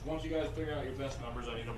Once you guys figure out your best numbers, I need them.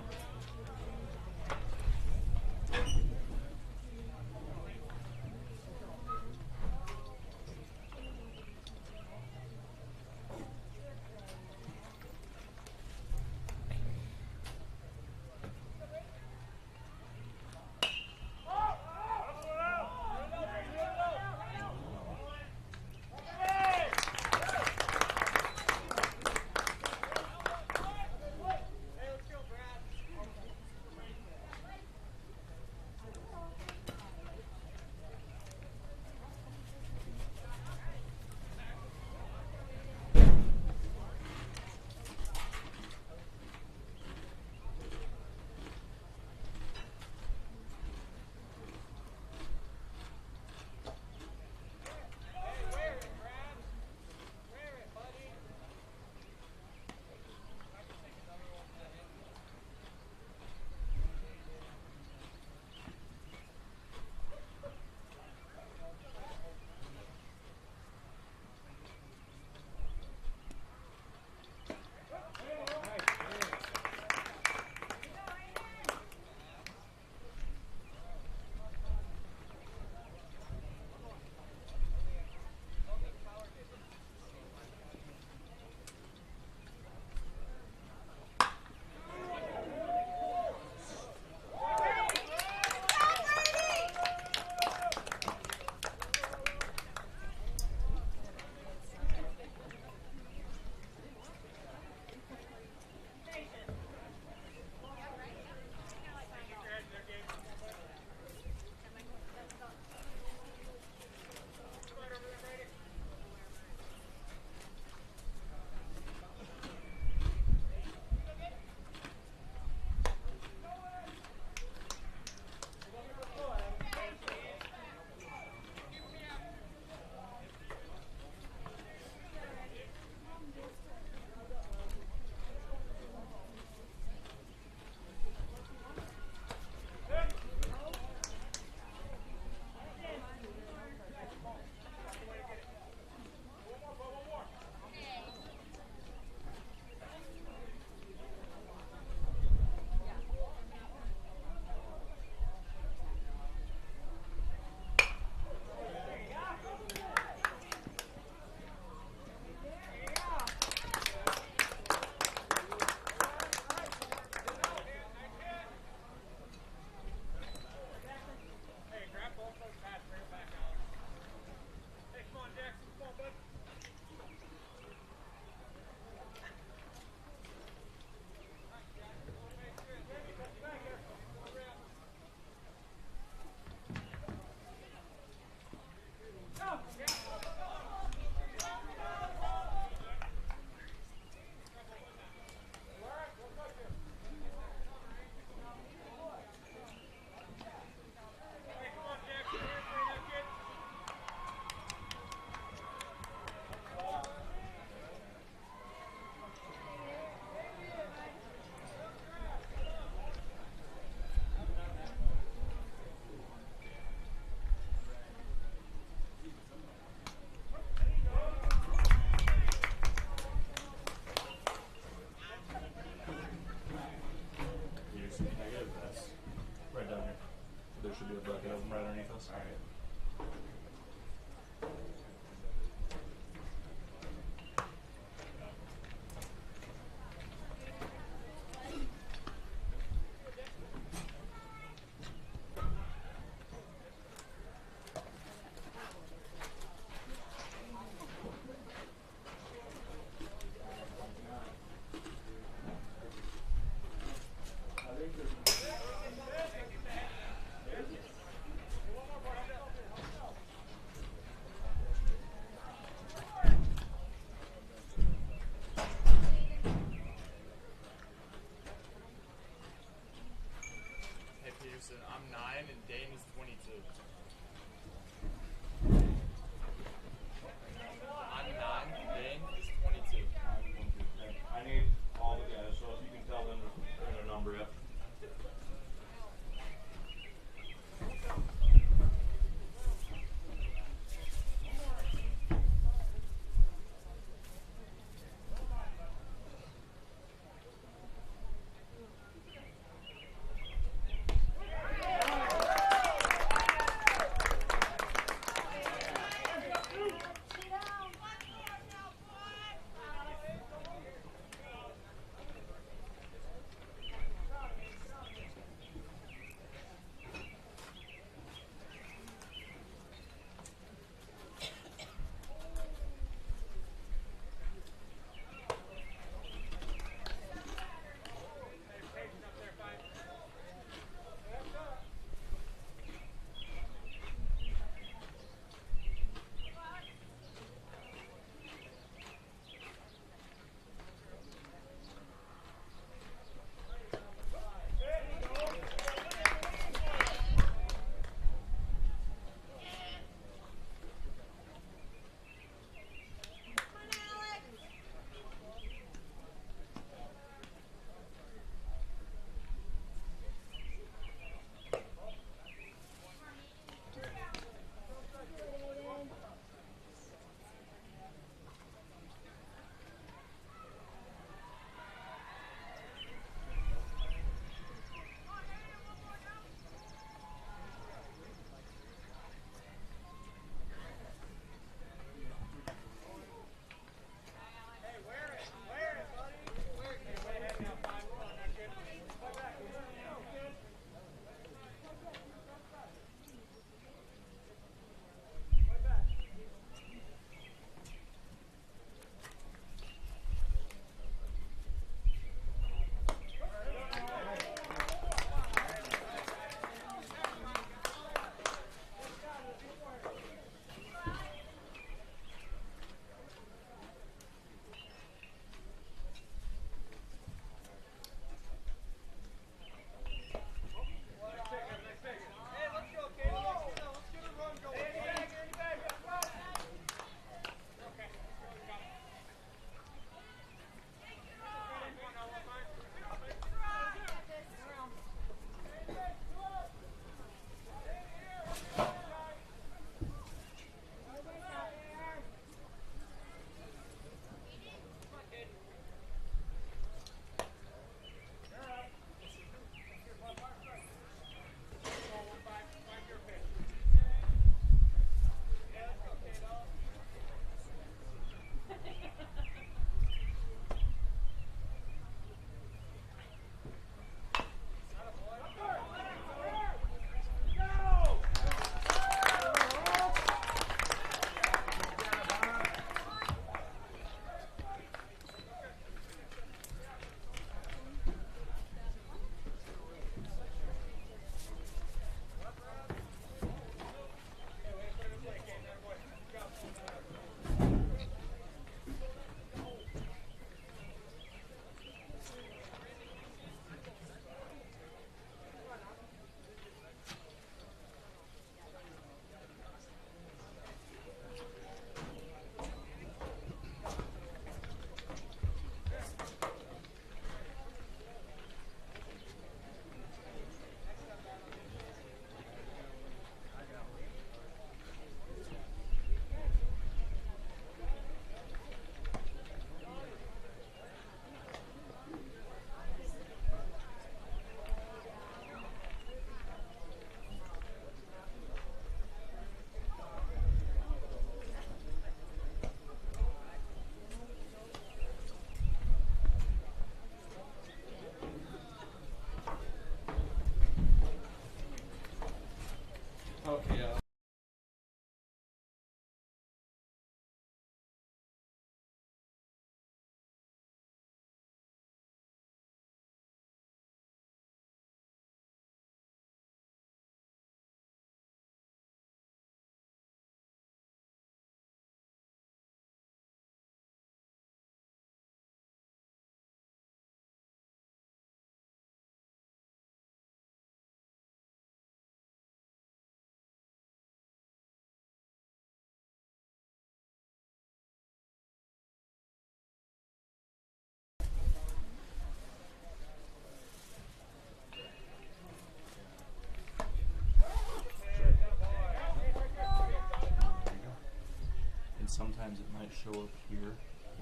sometimes it might show up here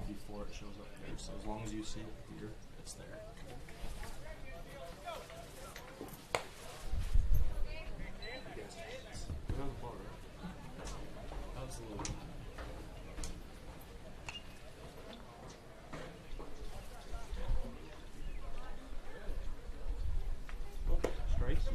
before it shows up there. So as long as you see it here, it's there. Absolutely. Strikes.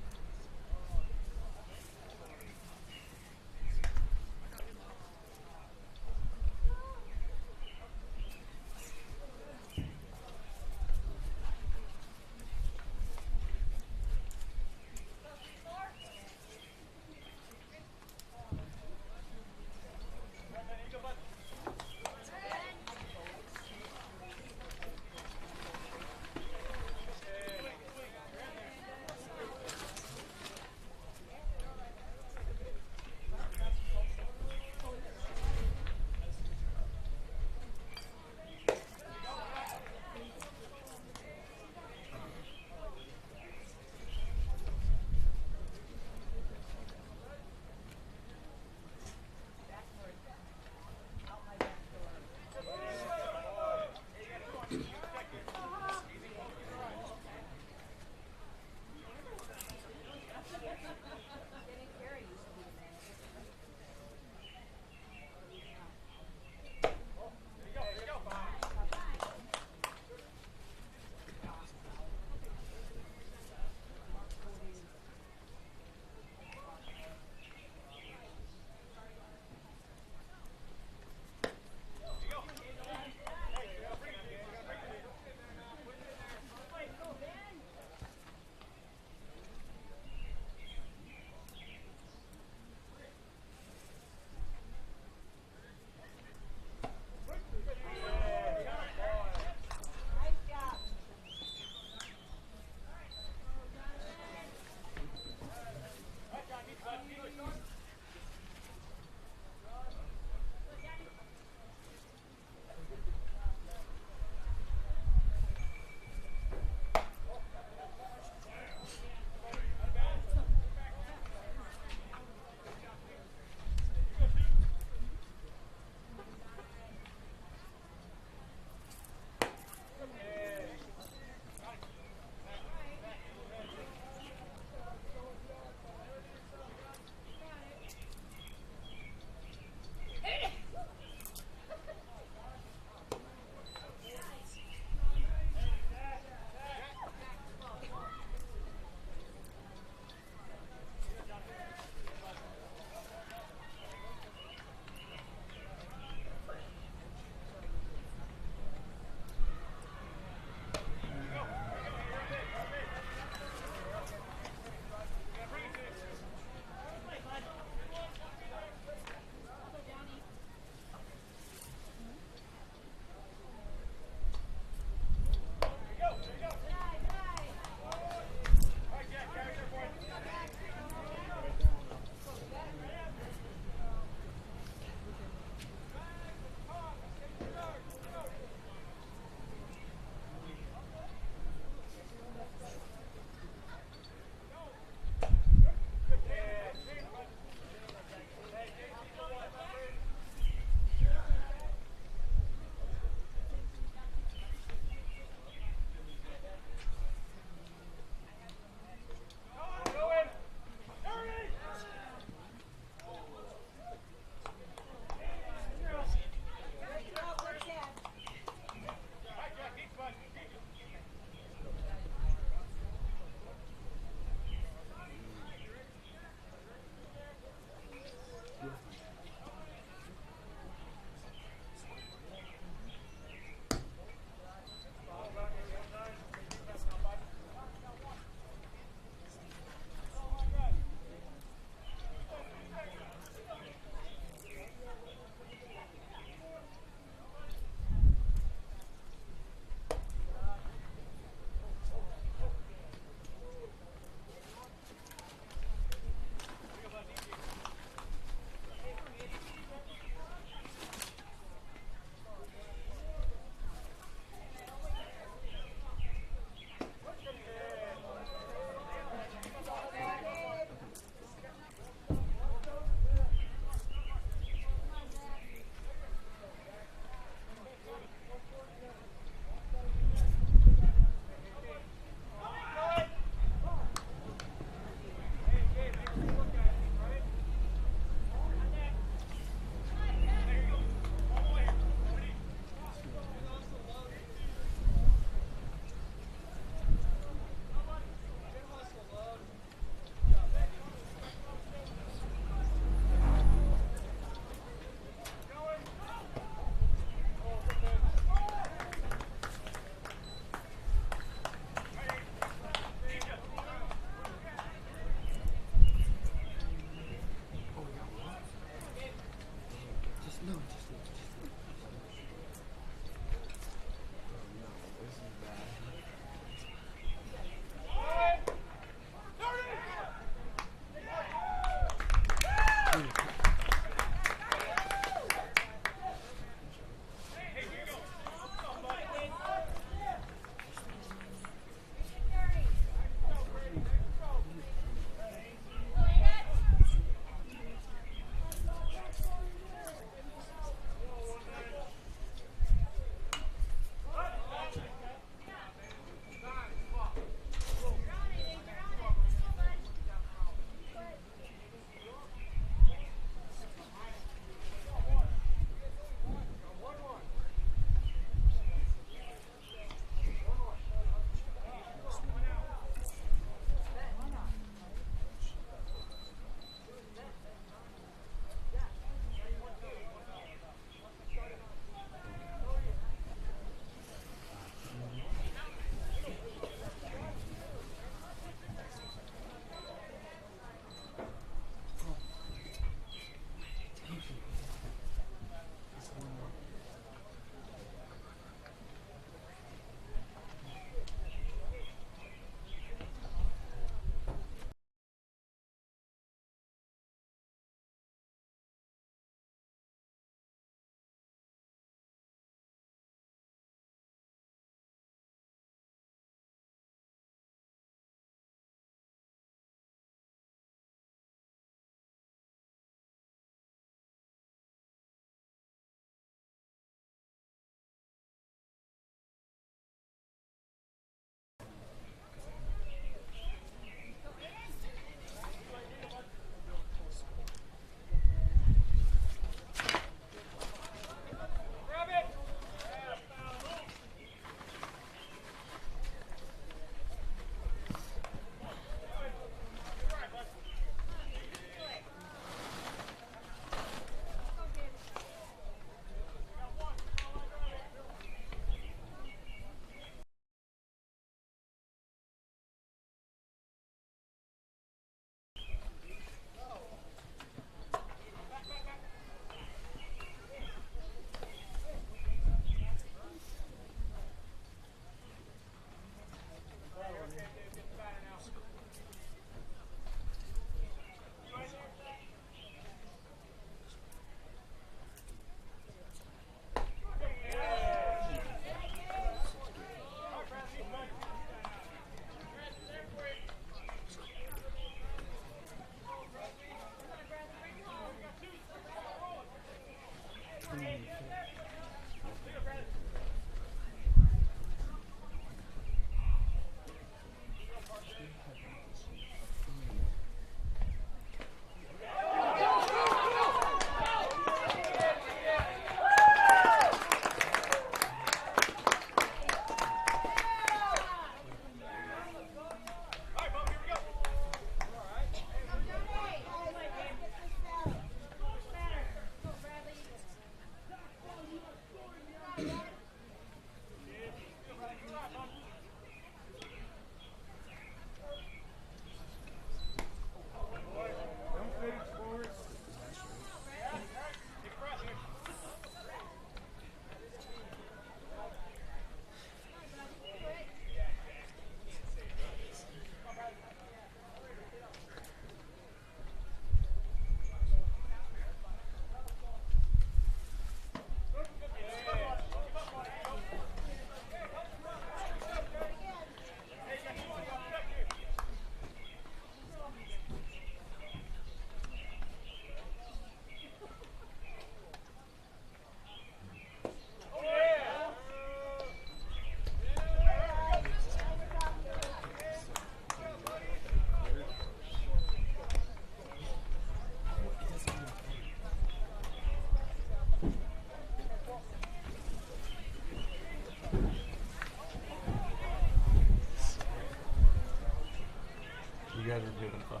You guys are doing fine.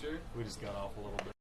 Sure? We just got off a little bit.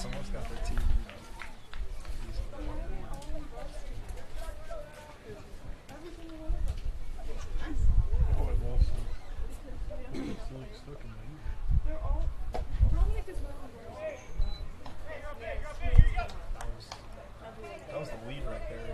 Someone's got their TV. Oh, I lost it. It's like stuck in my ear. That was the lead right there.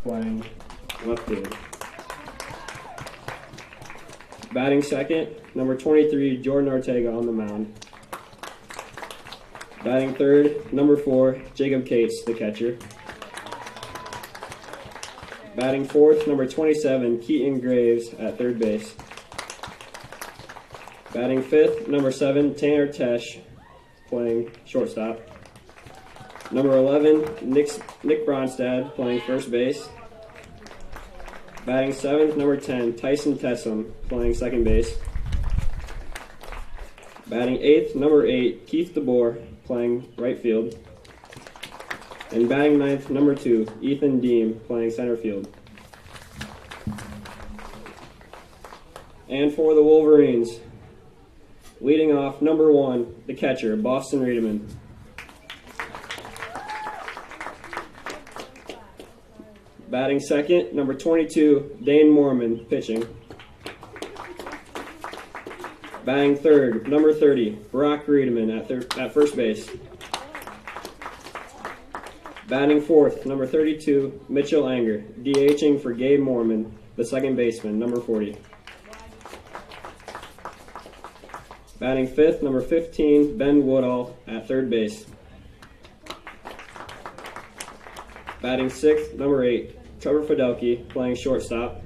playing left field. Batting second, number 23, Jordan Ortega on the mound. Batting third, number 4, Jacob Cates, the catcher. Batting fourth, number 27, Keaton Graves at third base. Batting fifth, number 7, Tanner Tesh, playing shortstop. Number 11, Nick Bronstad, playing first base. Batting seventh, number 10, Tyson Tessum, playing second base. Batting eighth, number 8, Keith DeBoer, playing right field. And batting ninth, number 2, Ethan Deem, playing center field. And for the Wolverines, leading off, number 1, the catcher, Boston Riedemann. Batting second, number 22, Dane Mormon, pitching. Batting third, number 30, Brock Riedemann at first base. Batting fourth, number 32, Mitchell Anger, DHing for Gabe Mormon, the second baseman, number 40. Batting fifth, number 15, Ben Woodall at third base. Batting sixth, number 8, Trevor Fidelke, playing shortstop.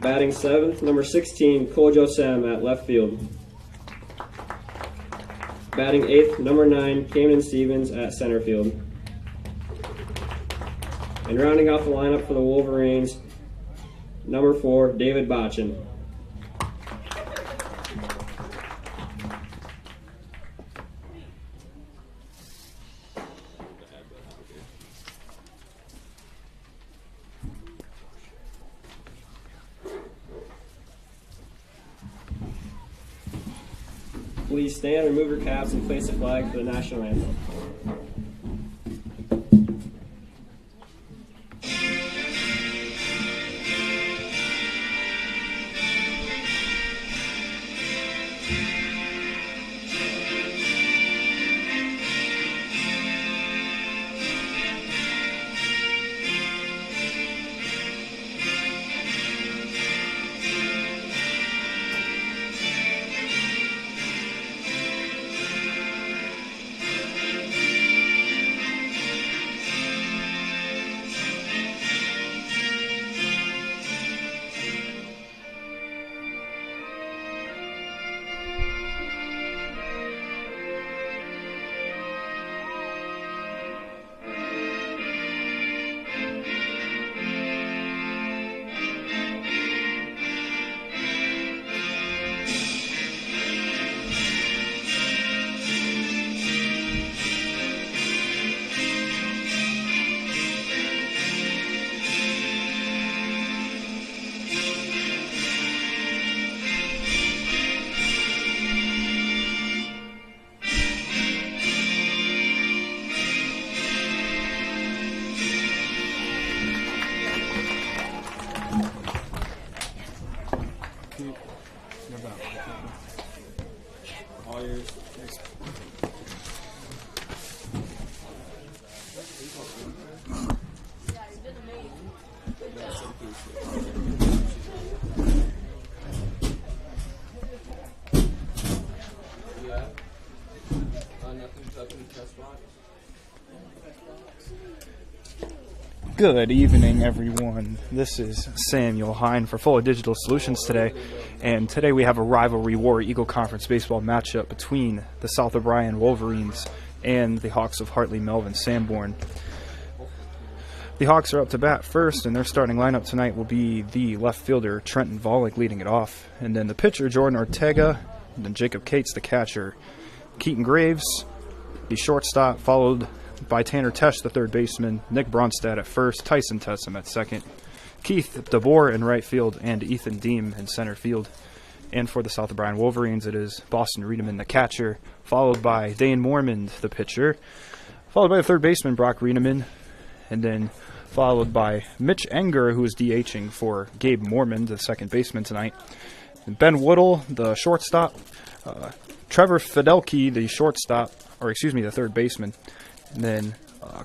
Batting seventh, number 16, Kojo Sem at left field. Batting eighth, number 9, Camden Stevens at center field. And rounding off the lineup for the Wolverines, number 4, David Botchin. Please stand, remove your caps, and place the flag for the national anthem. Good evening, everyone. This is Samuel Hine for Fuller Digital Solutions today, and today we have a rivalry War Eagle Conference baseball matchup between the South O'Brien Wolverines and the Hawks of Hartley-Melvin-Sanborn. The Hawks are up to bat first, and their starting lineup tonight will be the left fielder Trenton Volek leading it off, and then the pitcher Jordan Ortega, and then Jacob Cates the catcher, Keaton Graves the shortstop, followed by Tanner Tesh, the third baseman, Nick Bronstad at first, Tyson Tessum at second, Keith DeBoer in right field, and Ethan Deem in center field. And for the South O'Brien Wolverines, it is Boston Riedemann, the catcher, followed by Dane Mormon, the pitcher, followed by the third baseman, Brock Riedemann, and then followed by Mitch Enger, who is DHing for Gabe Mormon, the second baseman tonight, and Ben Woodall, the shortstop, Trevor Fidelke, the third baseman, and then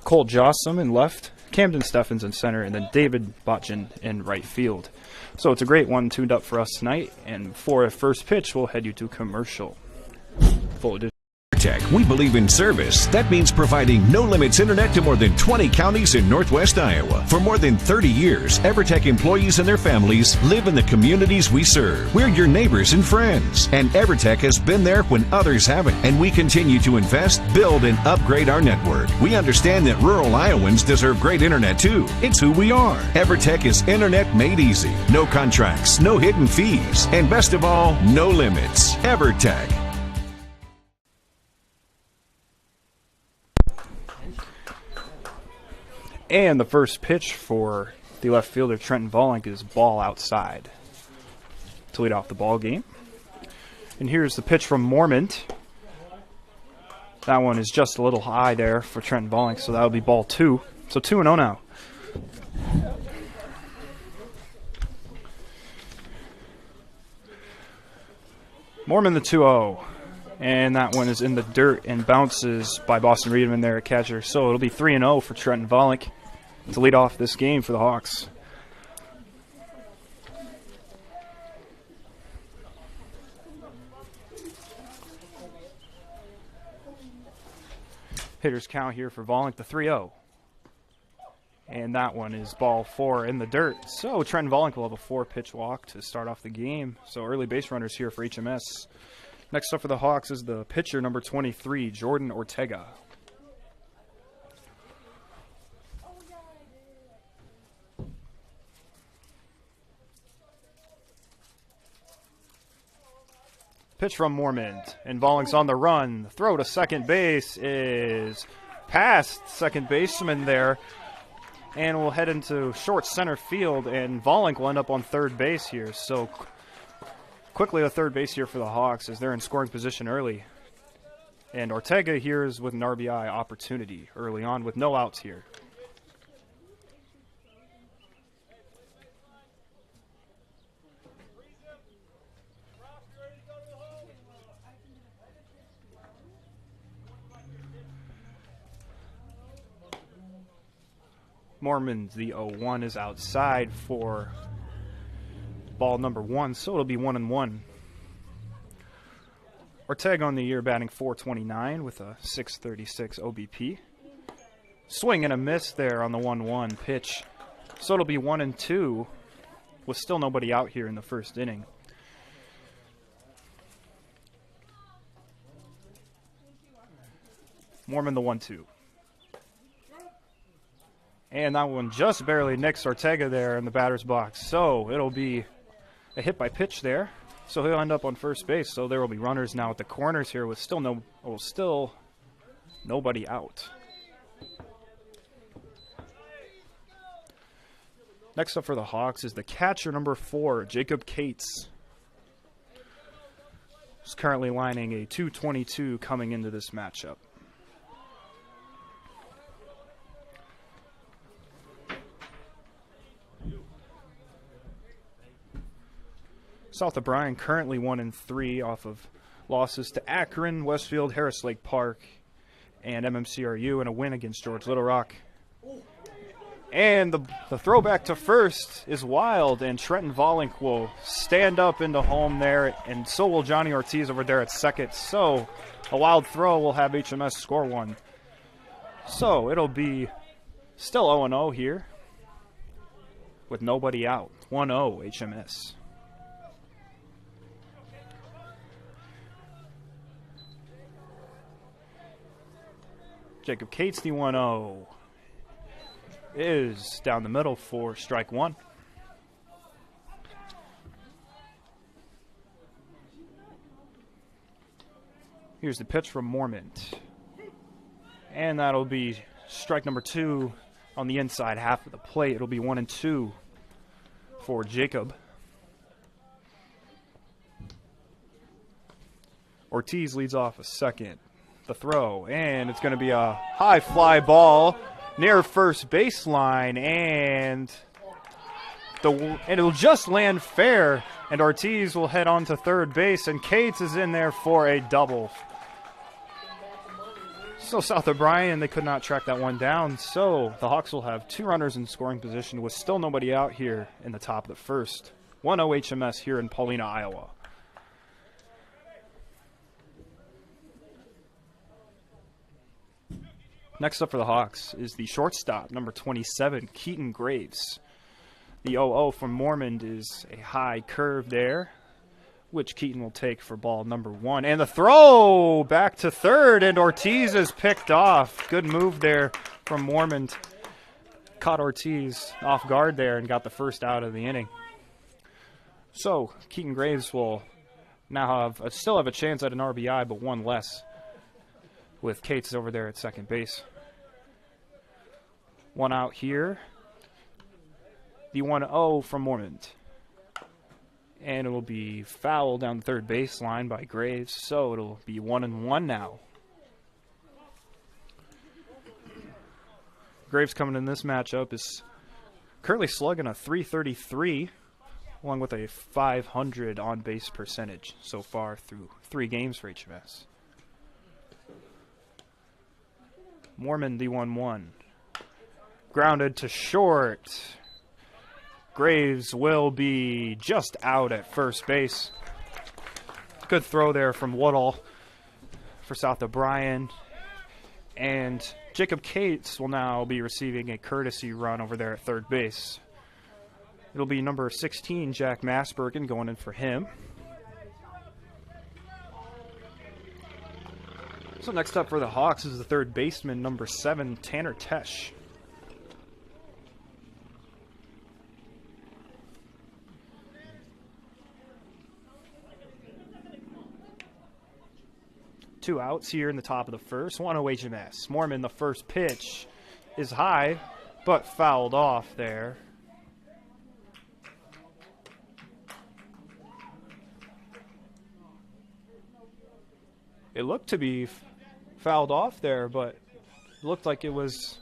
Cole Jossum in left, Camden Steffens in center, and then David Botchin in right field. So it's a great one tuned up for us tonight. And for a first pitch, we'll head you to commercial. Full edition. EverTech, we believe in service. That means providing no-limits internet to more than 20 counties in northwest Iowa. For more than 30 years, EverTech employees and their families live in the communities we serve. We're your neighbors and friends. And EverTech has been there when others haven't. And we continue to invest, build, and upgrade our network. We understand that rural Iowans deserve great internet too. It's who we are. EverTech is internet made easy. No contracts, no hidden fees, and best of all, no limits. EverTech. And the first pitch for the left fielder, Trenton Volink, is ball outside to lead off the ball game. And here's the pitch from Mormont. That one is just a little high there for Trenton Volink, so that'll be ball 2. So 2-0 now. Mormont the 2-0. And that one is in the dirt and bounces by Boston Reedman there at catcher. So it'll be 3-0 for Trenton Volink to lead off this game for the Hawks. Hitters count here for Volink, the 3-0. And that one is ball 4 in the dirt. So Trenton Volink will have a 4-pitch walk to start off the game. So early base runners here for HMS. Next up for the Hawks is the pitcher, number 23, Jordan Ortega. Pitch from Mormont, and Volink's on the run. The throw to second base is past second baseman there, and we'll head into short center field, and Volink will end up on third base here. So quickly a third base here for the Hawks as they're in scoring position early. And Ortega here is with an RBI opportunity early on with no outs here. Mormont, the 0-1, is outside for ball number 1, so it'll be 1-1. Ortega on the year batting .429 with a .636 OBP. Swing and a miss there on the 1-1 pitch. So it'll be 1-2 with still nobody out here in the first inning. Mormont the 1-2. And that one just barely nicks Ortega there in the batter's box. So it'll be a hit by pitch there. So he'll end up on first base. So there will be runners now at the corners here with still nobody out. Next up for the Hawks is the catcher, number 4, Jacob Cates. He's currently lining a .222 coming into this matchup. South O'Brien currently 1-3 off of losses to Akron, Westfield, Harris Lake Park, and MMCRU, and a win against George Little Rock. And the throwback to first is wild, and Trenton Volink will stand up into home there, and so will Johnny Ortiz over there at second. So a wild throw will have HMS score one. So it'll be still 0-0 here with nobody out. 1-0 HMS. Jacob Cates, the 1-0, is down the middle for strike one. Here's the pitch from Mormont. And that'll be strike number 2 on the inside half of the plate. It'll be 1-2 for Jacob. Ortiz leads off a second. The throw, and it's going to be a high fly ball near first baseline, and it'll just land fair, and Ortiz will head on to third base, and Cates is in there for a double. So South O'Brien, they could not track that one down. So the Hawks will have 2 runners in scoring position with still nobody out here in the top of the first. 1-0 HMS here in Paulina, Iowa. Next up for the Hawks is the shortstop, number 27, Keaton Graves. The 0-0 from Mormond is a high curve there, which Keaton will take for ball number 1. And the throw back to third, and Ortiz is picked off. Good move there from Mormond. Caught Ortiz off guard there and got the first out of the inning. So Keaton Graves will now still have a chance at an RBI, but one less, with Cates over there at second base. One out here. The 1-0 from Mormond. And it'll be foul down the third baseline by Graves, so it'll be 1-1 now. Graves coming in this matchup is currently slugging a .333, along with a .500 on-base percentage so far through 3 games for HMS. Mormon, the 1-1. Grounded to short. Graves will be just out at first base. Good throw there from Woodall for South O'Brien. And Jacob Cates will now be receiving a courtesy run over there at third base. It'll be number 16, Jack Masbergen, going in for him. So next up for the Hawks is the third baseman, number 7, Tanner Tesh. Two outs here in the top of the first. 1-0 HMS. Mormon, the first pitch is high, but fouled off there. It looked to be fouled off there, but it looked like it was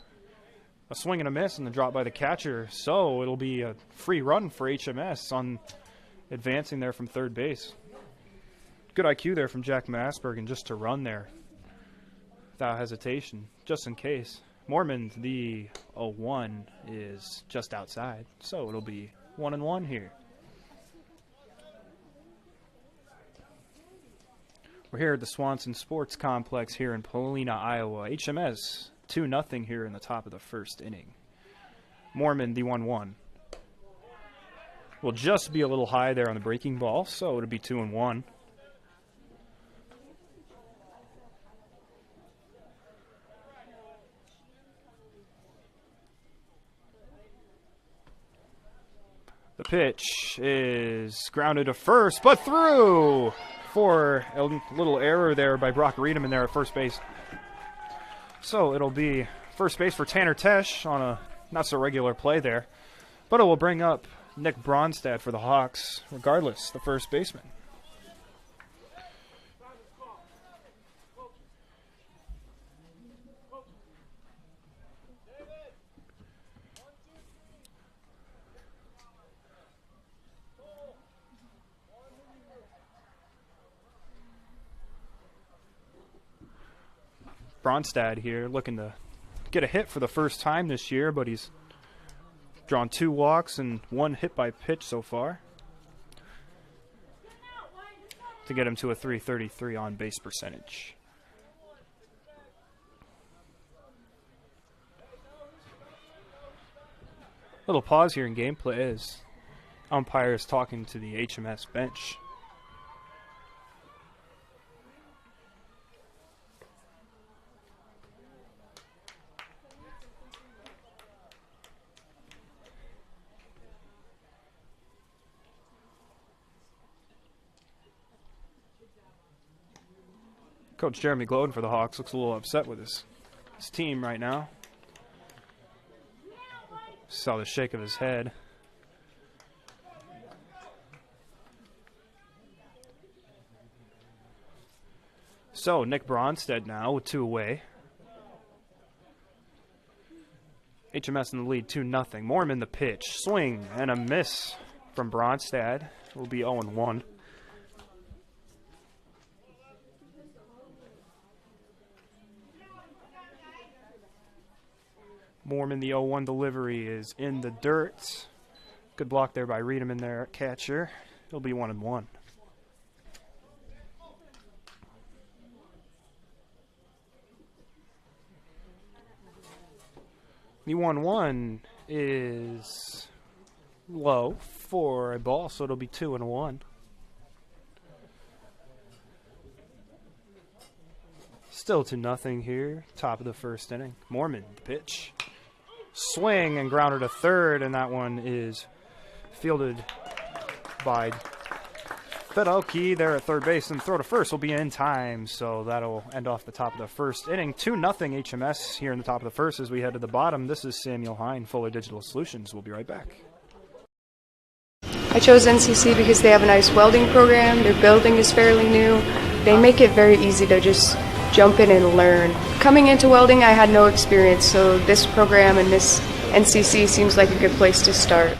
a swing and a miss and the drop by the catcher. So it'll be a free run for HMS on advancing there from third base. Good IQ there from Jack Masbergen just to run there without hesitation, just in case. Mormon, the 0-1, is just outside, so it'll be 1-1 here. We're here at the Swanson Sports Complex here in Paulina, Iowa. HMS 2-0 here in the top of the first inning. Mormon, the 1-1. Will just be a little high there on the breaking ball, so it'll be 2-1. The pitch is grounded to first, but through for a little error there by Brock Reedham in there at first base. So it'll be first base for Tanner Tesh on a not-so-regular play there. But it will bring up Nick Bronstad for the Hawks, regardless, the first baseman. Bronstad here looking to get a hit for the first time this year, but he's drawn 2 walks and 1 hit by pitch so far to get him to a .333 on base percentage. Little pause here in gameplay as umpires talking to the HMS bench. Coach Jeremy Gloden for the Hawks looks a little upset with his team right now. Saw the shake of his head. So Nick Bronstad now with 2 away. HMS in the lead 2-0. Mormon the pitch. Swing and a miss from Bronstad. It will be 0-1. Mormon, the 0-1 delivery is in the dirt. Good block there by Riedemann there at catcher. It'll be 1-1. The 1-1 is low for a ball, so it'll be 2-1. Still 2-0 here, top of the first inning. Mormon, the pitch. Swing and grounder to third, and that one is fielded by Fidelki there at third base, and throw to first will be in time, so that'll end off the top of the first inning. 2-0 HMS here in the top of the first as we head to the bottom. This is Samuel Hine, Fuller Digital Solutions. We'll be right back. I chose NCC because they have a nice welding program. Their building is fairly new. They make it very easy to just jump in and learn. Coming into welding, I had no experience, so this program and this NCC seems like a good place to start.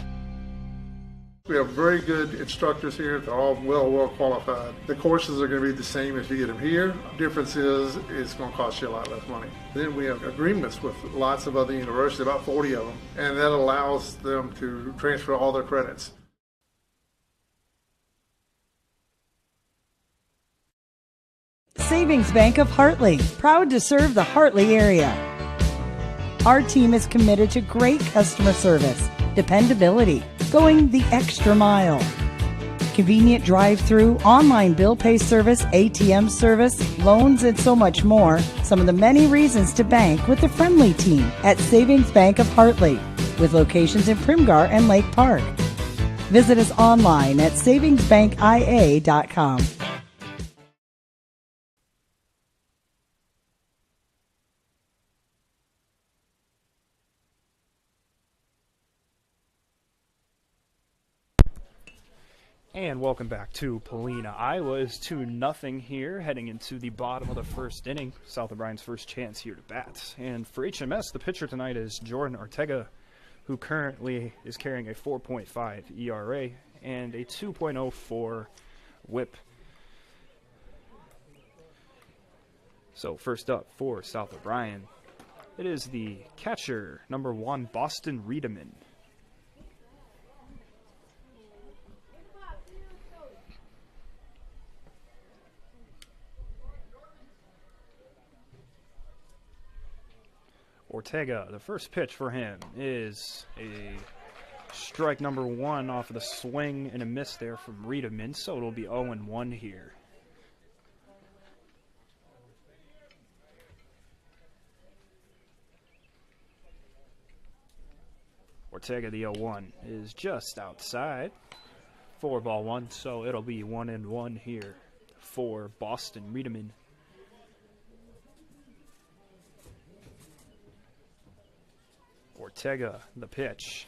We have very good instructors here. They're all well qualified. The courses are going to be the same if you get them here. Difference is it's going to cost you a lot less money. Then we have agreements with lots of other universities, about 40 of them, and that allows them to transfer all their credits. Savings Bank of Hartley, proud to serve the Hartley area. Our team is committed to great customer service, dependability, going the extra mile. Convenient drive-through, online bill pay service, ATM service, loans, and so much more. Some of the many reasons to bank with the friendly team at Savings Bank of Hartley, with locations in Primgar and Lake Park. Visit us online at savingsbankia.com. And welcome back to Polina, Iowa. Is 2-0 here, heading into the bottom of the first inning. South O'Brien's first chance here to bat. And for HMS, the pitcher tonight is Jordan Ortega, who currently is carrying a 4.5 ERA and a 2.04 WHIP. So first up for South O'Brien, it is the catcher, number 1, Boston Riedemann. Ortega, the first pitch for him is a strike number 1 off of the swing and a miss there from Riedemann, so it'll be 0-1 here. Ortega, the 0-1, is just outside. 4-1, so it'll be 1-1 here for Boston Riedemann. Ortega, the pitch,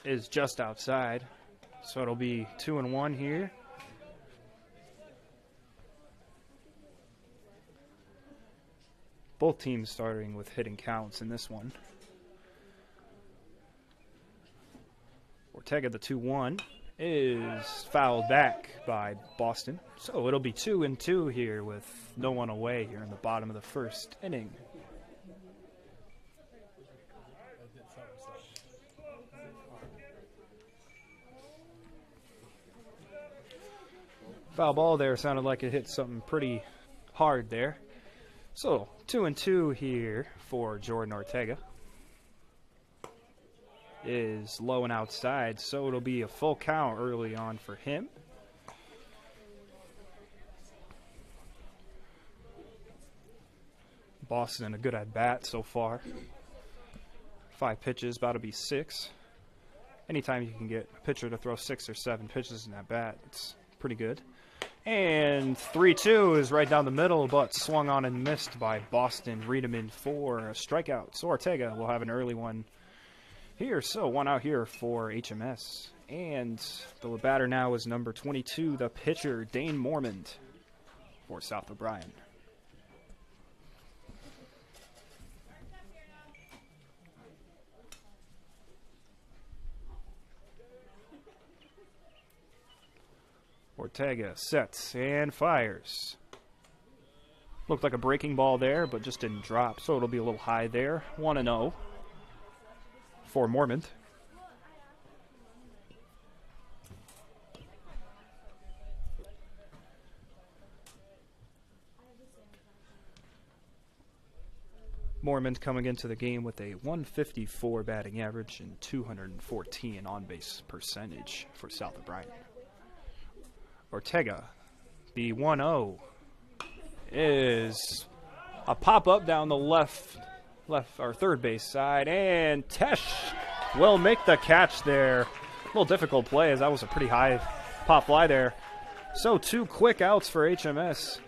is just outside, so it'll be 2-1 here. Both teams starting with hitting counts in this one. Ortega, the 2-1, is fouled back by Boston, so it'll be 2-2 here with no one away here in the bottom of the first inning. Foul ball there, sounded like it hit something pretty hard there. So 2-2 here for Jordan Ortega. Is low and outside, so it'll be a full count early on for him. Boston, a good at bat so far. 5 pitches, about to be 6. Anytime you can get a pitcher to throw 6 or 7 pitches in that bat, it's pretty good. And 3-2 is right down the middle, but swung on and missed by Boston Riedemann for a strikeout. So Ortega will have an early one here. So 1 out here for HMS. And the batter now is number 22, the pitcher, Dane Mormond, for South O'Brien. Ortega sets and fires. Looked like a breaking ball there, but just didn't drop, so it'll be a little high there. 1-0 for Mormont. Mormont coming into the game with a 154 batting average and 214 on-base percentage for South O'Brien. Ortega, the 1-0 is a pop-up down the left or third base side, and Tesh will make the catch there. A little difficult play, as that was a pretty high pop fly there. So 2 quick outs for HMS.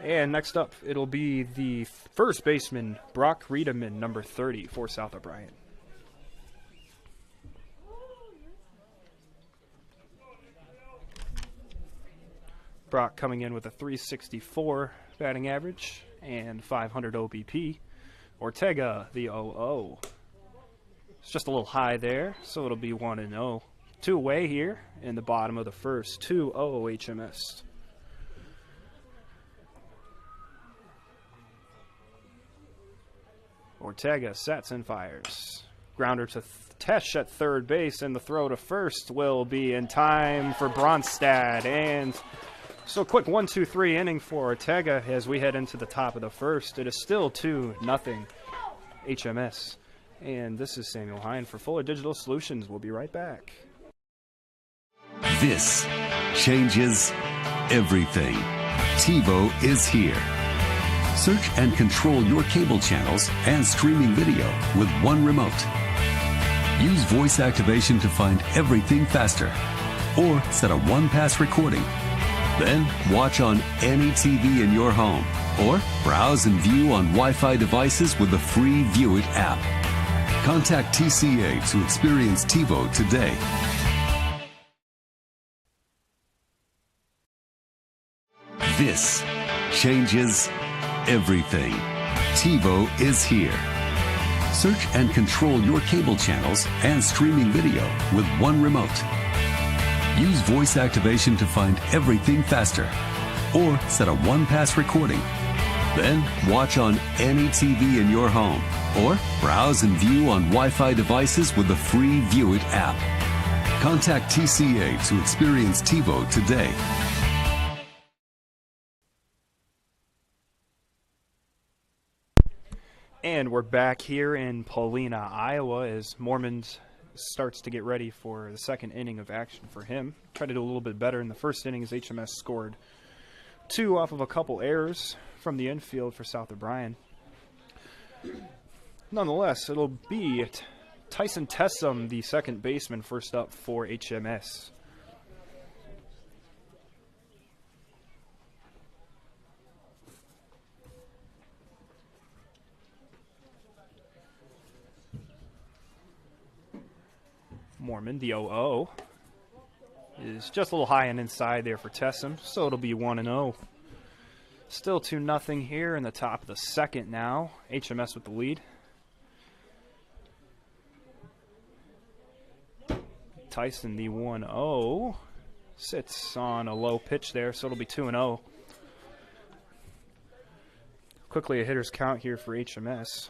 And next up, it'll be the first baseman, Brock Riedemann, number 30 for South O'Brien. Brock coming in with a 364 batting average and 500 OBP. Ortega, the 0-0. It's just a little high there, so it'll be 1-0. 2 away here in the bottom of the first. 2-0 HMS. Ortega sets and fires. Grounder to Tesh at third base, and the throw to first will be in time for Bronstad. And so quick 1-2-3 inning for Ortega as we head into the top of the first. It is still 2-0 HMS. And this is Samuel Hine for Fuller Digital Solutions. We'll be right back. This changes everything. TiVo is here. Search and control your cable channels and streaming video with one remote. Use voice activation to find everything faster, or set a one-pass recording. Then watch on any TV in your home, or browse and view on Wi-Fi devices with the free View It app. Contact TCA to experience TiVo today. This changes everything. TiVo is here. Search and control your cable channels and streaming video with one remote. Use voice activation to find everything faster, or set a one-pass recording. Then watch on any TV in your home, or browse and view on Wi-Fi devices with the free View It app. Contact TCA to experience TiVo today. And we're back here in Paulina, Iowa, as Mormont starts to get ready for the second inning of action for him. Tried to do a little bit better in the first inning as HMS scored 2 off of a couple errors from the infield for South O'Brien. Nonetheless, it'll be Tyson Tessum, the second baseman, first up for HMS. Mormon, the 0-0, is just a little high and inside there for Tessum, so it'll be 1-0. Still 2-0 here in the top of the second now. HMS with the lead. Tyson, the 1-0, sits on a low pitch there, so it'll be 2-0. Quickly a hitter's count here for HMS.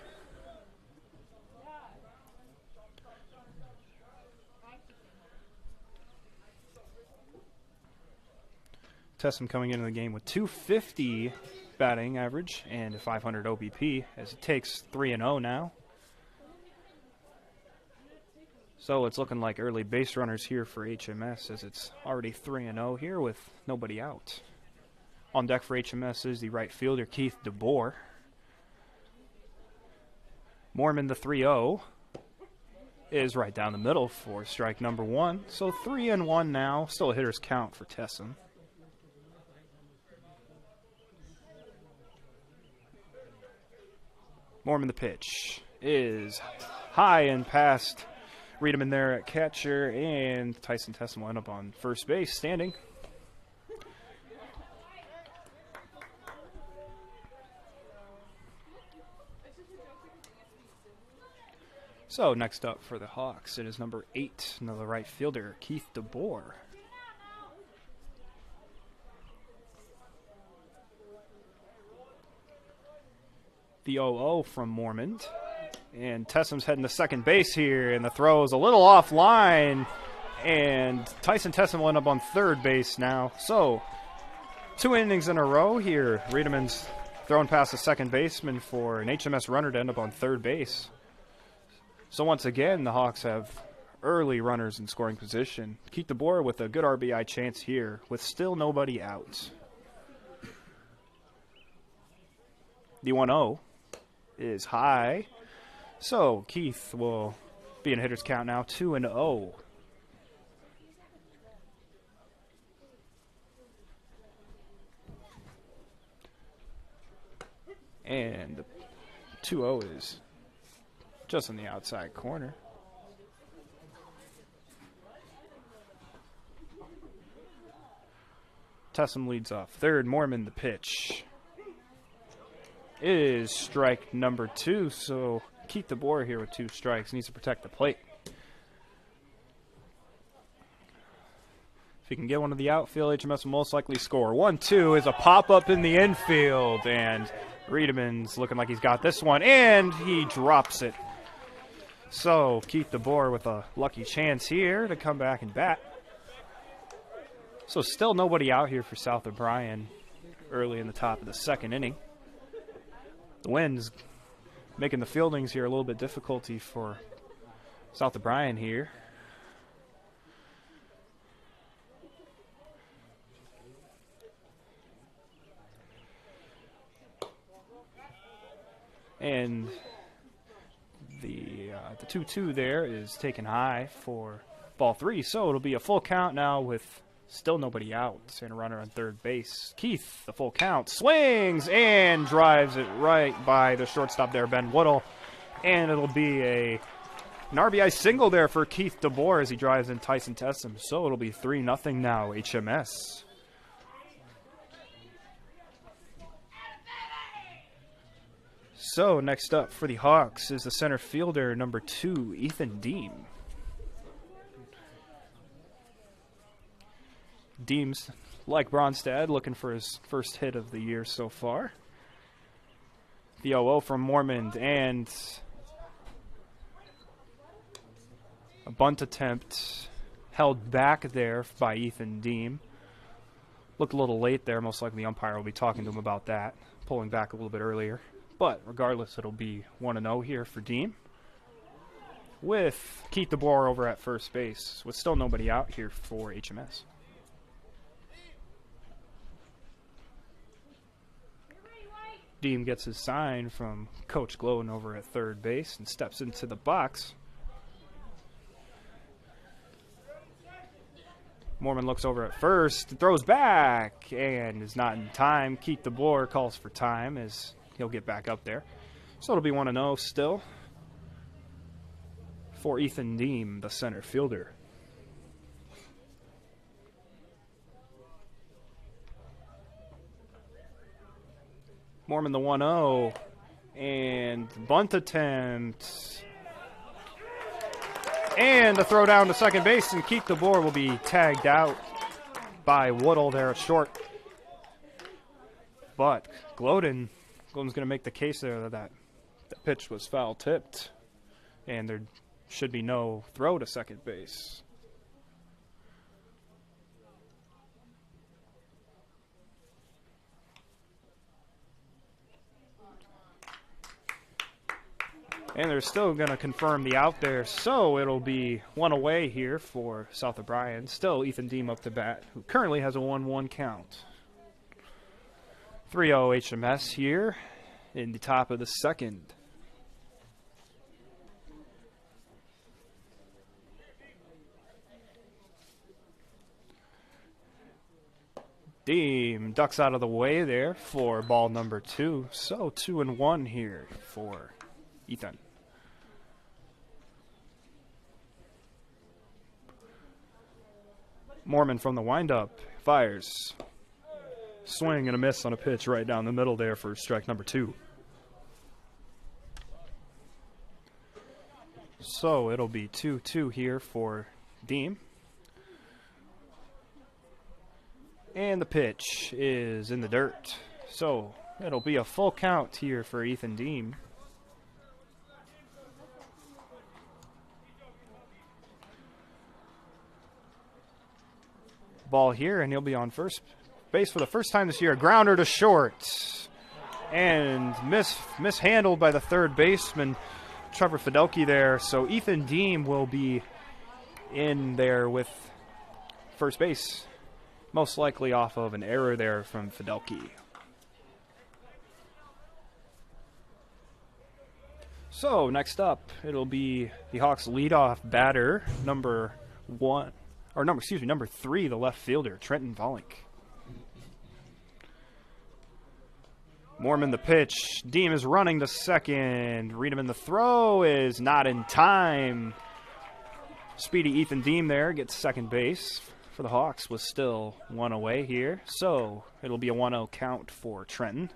Tessum coming into the game with 250 batting average and a 500 OBP as it takes 3-0 now. So it's looking like early base runners here for HMS as it's already 3-0 here with nobody out. On deck for HMS is the right fielder Keith DeBoer. Mormon, the 3-0, is right down the middle for strike number 1. So 3-1 now. Still a hitter's count for Tessum. Mormon, the pitch is high and past Riedemann there at catcher, and Tyson Tessum will end up on first base standing. So next up for the Hawks, it is number 8, another right fielder, Keith DeBoer. The 0-0 from Mormond. And Tessam's heading to second base here, and the throw is a little offline. And Tyson Tessam will end up on third base now. So, 2 innings in a row here. Riedeman's throwing past the second baseman for an HMS runner to end up on third base. So once again, the Hawks have early runners in scoring position. Keith DeBoer with a good RBI chance here with still nobody out. The 1-0 is high. So Keith will be in hitter's count now, 2-0. And the 2-0 is just on the outside corner. Tessam leads off third. Mormon the pitch is strike number 2. So Keith DeBoer here with 2 strikes. Needs to protect the plate. If he can get one to the outfield, HMS will most likely score. 1-2 is a pop-up in the infield, and Riedeman's looking like he's got this one, and he drops it. So Keith DeBoer with a lucky chance here to come back and bat. So still nobody out here for South O'Brien early in the top of the second inning. The wind's making the fieldings here a little bit difficulty for South O'Brien here. And the 2-2 there is taken high for ball 3. So it'll be a full count now with still nobody out. And a runner on third base. Keith, the full count, swings and drives it right by the shortstop there, Ben Woodall. And it'll be an RBI single there for Keith DeBoer as he drives in Tyson Tessam. So it'll be 3-0 now, HMS. So next up for the Hawks is the center fielder, number 2, Ethan Deem. Deem's, like Bronstad, looking for his first hit of the year so far. The 0-0 from Mormond, and a bunt attempt held back there by Ethan Deem. Looked a little late there. Most likely the umpire will be talking to him about that, pulling back a little bit earlier. But regardless, it'll be 1-0 here for Deem, with Keith DeBoer over at first base, with still nobody out here for HMS. Deem gets his sign from Coach Glowin over at third base and steps into the box. Mormon looks over at first, throws back, and is not in time. Keith DeBoer calls for time as he'll get back up there. So it'll be 1-0 still for Ethan Deem, the center fielder. Mormon the 1-0, and bunt attempt. And the throw down to second base, and Keith DeBoer will be tagged out by Woodall there at short. But Glowin's going to make the case there that the pitch was foul tipped, and there should be no throw to second base. And they're still going to confirm the out there, so it'll be 1 away here for South O'Brien. Still Ethan Deem up to bat, who currently has a 1-1 count. 3-0 HMS here in the top of the second. Deem ducks out of the way there for ball number 2. So 2-1 here for Ethan. Mormon from the windup fires. Swing and a miss on a pitch right down the middle there for strike number 2. So it'll be 2-2 here for Deem. And the pitch is in the dirt. So it'll be a full count here for Ethan Deem. Ball here, and he'll be on first base for the first time this year. A grounder to short. And mishandled by the third baseman, Trevor Fidelke there. So Ethan Deem will be in there with first base, most likely off of an error there from Fidelke. So next up, it'll be the Hawks leadoff batter, number 3, the left fielder, Trenton Volink. Mormon the pitch. Deem is running to second. Reedman the throw is not in time. Speedy Ethan Deem there gets second base for the Hawks, was still one away here. So it'll be a 1-0 count for Trenton.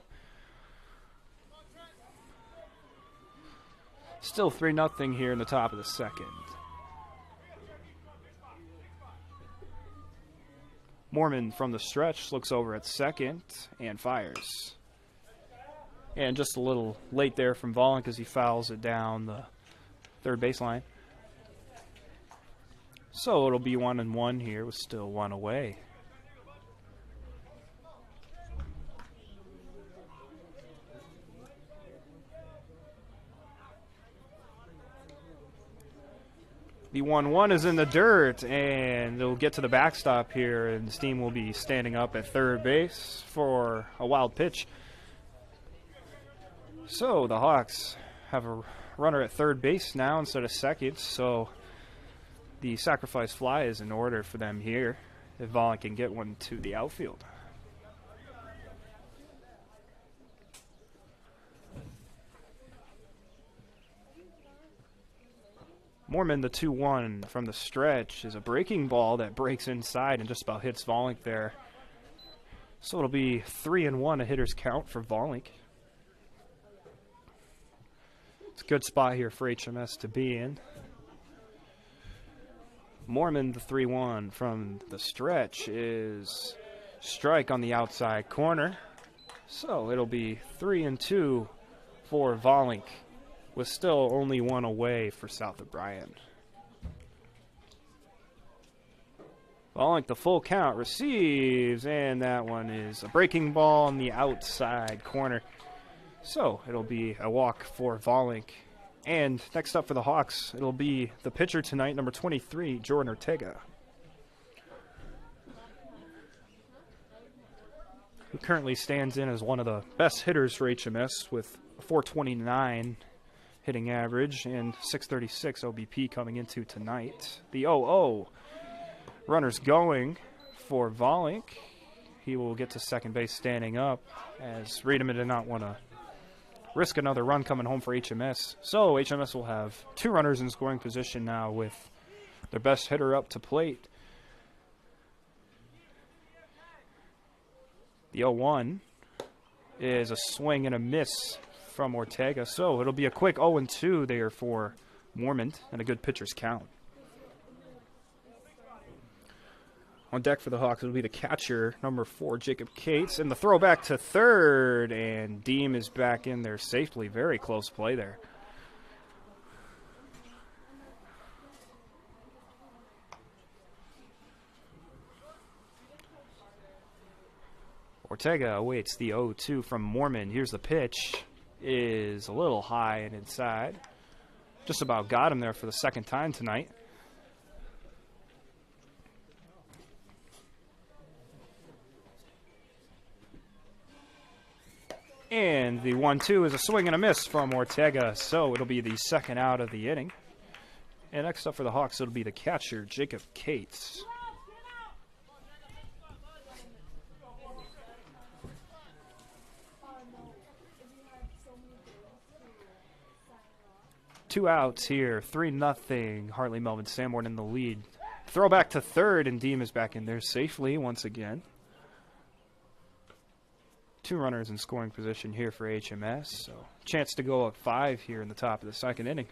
Still 3-0 here in the top of the second. Mormon from the stretch looks over at second and fires. And just a little late there from Volink as he fouls it down the third baseline. So it'll be 1-1 here with still one away. The 1-1 is in the dirt, and they'll get to the backstop here, and Steam will be standing up at third base for a wild pitch. So the Hawks have a runner at third base now instead of second, so the sacrifice fly is in order for them here if Volink can get one to the outfield. Mormon, the 2-1 from the stretch, is a breaking ball that breaks inside and just about hits Volink there. So it'll be 3-1, a hitter's count for Volink. It's a good spot here for HMS to be in. Mormon, the 3-1 from the stretch, is strike on the outside corner. So it'll be 3-2 for Volink, with still only one away for South of Bryan. Volink, the full count, receives, and that one is a breaking ball on the outside corner. So it'll be a walk for Volink. And next up for the Hawks, it'll be the pitcher tonight, number 23, Jordan Ortega, who currently stands in as one of the best hitters for HMS with a 429 hitting average and 636 OBP coming into tonight. The 0-0 runner's going for Volink. He will get to second base standing up, as Reedman did not want to risk another run coming home for HMS. So HMS will have two runners in scoring position now with their best hitter up to plate. The 0-1 is a swing and a miss from Ortega. So it'll be a quick 0-2 there for Mormon and a good pitcher's count. On deck for the Hawks, it'll be the catcher, number 4, Jacob Cates. And the throw back to third, and Deem is back in there safely. Very close play there. Ortega awaits the 0-2 from Mormon. Here's the pitch. Is a little high and inside. Just about got him there for the second time tonight. And the 1-2 is a swing and a miss from Ortega, so it'll be the second out of the inning. And next up for the Hawks, it'll be the catcher, Jacob Cates. Two outs here, 3-0, Hartley-Melvin-Sanborn in the lead. Throw back to third, and Deem is back in there safely once again. Two runners in scoring position here for HMS, so chance to go up 5 here in the top of the second inning.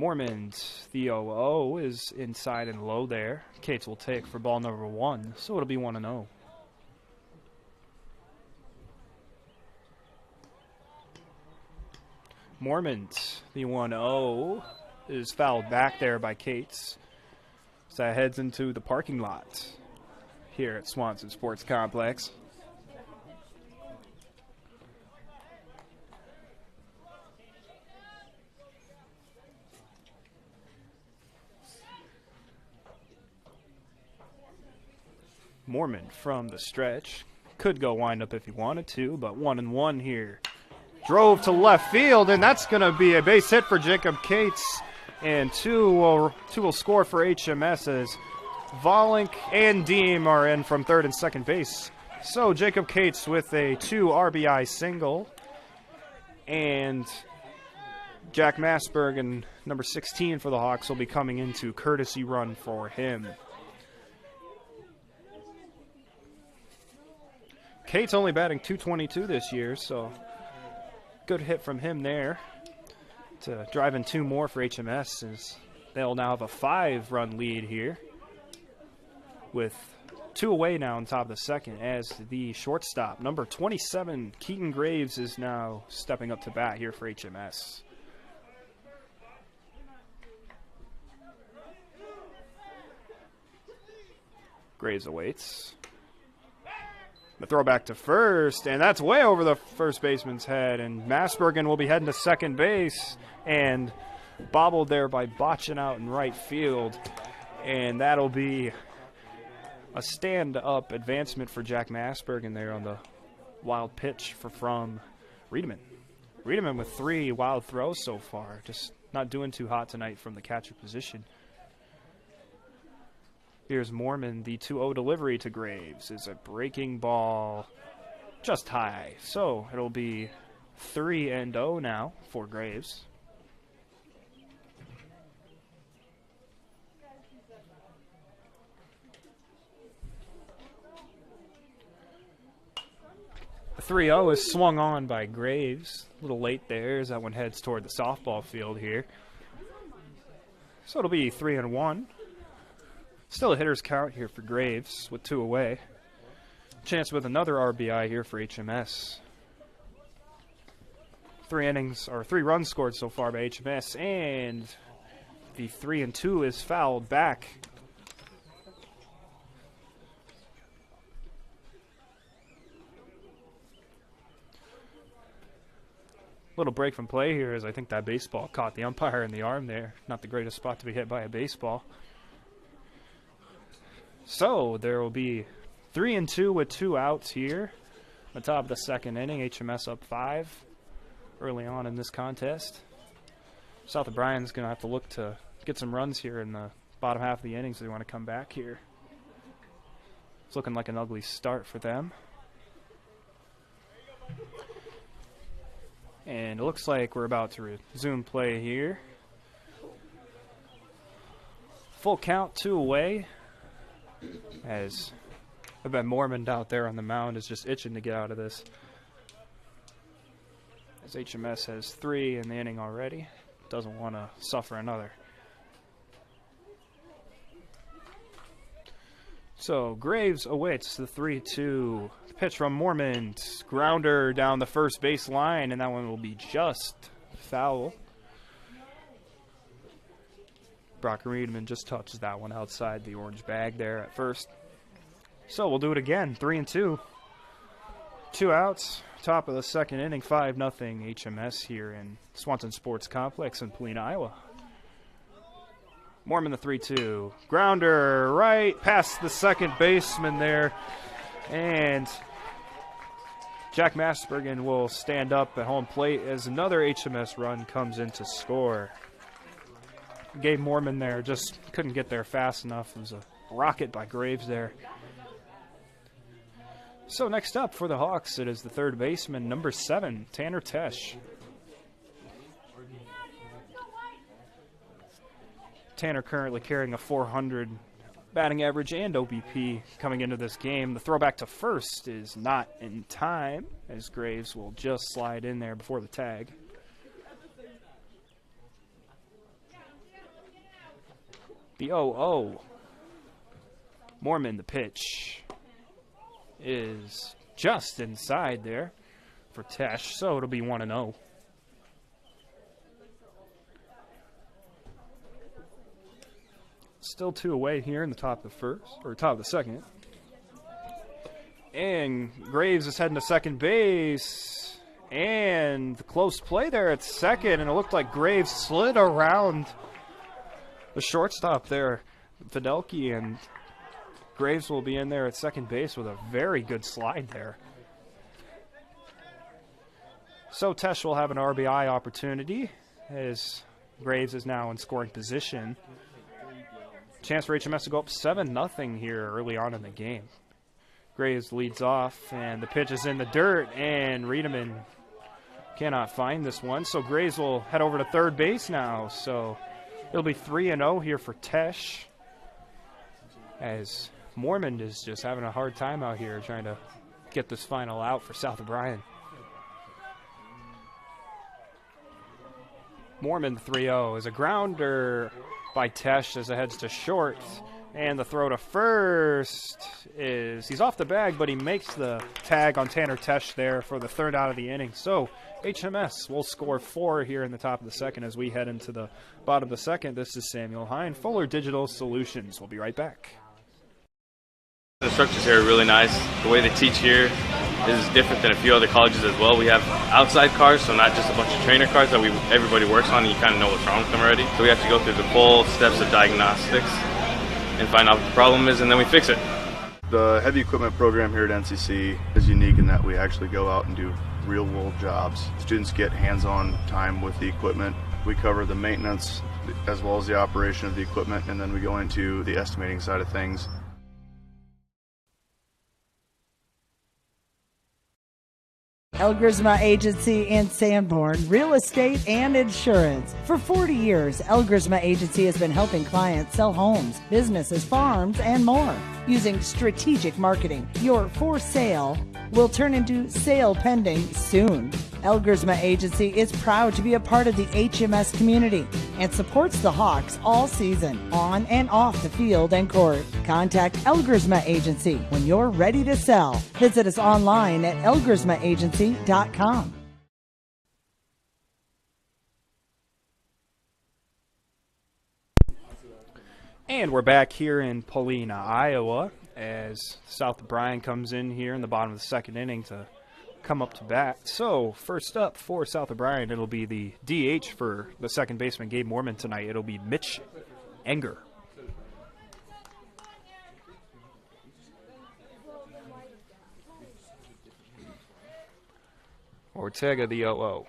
Mormont, the 0-0 is inside and low there. Cates will take for ball number 1, so it'll be 1-0. Mormont, the 1-0, is fouled back there by Cates. So that heads into the parking lot here at Swanson Sports Complex. Mormont from the stretch. Could go wind up if he wanted to, but 1-1 here. Drove to left field, and that's going to be a base hit for Jacob Cates. And two will score for HMS as Volink and Deem are in from third and second base. So Jacob Cates with a 2 RBI single. And Jack Massberg and number 16 for the Hawks will be coming into courtesy run for him. Cates only batting .222 this year, so good hit from him there to drive in 2 more for HMS, as they'll now have a 5-run lead here with 2 away now on top of the second, as the shortstop, number 27, Keaton Graves, is now stepping up to bat here for HMS. Graves awaits. The throw back to first, and that's way over the first baseman's head, and Massbergen will be heading to second base, and bobbled there by botching out in right field, and that'll be a stand-up advancement for Jack Massbergen there on the wild pitch from Riedemann. Riedemann with 3 wild throws so far, just not doing too hot tonight from the catcher position. Here's Mormon, the 2-0 delivery to Graves is a breaking ball just high. So it'll be 3-0 now for Graves. The 3-0 is swung on by Graves. A little late there as that one heads toward the softball field here. So it'll be 3-1. Still a hitter's count here for Graves with 2 away. Chance with another RBI here for HMS. 3 runs scored so far by HMS, and the 3-2 is fouled back. Little break from play here, as I think that baseball caught the umpire in the arm there. Not the greatest spot to be hit by a baseball. So there will be 3-2 with 2 outs here. On top of the second inning, HMS up 5 early on in this contest. South O'Brien's going to have to look to get some runs here in the bottom half of the inning, so they want to come back here. It's looking like an ugly start for them. And it looks like we're about to resume play here. Full count, 2 away. As I bet Mormont out there on the mound is just itching to get out of this. As HMS has 3 in the inning already. Doesn't want to suffer another. So Graves awaits the 3-2 pitch from Mormont. Grounder down the first base line, and that one will be just foul. Brock Riedemann just touches that one outside the orange bag there at first. So we'll do it again, 3-2. 2 outs, top of the second inning, 5-0 HMS here in Swanson Sports Complex in Polina, Iowa. Mormon the 3-2. Grounder right past the second baseman there. And Jack Massbergen will stand up at home plate as another HMS run comes in to score. Gabe Mormon there just couldn't get there fast enough. It was a rocket by Graves there. So next up for the Hawks, it is the third baseman, number 7, Tanner Tesh. Tanner currently carrying a .400 batting average and OBP coming into this game. The throwback to first is not in time, as Graves will just slide in there before the tag. The 0-0. Mormon, the pitch is just inside there for Tesh, so it'll be 1-0. Still 2 away here in the top of the first, or top of the second. And Graves is heading to second base. And the close play there at second, and it looked like Graves slid around the shortstop there, Fidelki, and Graves will be in there at second base with a very good slide there. So Tesh will have an RBI opportunity as Graves is now in scoring position. Chance for HMS to go up 7-0 here early on in the game. Graves leads off, and the pitch is in the dirt, and Riedemann cannot find this one. So Graves will head over to third base now. So it'll be 3-0 here for Tesh, as Mormon is just having a hard time out here trying to get this final out for South O'Brien. Mormon 3-0 is a grounder by Tesh as it heads to short. And the throw to first is, he's off the bag, but he makes the tag on Tanner Tesh there for the third out of the inning. So HMS will score 4 here in the top of the second as we head into the bottom of the second. This is Samuel Hine, Fuller Digital Solutions. We'll be right back. The instructors here are really nice. The way they teach here is different than a few other colleges as well. We have outside cars, so not just a bunch of trainer cars that everybody works on, and you kind of know what's wrong with them already. So we have to go through the full steps of diagnostics and find out what the problem is, and then we fix it. The heavy equipment program here at NCC is unique in that we actually go out and do real-world jobs. Students get hands-on time with the equipment. We cover the maintenance as well as the operation of the equipment, and then we go into the estimating side of things. Elgersma Agency in Sanborn, real estate and insurance. For 40 years, Elgersma Agency has been helping clients sell homes, businesses, farms, and more. Using strategic marketing, your for sale will turn into sale pending soon. Elgersma Agency is proud to be a part of the HMS community and supports the Hawks all season, on and off the field and court. Contact Elgersma Agency when you're ready to sell. Visit us online at elgersmaagency.com. And we're back here in Paulina, Iowa, as South O'Brien comes in here in the bottom of the second inning to come up to bat. So first up for South O'Brien, it'll be the DH for the second baseman, Gabe Mormon, tonight. It'll be Mitch Enger. Ortega, the 0-0.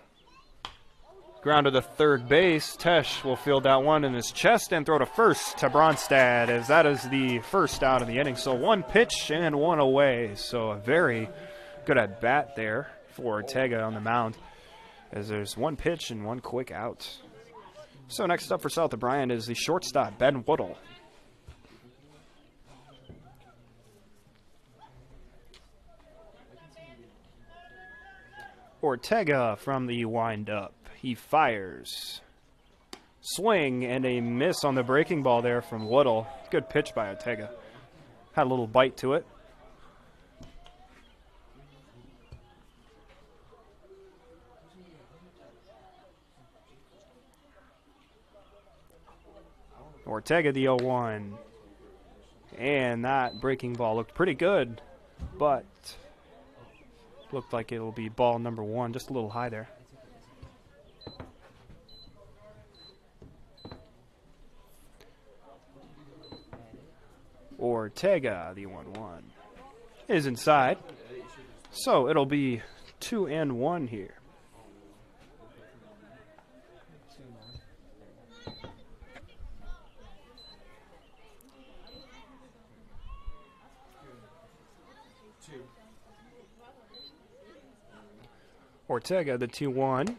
Ground to the third base. Tesh will field that one in his chest and throw to first to Bronstad, as that is the first out of the inning. So 1 pitch and 1 away. So a very good at bat there for Ortega on the mound, as there's 1 pitch and 1 quick out. So next up for South O'Brien is the shortstop, Ben Woodle. Ortega from the windup. He fires. Swing and a miss on the breaking ball there from Woodle. Good pitch by Ortega. Had a little bite to it. Ortega, the 0-1. And that breaking ball looked pretty good, but looked like it'll be ball number 1, just a little high there. Ortega, the 1-1, is inside. So it'll be 2-1 here. Ortega, the 2-1,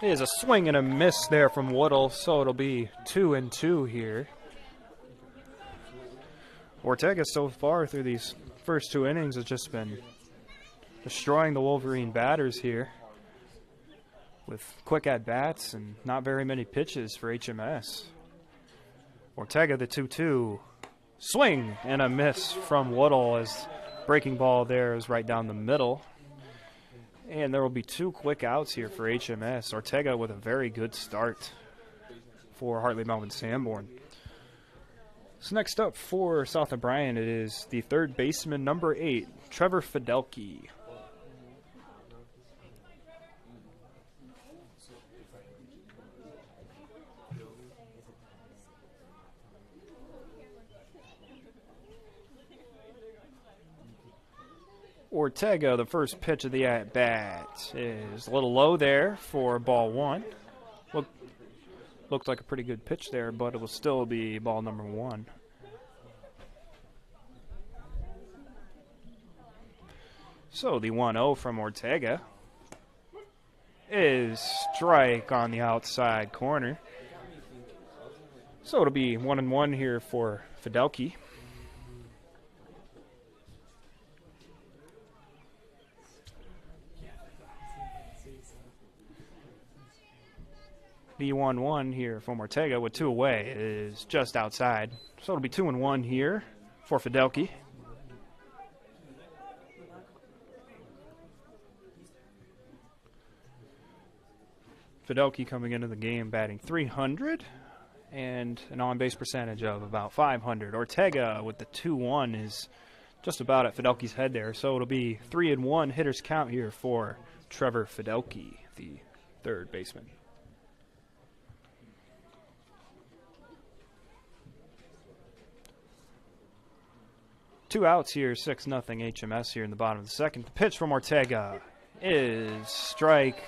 is a swing and a miss there from Woodle, so it'll be 2-2 here. Ortega so far through these first 2 innings has just been destroying the Wolverine batters here with quick at-bats and not very many pitches for HMS. Ortega, the 2-2. Swing and a miss from Woodall as breaking ball there is right down the middle. And there will be 2 quick outs here for HMS. Ortega with a very good start for Hartley-Melvin-Sanborn. So next up for South O'Brien, it is the third baseman, number 8, Trevor Fidelke. Ortega, the first pitch of the at-bat, is a little low there for ball 1. Looked like a pretty good pitch there, but it will still be ball number 1. So the 1-0 from Ortega is strike on the outside corner. So it'll be 1-1 here for Fidelke. The 1-1 here from Ortega with 2 away is just outside. So it'll be 2-1 here for Fidelke. Fidelke coming into the game batting .300 and an on-base percentage of about .500. Ortega with the 2-1 is just about at Fidelke's head there. So it'll be 3-1 hitters count here for Trevor Fidelke, the third baseman. Two outs here, 6-0 HMS here in the bottom of the second. The pitch from Ortega is strike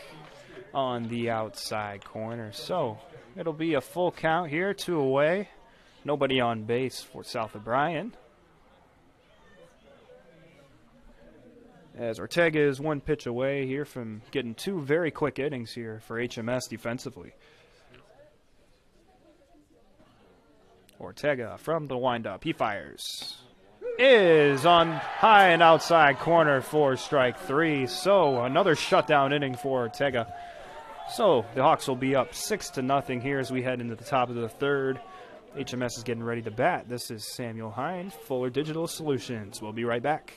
on the outside corner. So it'll be a full count here, 2 away. Nobody on base for South O'Brien. As Ortega is 1 pitch away here from getting 2 very quick innings here for HMS defensively. Ortega from the windup, he fires. Is on high and outside corner for strike 3. So another shutdown inning for Ortega. So the Hawks will be up 6-0 here as we head into the top of the third. HMS is getting ready to bat. This is Samuel Hine, Fuller Digital Solutions. We'll be right back.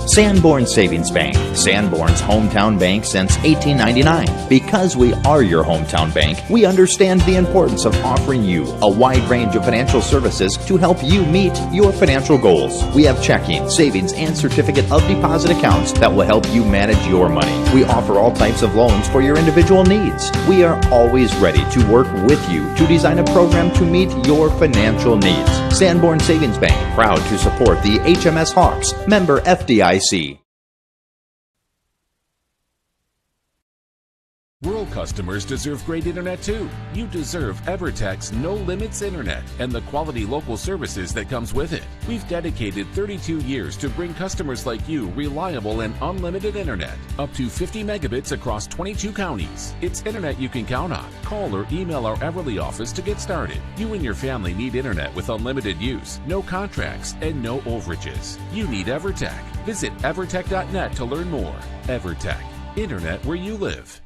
Sanborn Savings Bank, Sanborn's hometown bank since 1899. Because we are your hometown bank, we understand the importance of offering you a wide range of financial services to help you meet your financial goals. We have checking, savings, and certificate of deposit accounts that will help you manage your money. We offer all types of loans for your individual needs. We are always ready to work with you to design a program to meet your financial needs. Sanborn Savings Bank, proud to support the HMS Hawks, member FDIC. Rural customers deserve great internet too. You deserve EverTech's No Limits Internet and the quality local services that comes with it. We've dedicated 32 years to bring customers like you reliable and unlimited internet, up to 50 megabits across 22 counties. It's internet you can count on. Call or email our Everly office to get started. You and your family need internet with unlimited use, no contracts, and no overages. You need EverTech. Visit evertech.net to learn more. EverTech, internet where you live.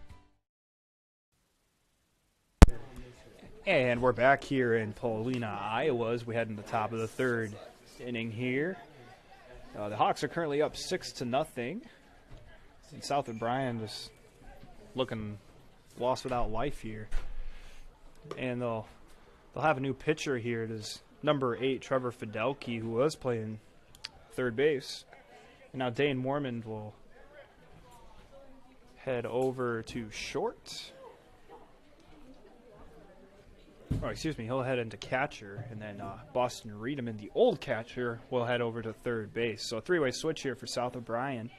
And we're back here in Paulina, Iowa, as we head into the top of the third inning here. The Hawks are currently up 6-0. And South O'Brien just looking lost without life here. And they'll have a new pitcher here. It is number 8, Trevor Fidelke, who was playing third base. And now Dane Mormond will head over to short. Oh, excuse me, he'll head into catcher, and then Boston Reedman, the old catcher, will head over to third base. So a 3-way switch here for South O'Brien.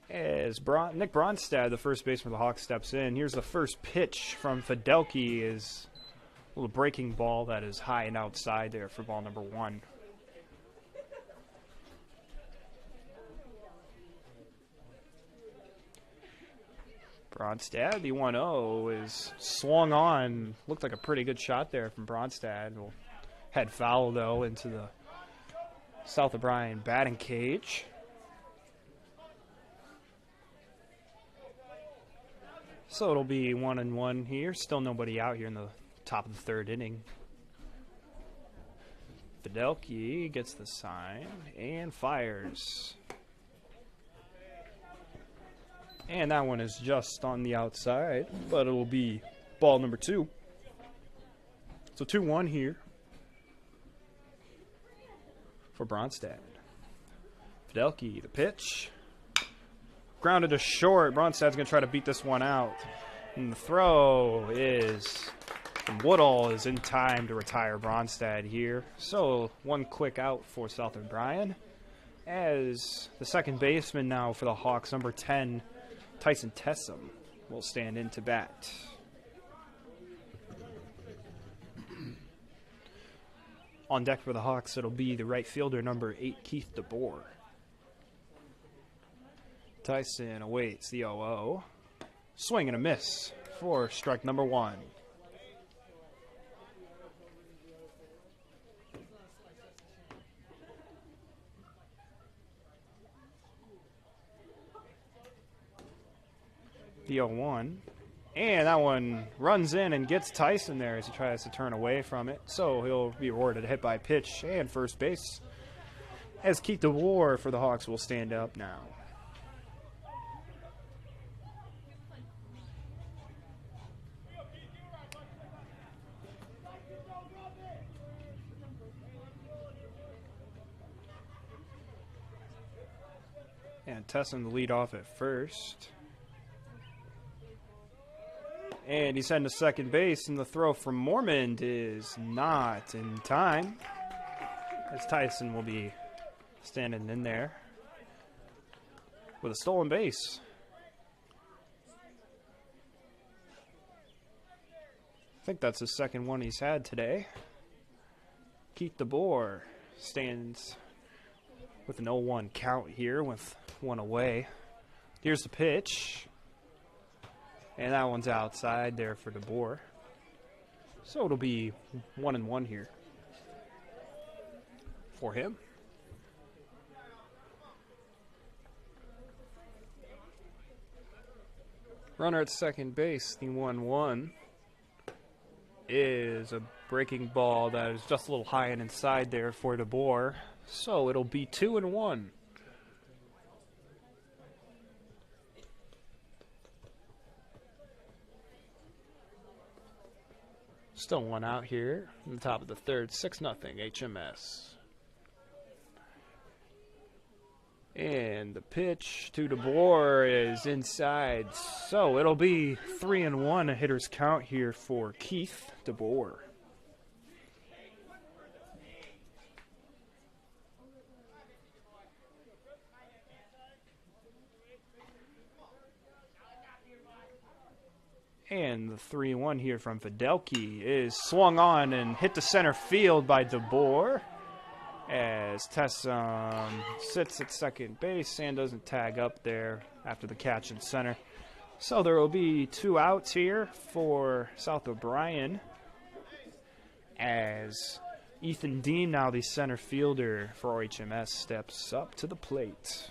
As Nick Bronstad, the first baseman of the Hawks, steps in. Here's the first pitch from Fidelke, is a little breaking ball that is high and outside there for ball number 1. Bronstad, the 1-0 is swung on. Looked like a pretty good shot there from Bronstad. Will head foul, though, into the South O'Brien batting cage. So it'll be 1-1 here. Still nobody out here in the top of the third inning. Fidelki gets the sign and fires. And that one is just on the outside, but it will be ball number 2. So 2-1 here for Bronstad. Fidelki, the pitch. Grounded to short. Bronstad's going to try to beat this one out. And the throw is from Woodall is in time to retire Bronstad here. So one quick out for South O'Brien. As the second baseman now for the Hawks, number 10, Tyson Tessum, will stand in to bat. On deck for the Hawks, it'll be the right fielder, number 8, Keith DeBoer. Tyson awaits the 0-0. Swing and a miss for strike number 1. The 0-1. And that one runs in and gets Tyson there as he tries to turn away from it. So he'll be awarded a hit by pitch and first base. As Keith DeBoer for the Hawks will stand up now. And Tesson the lead off at first. And he's heading to second base, and the throw from Mormond is not in time, as Tyson will be standing in there with a stolen base. I think that's the second one he's had today. Keith DeBoer stands with an 0-1 count here with one away. Here's the pitch. And that one's outside there for DeBoer. So it'll be 1-1 here for him. Runner at second base, the 1-1 is a breaking ball that is just a little high and inside there for DeBoer. So it'll be 2-1. Still one out here in the top of the third, 6-0 HMS. And the pitch to DeBoer is inside, so it'll be 3-1, a hitter's count here for Keith DeBoer. And the 3-1 here from Fidelki is swung on and hit to center field by DeBoer. As Tessum sits at second base and doesn't tag up there after the catch in center. So there will be 2 outs here for South O'Brien. As Ethan Dean, now the center fielder for HMS, steps up to the plate.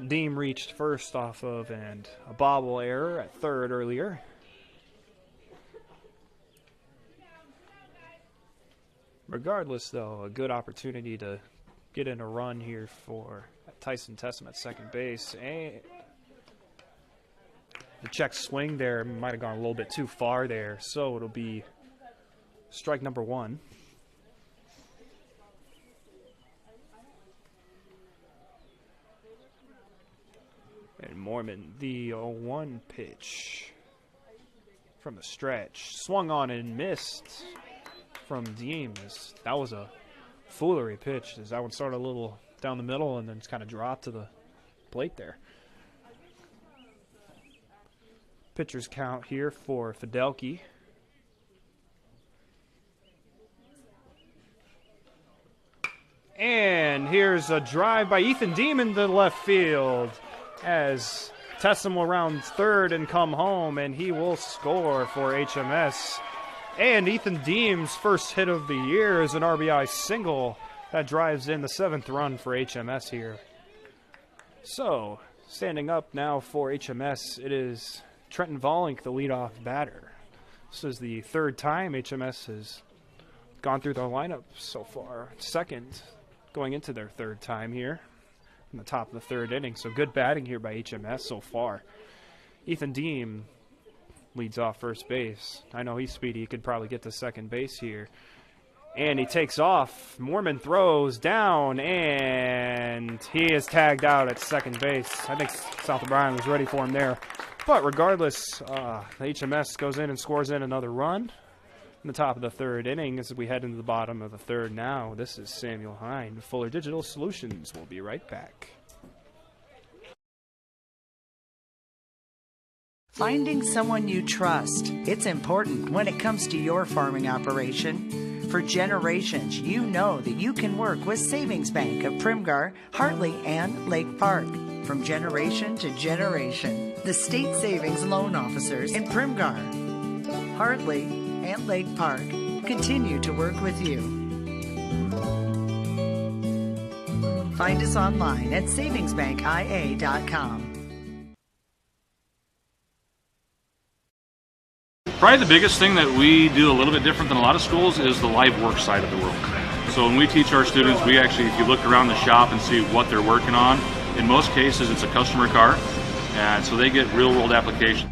Deem reached first off of and a bobble error at third earlier. Regardless, though, a good opportunity to get in a run here for Tyson Tessum at second base. And the check swing there might have gone a little bit too far there, so it'll be strike number 1. And Mormon, the 0-1 pitch from the stretch. Swung on and missed from Deems. That was a foolery pitch, as that one started a little down the middle and then just kind of dropped to the plate there. Pitcher's count here for Fidelki. And here's a drive by Ethan Deem into left field, as Tessum will round third and come home, and he will score for HMS. And Ethan Deem's first hit of the year is an RBI single that drives in the 7th run for HMS here. So, standing up now for HMS, it is Trenton Volink, the leadoff batter. This is the third time HMS has gone through their lineup so far. Second, going into their third time here in the top of the third inning. So good batting here by HMS so far. Ethan Deem leads off first base. I know he's speedy. He could probably get to second base here. And he takes off. Mormon throws down, and he is tagged out at second base. I think South O'Brien was ready for him there. But regardless, the HMS goes in and scores in another run in the top of the third inning as we head into the bottom of the third now. This is Samuel Hine, Fuller Digital Solutions. We'll be right back. Finding someone you trust. It's important when it comes to your farming operation. For generations, you know that you can work with Savings Bank of Primgar, Hartley, and Lake Park. From generation to generation, the state savings loan officers in Primgar, Hartley, and Lake Park continue to work with you. Find us online at savingsbankia.com. Probably the biggest thing that we do a little bit different than a lot of schools is the live work side of the world. So when we teach our students, we actually, if you look around the shop and see what they're working on, in most cases it's a customer car, and so they get real world application.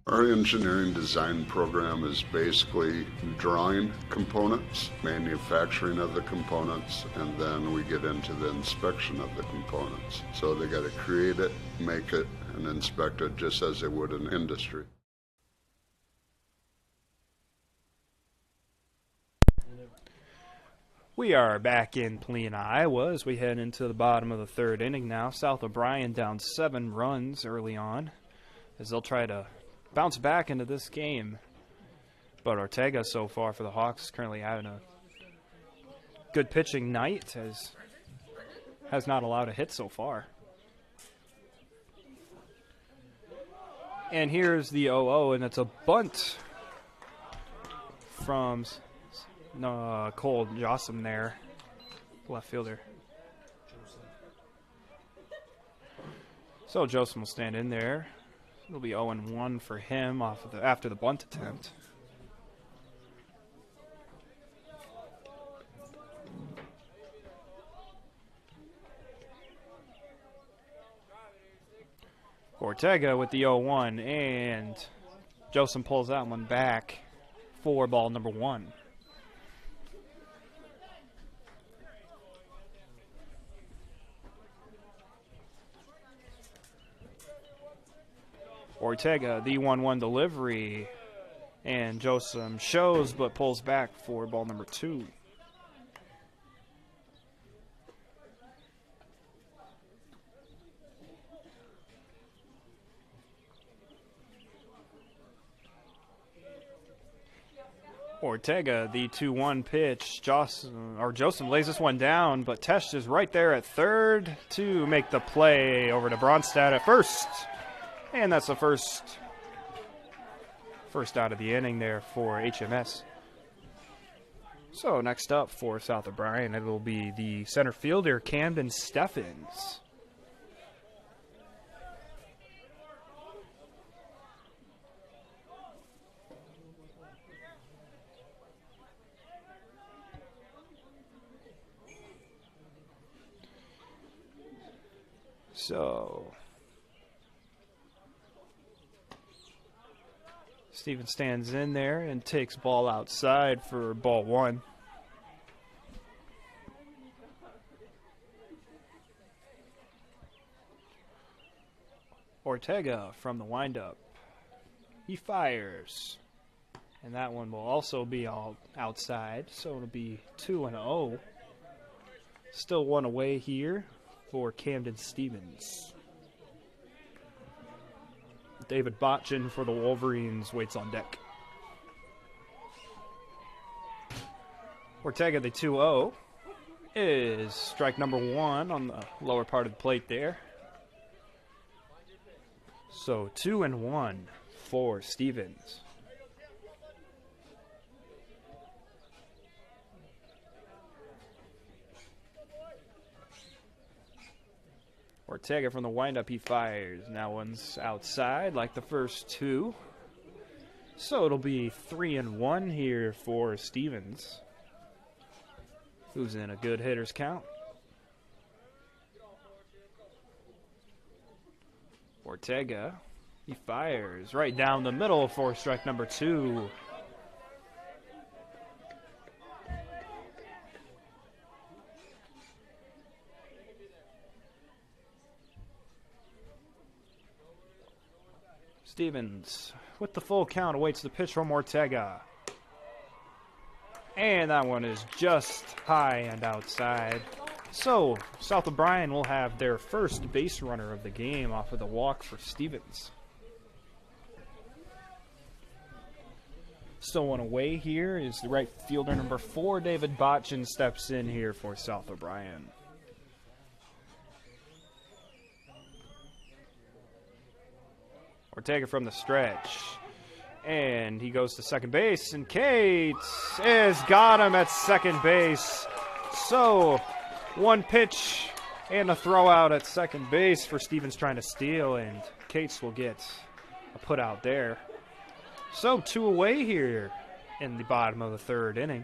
Our engineering design program is basically drawing components, manufacturing of the components, and then we get into the inspection of the components. So they got to create it, make it, and inspect it just as they would in industry. We are back in Polina, Iowa, as we head into the bottom of the third inning now. South O'Brien down 7 runs early on, as they'll try to bounce back into this game. But Ortega so far for the Hawks is currently having a good pitching night, as has not allowed a hit so far. And here's the 0-0, and it's a bunt from Cole Jossam there, left fielder. So Joseph will stand in there. It'll be 0-1 for him after the bunt attempt. Ortega with the 0-1, and Joseph pulls that one back for ball number 1. Ortega, the 1-1 delivery, and Joseph shows but pulls back for ball number 2. Ortega, the 2-1 pitch. Joseph lays this one down, but Tesh is right there at third to make the play over to Bronstad at first. And that's the first out of the inning there for HMS. So next up for South O'Brien, it will be the center fielder, Camden Steffens. So Steven stands in there and takes ball outside for ball 1. Ortega from the windup. He fires. And that one will also be all outside, so it'll be 2-0. Still one away here for Camden Stevens. David Botchin for the Wolverines waits on deck. Ortega, the 2-0, is strike number 1 on the lower part of the plate there. So 2-1 for Stevens. Ortega from the windup, he fires. Now one's outside like the first two. So it'll be 3-1 here for Stevens, who's in a good hitter's count. Ortega, he fires right down the middle for strike number 2. Stevens, with the full count, awaits the pitch from Ortega. And that one is just high and outside. So, South O'Brien will have their first base runner of the game off of the walk for Stevens. Still one away here is the right fielder number 4, David Botchin, steps in here for South O'Brien. Ortega from the stretch. And he goes to second base, and Cates has got him at second base. So, one pitch and a throw out at second base for Stevens trying to steal, and Cates will get a put out there. So, 2 away here in the bottom of the 3rd inning.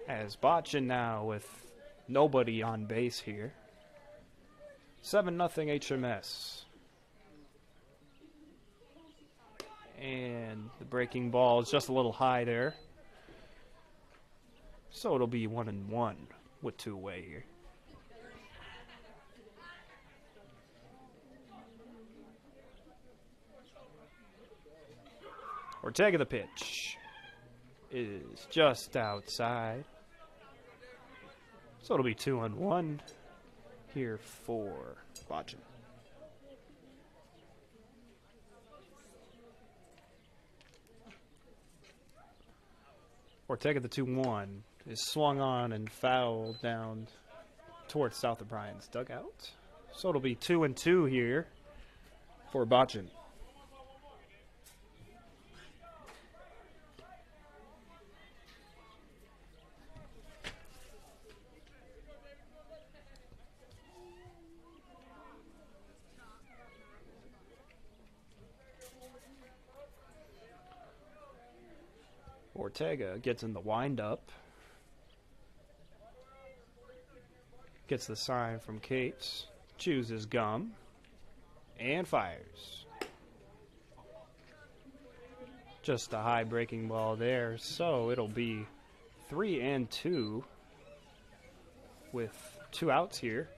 As Botchin now with nobody on base here. 7-0 HMS. And the breaking ball is just a little high there. So it'll be 1-1 with 2 away here. Ortega the pitch is just outside. So it'll be 2-1 here for Botchin. Ortega the 2-1 is swung on and fouled down towards South O'Brien's dugout. So it'll be 2-2 here for Botchin. Ortega gets in the windup. Gets the sign from Cates. Chooses gum. And fires. Just a high breaking ball there. So it'll be 3-2 with 2 outs here.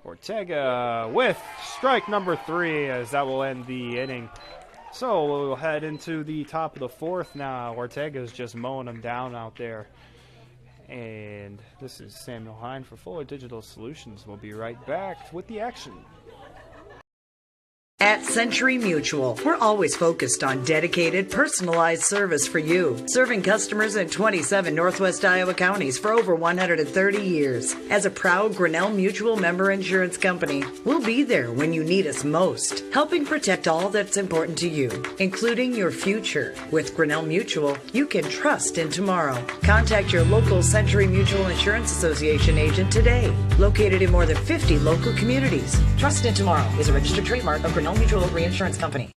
Ortega with strike number 3 as that will end the inning. So we'll head into the top of the 4th now. Ortega's just mowing them down out there. And this is Samuel Hine for Fuller Digital Solutions. We'll be right back with the action. At Century Mutual, we're always focused on dedicated, personalized service for you, serving customers in 27 Northwest Iowa counties for over 130 years. As a proud Grinnell Mutual member insurance company, we'll be there when you need us most, helping protect all that's important to you, including your future. With Grinnell Mutual, you can trust in tomorrow. Contact your local Century Mutual Insurance Association agent today, located in more than 50 local communities. Trust in tomorrow is a registered trademark of Grinnell Mutual Reinsurance Company.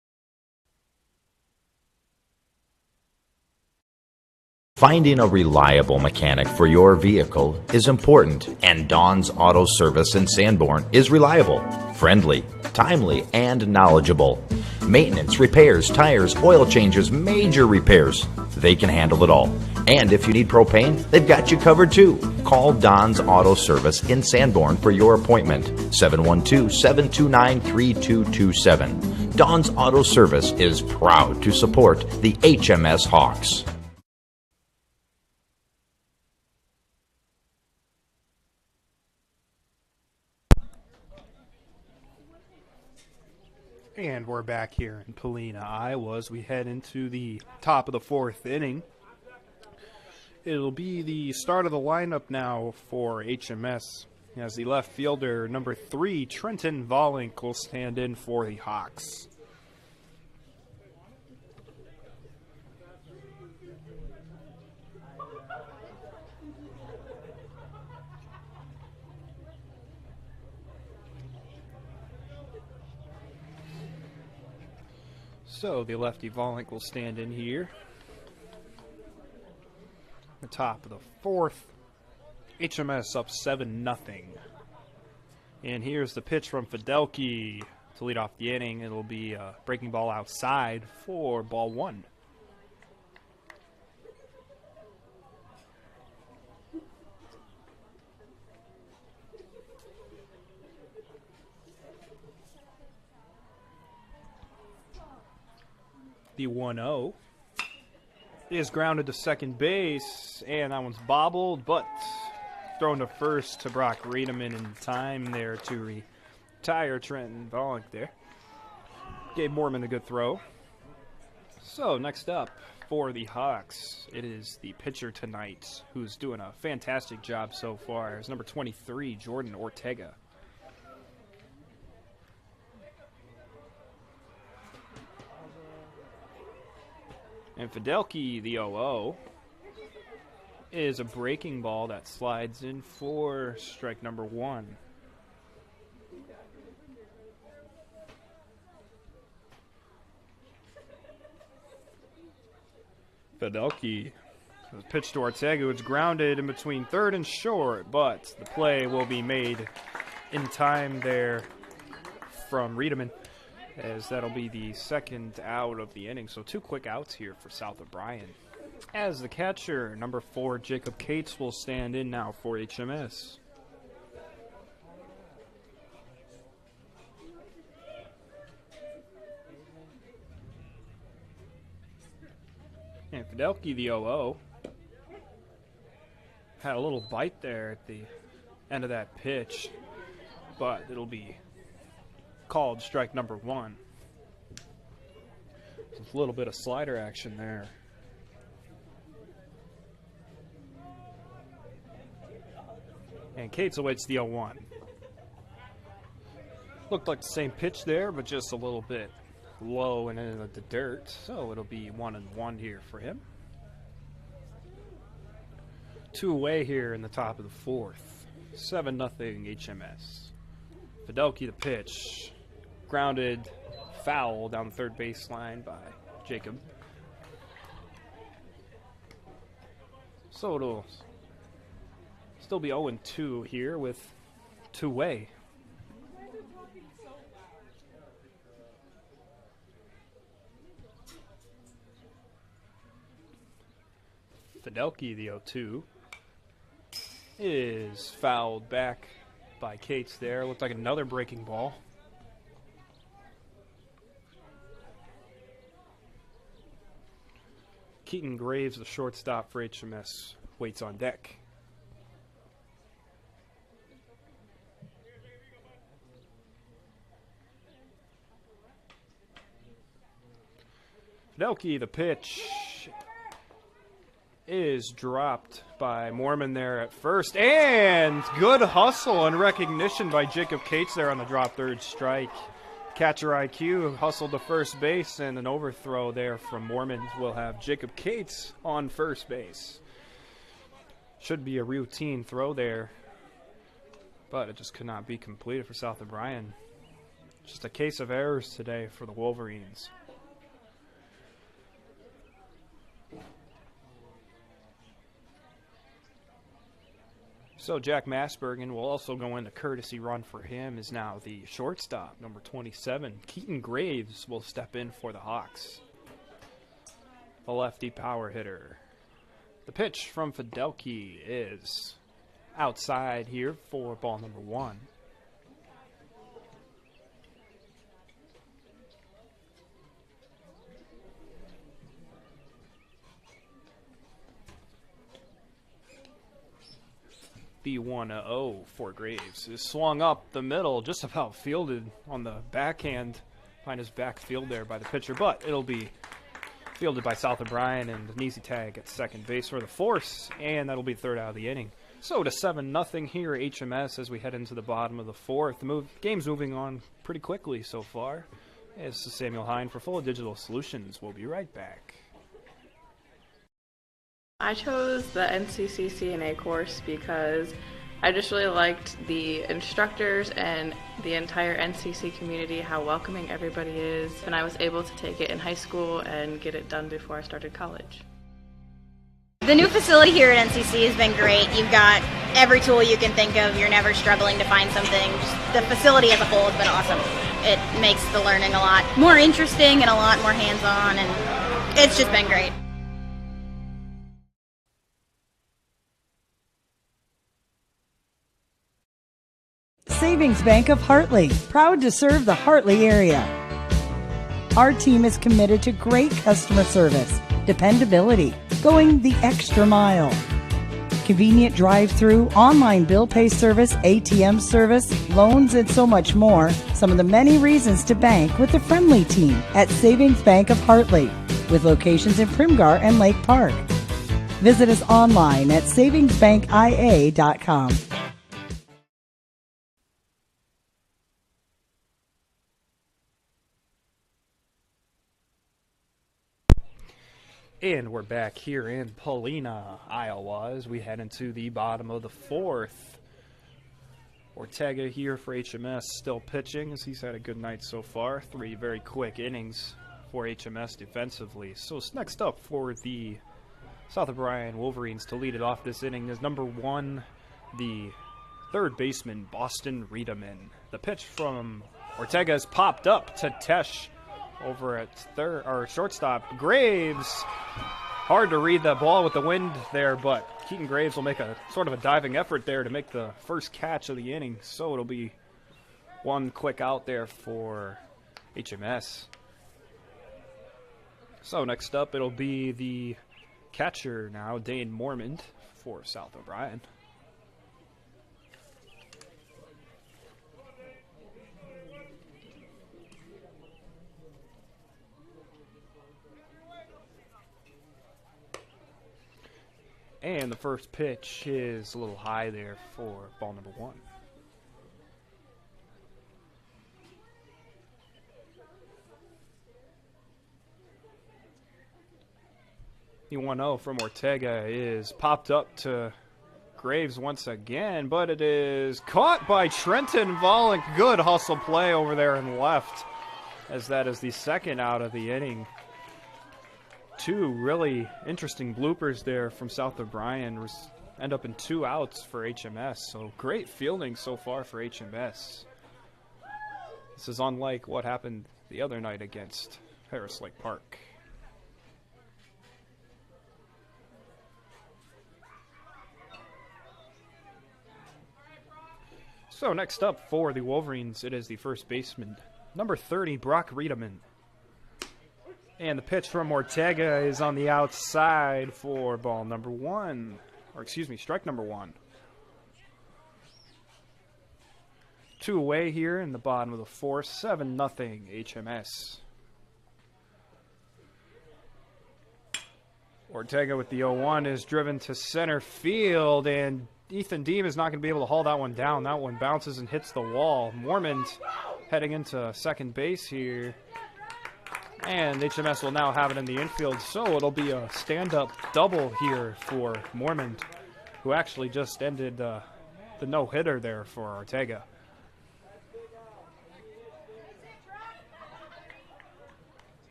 Finding a reliable mechanic for your vehicle is important, and Dawn's Auto Service in Sanborn is reliable, friendly, timely, and knowledgeable. Maintenance, repairs, tires, oil changes, major repairs. They can handle it all. And if you need propane, they've got you covered too. Call Don's Auto Service in Sanborn for your appointment. 712-729-3227. Don's Auto Service is proud to support the HMS Hawks. And we're back here in Polina, Iowa, as we head into the top of the 4th inning. It'll be the start of the lineup now for HMS, as the left fielder, number 3, Trenton Vollink, will stand in for the Hawks. So the lefty Volink will stand in here. The top of the fourth. HMS up 7-0. And here's the pitch from Fidelki to lead off the inning. It'll be a breaking ball outside for ball one. The 1-0 is grounded to second base, and that one's bobbled, but thrown to first to Brock Riedemann in time there to retire Trenton Volink there. Gave Mormon a good throw. So next up for the Hawks, it is the pitcher tonight who's doing a fantastic job so far. It's number 23, Jordan Ortega. And Fidelki, the 0-0, is a breaking ball that slides in for strike number one. Fidelki, the pitch to Ortega, it's grounded in between third and short, but the play will be made in time there from Riedemann, as that'll be the second out of the inning. So 2 quick outs here for South O'Brien. As the catcher, number 4, Jacob Cates, will stand in now for HMS. And Fidelki, the 0-0, had a little bite there at the end of that pitch, but it'll be called strike number one. Just a little bit of slider action there. And Cates awaits the 0-1. Looked like the same pitch there, but just a little bit low and into the dirt. So it'll be 1-1 here for him. 2 away here in the top of the fourth. 7-0 HMS. Fidelki the pitch. Grounded foul down the third baseline by Jacob. So it'll still be 0-2 here with 2 away. Fidelki, the 0-2, is fouled back by Cates there. Looked like another breaking ball. Keaton Graves, the shortstop for HMS, waits on deck. Fidelki, the pitch, is dropped by Mormon there at first. And good hustle and recognition by Jacob Cates there on the drop third strike. Catcher IQ hustled to first base, and an overthrow there from Mormon will have Jacob Cates on first base. Should be a routine throw there, but it just could not be completed for South O'Brien. Just a case of errors today for the Wolverines. So Jack Masbergen will also go in. The courtesy run for him is now the shortstop, number 27. Keaton Graves will step in for the Hawks. A lefty power hitter. The pitch from Fidelki is outside here for ball number 1. The 1-0 for Graves is swung up the middle, just about fielded on the backhand, behind his back field there by the pitcher, but it'll be fielded by South O'Brien, and an easy tag at second base for the force, and that'll be third out of the inning. So to 7-0 here at HMS as we head into the bottom of the fourth. The game's moving on pretty quickly so far. This is Samuel Hine for Full Digital Solutions. We'll be right back. I chose the NCC CNA course because I just really liked the instructors and the entire NCC community, how welcoming everybody is, and I was able to take it in high school and get it done before I started college. The new facility here at NCC has been great. You've got every tool you can think of. You're never struggling to find something. Just the facility as a whole has been awesome. It makes the learning a lot more interesting and a lot more hands-on, and it's just been great. Savings Bank of Hartley, proud to serve the Hartley area. Our team is committed to great customer service, dependability, going the extra mile. Convenient drive-through, online bill pay service, ATM service, loans, and so much more. Some of the many reasons to bank with the friendly team at Savings Bank of Hartley, with locations in Primgar and Lake Park. Visit us online at savingsbankia.com. And we're back here in Paulina, Iowa, as we head into the bottom of the fourth. Ortega here for HMS, still pitching, as he's had a good night so far. 3 very quick innings for HMS defensively. So next up for the South O'Brien Wolverines to lead it off this inning is number 1, the third baseman, Boston Riedemann. The pitch from Ortega is popped up to Tesh over at shortstop. Graves, hard to read the ball with the wind there, but Keaton Graves will make a sort of a diving effort there to make the first catch of the inning. So it'll be 1 quick out there for HMS. So next up, it'll be the catcher now, Dane Mormond, for South O'Brien. And the first pitch is a little high there for ball number 1. The 1-0 from Ortega is popped up to Graves once again, but it is caught by Trenton Volink. Good hustle play over there in left, as that is the second out of the inning. 2 really interesting bloopers there from South O'Brien end up in 2 outs for HMS. So great fielding so far for HMS. This is unlike what happened the other night against Harris Lake Park. So next up for the Wolverines, it is the first baseman, number 30, Brock Riedemann. And the pitch from Ortega is on the outside for ball number 1. Or excuse me, strike number 1. 2 away here in the bottom of the 4th. 7-0 HMS. Ortega with the 0-1 is driven to center field, and Ethan Deem is not going to be able to haul that one down. That one bounces and hits the wall. Mormond heading into second base here. And HMS will now have it in the infield, so it'll be a stand-up double here for Mormond, who actually just ended the no-hitter there for Ortega.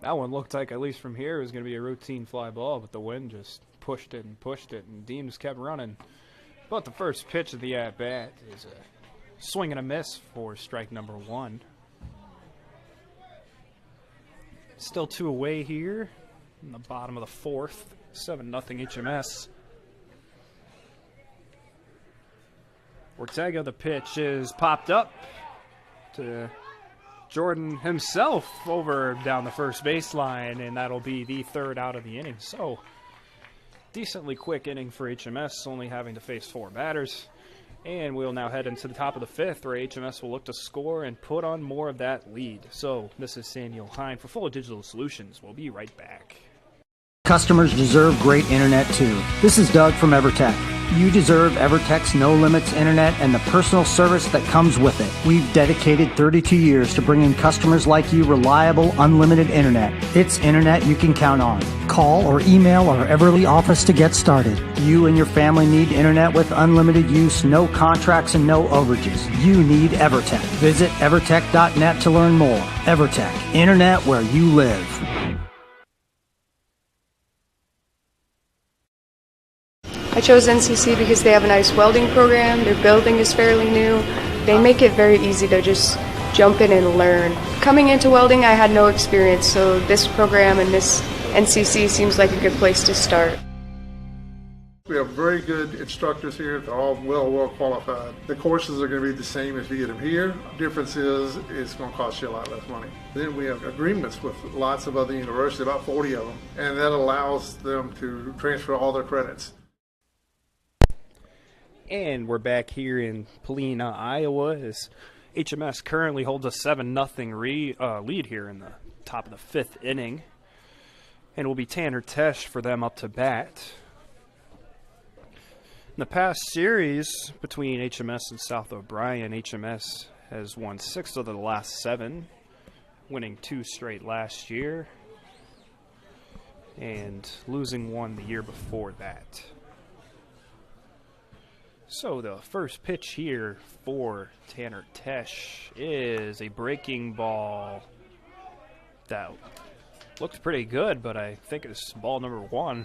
That one looked like, at least from here, it was going to be a routine fly ball, but the wind just pushed it, and Dean just kept running. But the first pitch of the at-bat is a swing and a miss for strike number 1. Still 2 away here in the bottom of the 4th. 7-0 HMS. Ortega, the pitch is popped up to Jordan himself over down the first baseline, and that'll be the 3rd out of the inning. So decently quick inning for HMS, only having to face 4 batters. And we'll now head into the top of the 5th, where HMS will look to score and put on more of that lead. So this is Samuel Hine for Full Digital Solutions. We'll be right back. Customers deserve great internet too. This is Doug from EverTech. You deserve EverTech's No Limits Internet and the personal service that comes with it. We've dedicated 32 years to bringing customers like you reliable, unlimited internet. It's internet you can count on. Call or email our Everly office to get started. You and your family need internet with unlimited use, no contracts, and no overages. You need EverTech. Visit evertech.net to learn more. EverTech, internet where you live. I chose NCC because they have a nice welding program, their building is fairly new, they make it very easy to just jump in and learn. Coming into welding I had no experience, so this program and this NCC seems like a good place to start. We have very good instructors here. They're all well qualified. The courses are going to be the same if you get them here. Difference is it's going to cost you a lot less money. Then we have agreements with lots of other universities, about 40 of them, and that allows them to transfer all their credits. And we're back here in Polina, Iowa, as HMS currently holds a 7-0 lead here in the top of the 5th inning. And it will be Tanner Tesh for them up to bat. In the past series between HMS and South O'Brien, HMS has won 6 of the last 7, winning 2 straight last year, and losing 1 the year before that. So the first pitch here for Tanner Tesh is a breaking ball that looks pretty good, but I think it's ball number 1.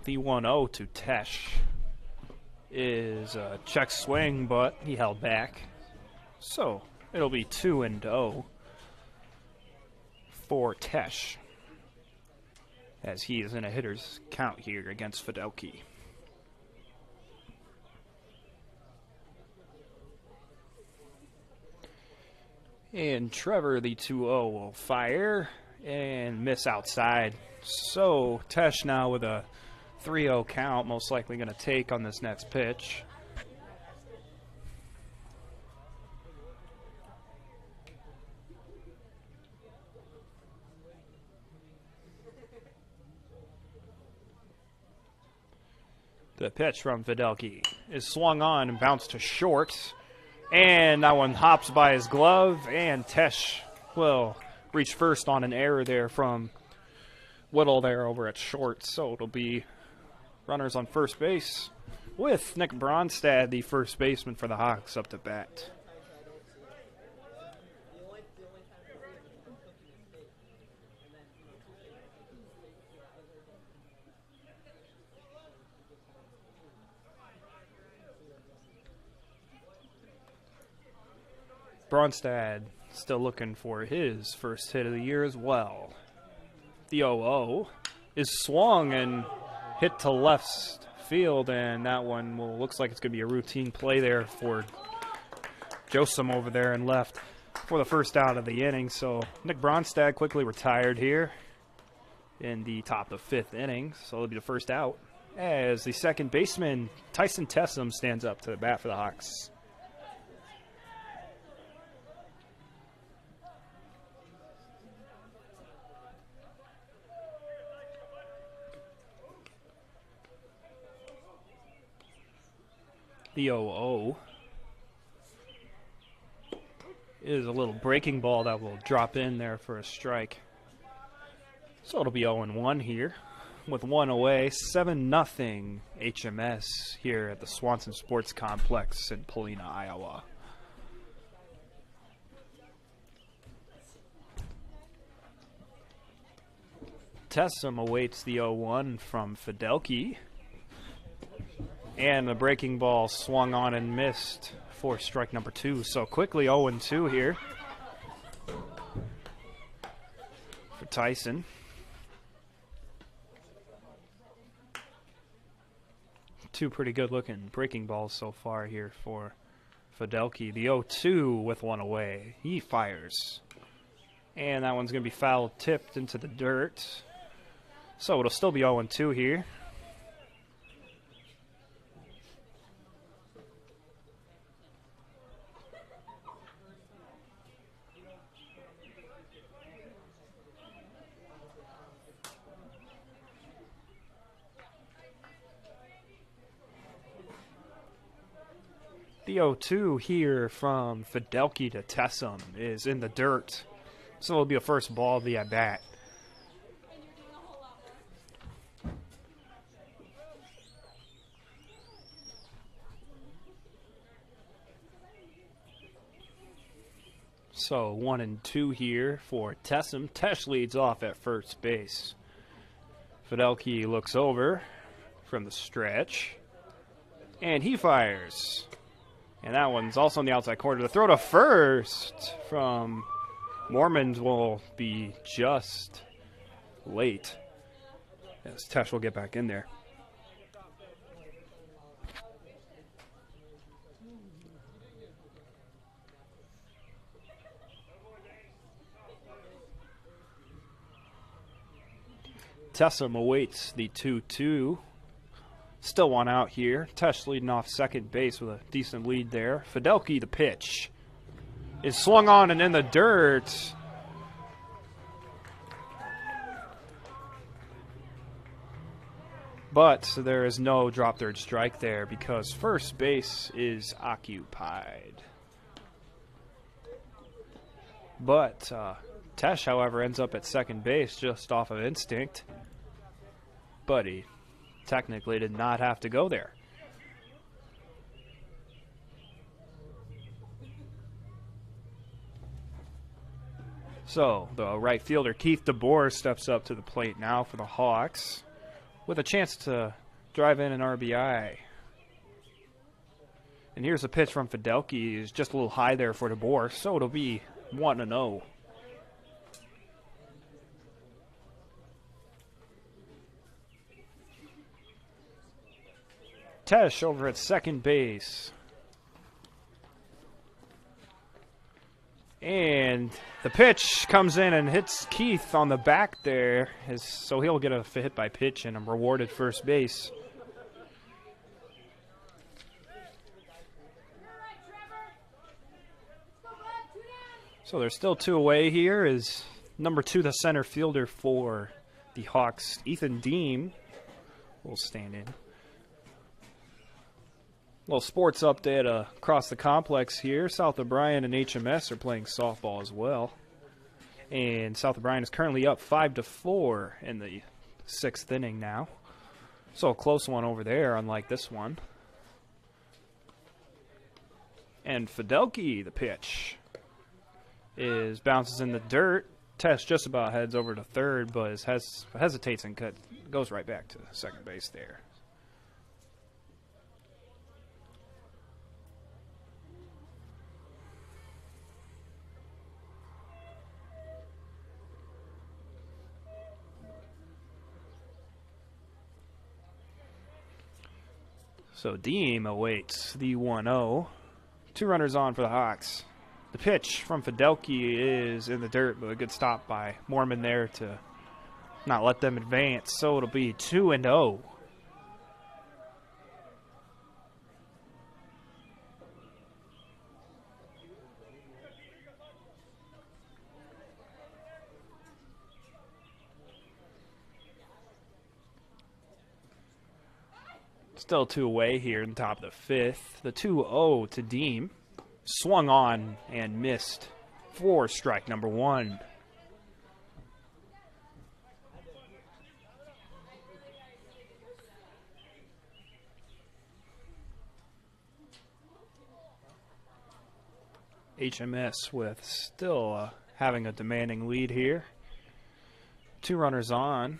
The 1-0 to Tesh is a check swing, but he held back. So it'll be 2-0. For Tesh, as he is in a hitter's count here against Fidelki. And Trevor, the 2-0, will fire and miss outside. So Tesh now with a 3-0 count, most likely going to take on this next pitch. The pitch from Fidelki is swung on and bounced to short. And that one hops by his glove, and Tesh will reach first on an error there from Whittle there over at short. So it'll be runners on first base with Nick Bronstad, the first baseman for the Hawks, up to bat. Bronstad still looking for his first hit of the year as well. The 0-0 is swung and hit to left field, and that one looks like it's going to be a routine play there for Josem over there and left for the first out of the inning. So Nick Bronstad quickly retired here in the top of 5th inning. So it'll be the first out as the second baseman, Tyson Tessum, stands up to the bat for the Hawks. The 0-0 is a little breaking ball that will drop in there for a strike. So it'll be 0-1 here with 1 away. 7-0 HMS here at the Swanson Sports Complex in Polina, Iowa. Tessum awaits the 0-1 from Fidelki. And the breaking ball swung on and missed for strike number 2. So quickly 0-2 here for Tyson. Two pretty good looking breaking balls so far here for Fidelki. The 0-2 with 1 away. He fires. And that one's going to be foul tipped into the dirt. So it'll still be 0-2 here. The 0-2 here from Fidelki to Tessum is in the dirt. So it'll be a first ball of the at-bat. So 1-2 here for Tessum. Tesh leads off at first base. Fidelki looks over from the stretch, and he fires. And that one's also on the outside corner. The throw to first from Mormons will be just late, as Tesh will get back in there. Tessum awaits the 2-2. Still one out here. Tesh leading off second base with a decent lead there. Fidelki, the pitch, is swung on and in the dirt. But there is no drop third strike there because first base is occupied. But Tesh, however, ends up at second base just off of instinct. But he technically did not have to go there. So the right fielder Keith DeBoer steps up to the plate now for the Hawks with a chance to drive in an RBI. And here's a pitch from Fidelki. It's just a little high there for DeBoer, so it'll be 1-0. Tesh over at second base. And the pitch comes in and hits Keith on the back there, so he'll get a hit by pitch and a rewarded first base. So there's still two away here as number 2, the center fielder for the Hawks, Ethan Deem, will stand in. Little sports update across the complex here. South O'Brien and HMS are playing softball as well. And South O'Brien is currently up 5-4 in the 6th inning now. So a close one over there, unlike this one. And Fidelki, the pitch, bounces in the dirt. Tesh just about heads over to third, but hesitates and goes right back to second base there. So Deem awaits the 1-0. 2 runners on for the Hawks. The pitch from Fidelki is in the dirt, but a good stop by Mormon there to not let them advance. So it'll be 2-0. Still 2 away here in the top of the 5th. The 2-0 to Deem. Swung on and missed for strike number 1. HMS with still having a demanding lead here. 2 runners on.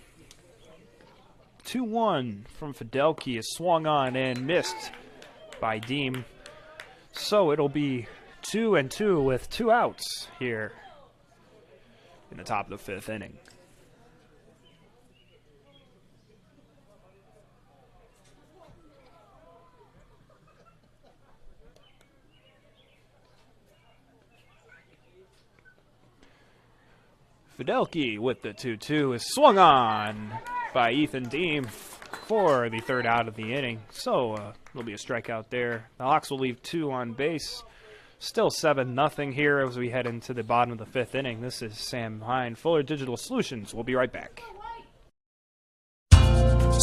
2-1 from Fidelki is swung on and missed by Deem. So it'll be 2-2 with 2 outs here in the top of the 5th inning. Fidelki with the 2-2 is swung on by Ethan Deem for the 3rd out of the inning. So there'll be a strikeout there. The Hawks will leave 2 on base. Still 7-0 here as we head into the bottom of the 5th inning. This is Sam Hine, Fuller Digital Solutions. We'll be right back.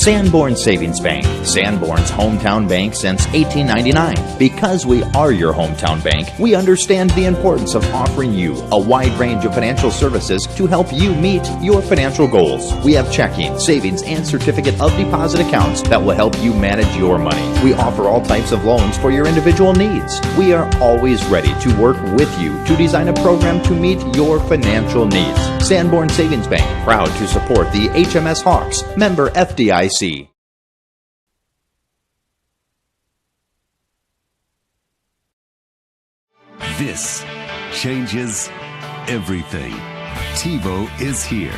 Sanborn Savings Bank, Sanborn's hometown bank since 1899. Because we are your hometown bank, we understand the importance of offering you a wide range of financial services to help you meet your financial goals. We have checking, savings, and certificate of deposit accounts that will help you manage your money. We offer all types of loans for your individual needs. We are always ready to work with you to design a program to meet your financial needs. Sanborn Savings Bank, proud to support the HMS Hawks, member FDIC. This changes everything. TiVo is here.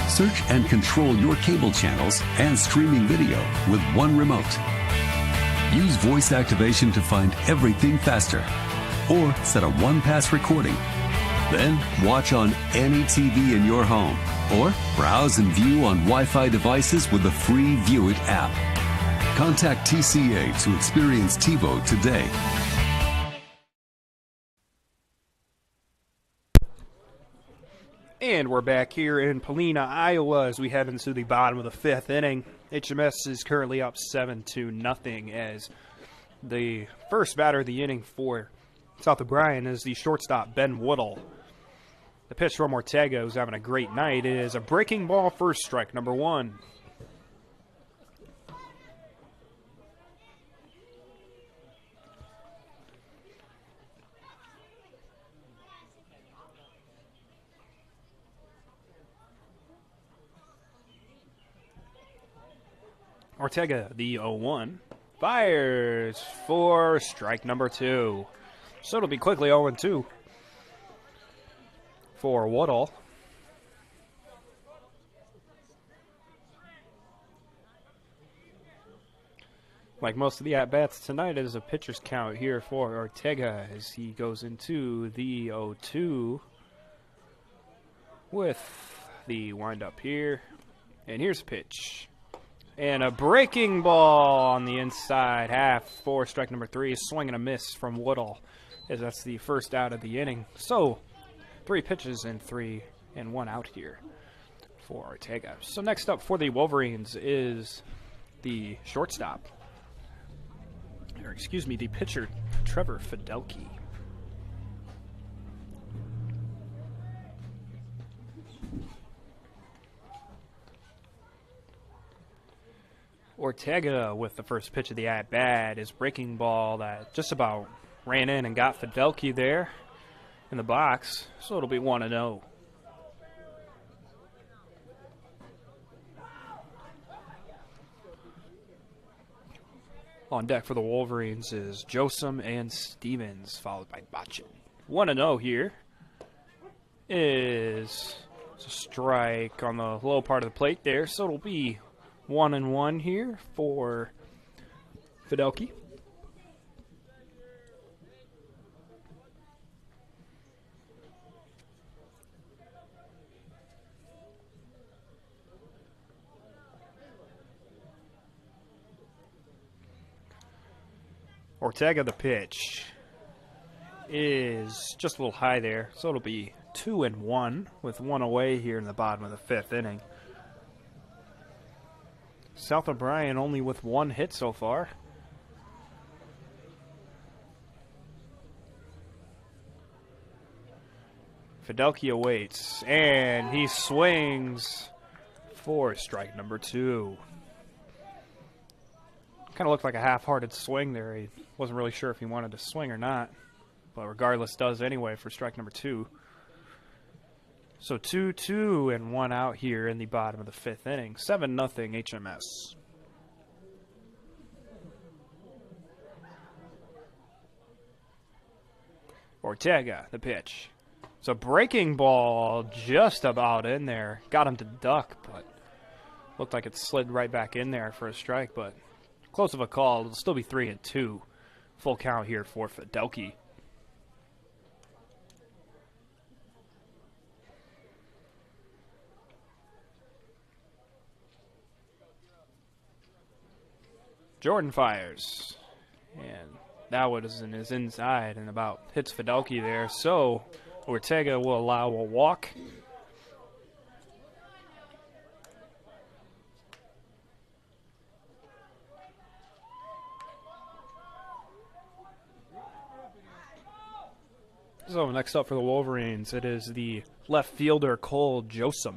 Search and control your cable channels and streaming video with one remote. Use voice activation to find everything faster, or set a one-pass recording. Then watch on any TV in your home, or browse and view on Wi-Fi devices with the free View It app. Contact TCA to experience TiVo today. And we're back here in Polina, Iowa, as we head into the bottom of the fifth inning. HMS is currently up 7-0 as the first batter of the inning for South O'Brien is the shortstop, Ben Woodall. The pitch from Ortega, who's having a great night, is a breaking ball, first strike, number 1. Ortega, the 0-1, fires for strike number 2. So it'll be quickly 0-2 for Woodall. Like most of the at-bats tonight, it is a pitcher's count here for Ortega as he goes into the 0-2 with the windup here. And here's a pitch. And a breaking ball on the inside half for strike number 3. A swing and a miss from Woodall, as that's the first out of the inning. So 3 pitches and 3 and 1 out here for Ortega. So next up for the Wolverines is the shortstop, or excuse me, the pitcher, Trevor Fidelki. Ortega with the first pitch of the at-bat is breaking ball that just about ran in and got Fidelki there in the box, so it'll be 1-0. On deck for the Wolverines is Josem and Stevens, followed by Botchin. 1-0 here is a strike on the low part of the plate there, so it'll be 1-1 here for Fidelki. Ortega, the pitch is just a little high there, so it'll be 2-1 with 1 away here in the bottom of the 5th inning. South O'Brien only with 1 hit so far. Fidelki awaits, and he swings for strike number 2. Kind of looked like a half-hearted swing there. He wasn't really sure if he wanted to swing or not, but regardless does anyway for strike number 2. So 2-2 and 1 out here in the bottom of the 5th inning. 7-0 HMS. Ortega, the pitch. It's a breaking ball just about in there. Got him to duck, but looked like it slid right back in there for a strike, but close of a call. It'll still be 3-2. Full count here for Fidelki. Jordan fires, and that one is in his inside and about hits Fidelki there. So Ortega will allow a walk. So next up for the Wolverines, it is the left fielder, Cole Josem.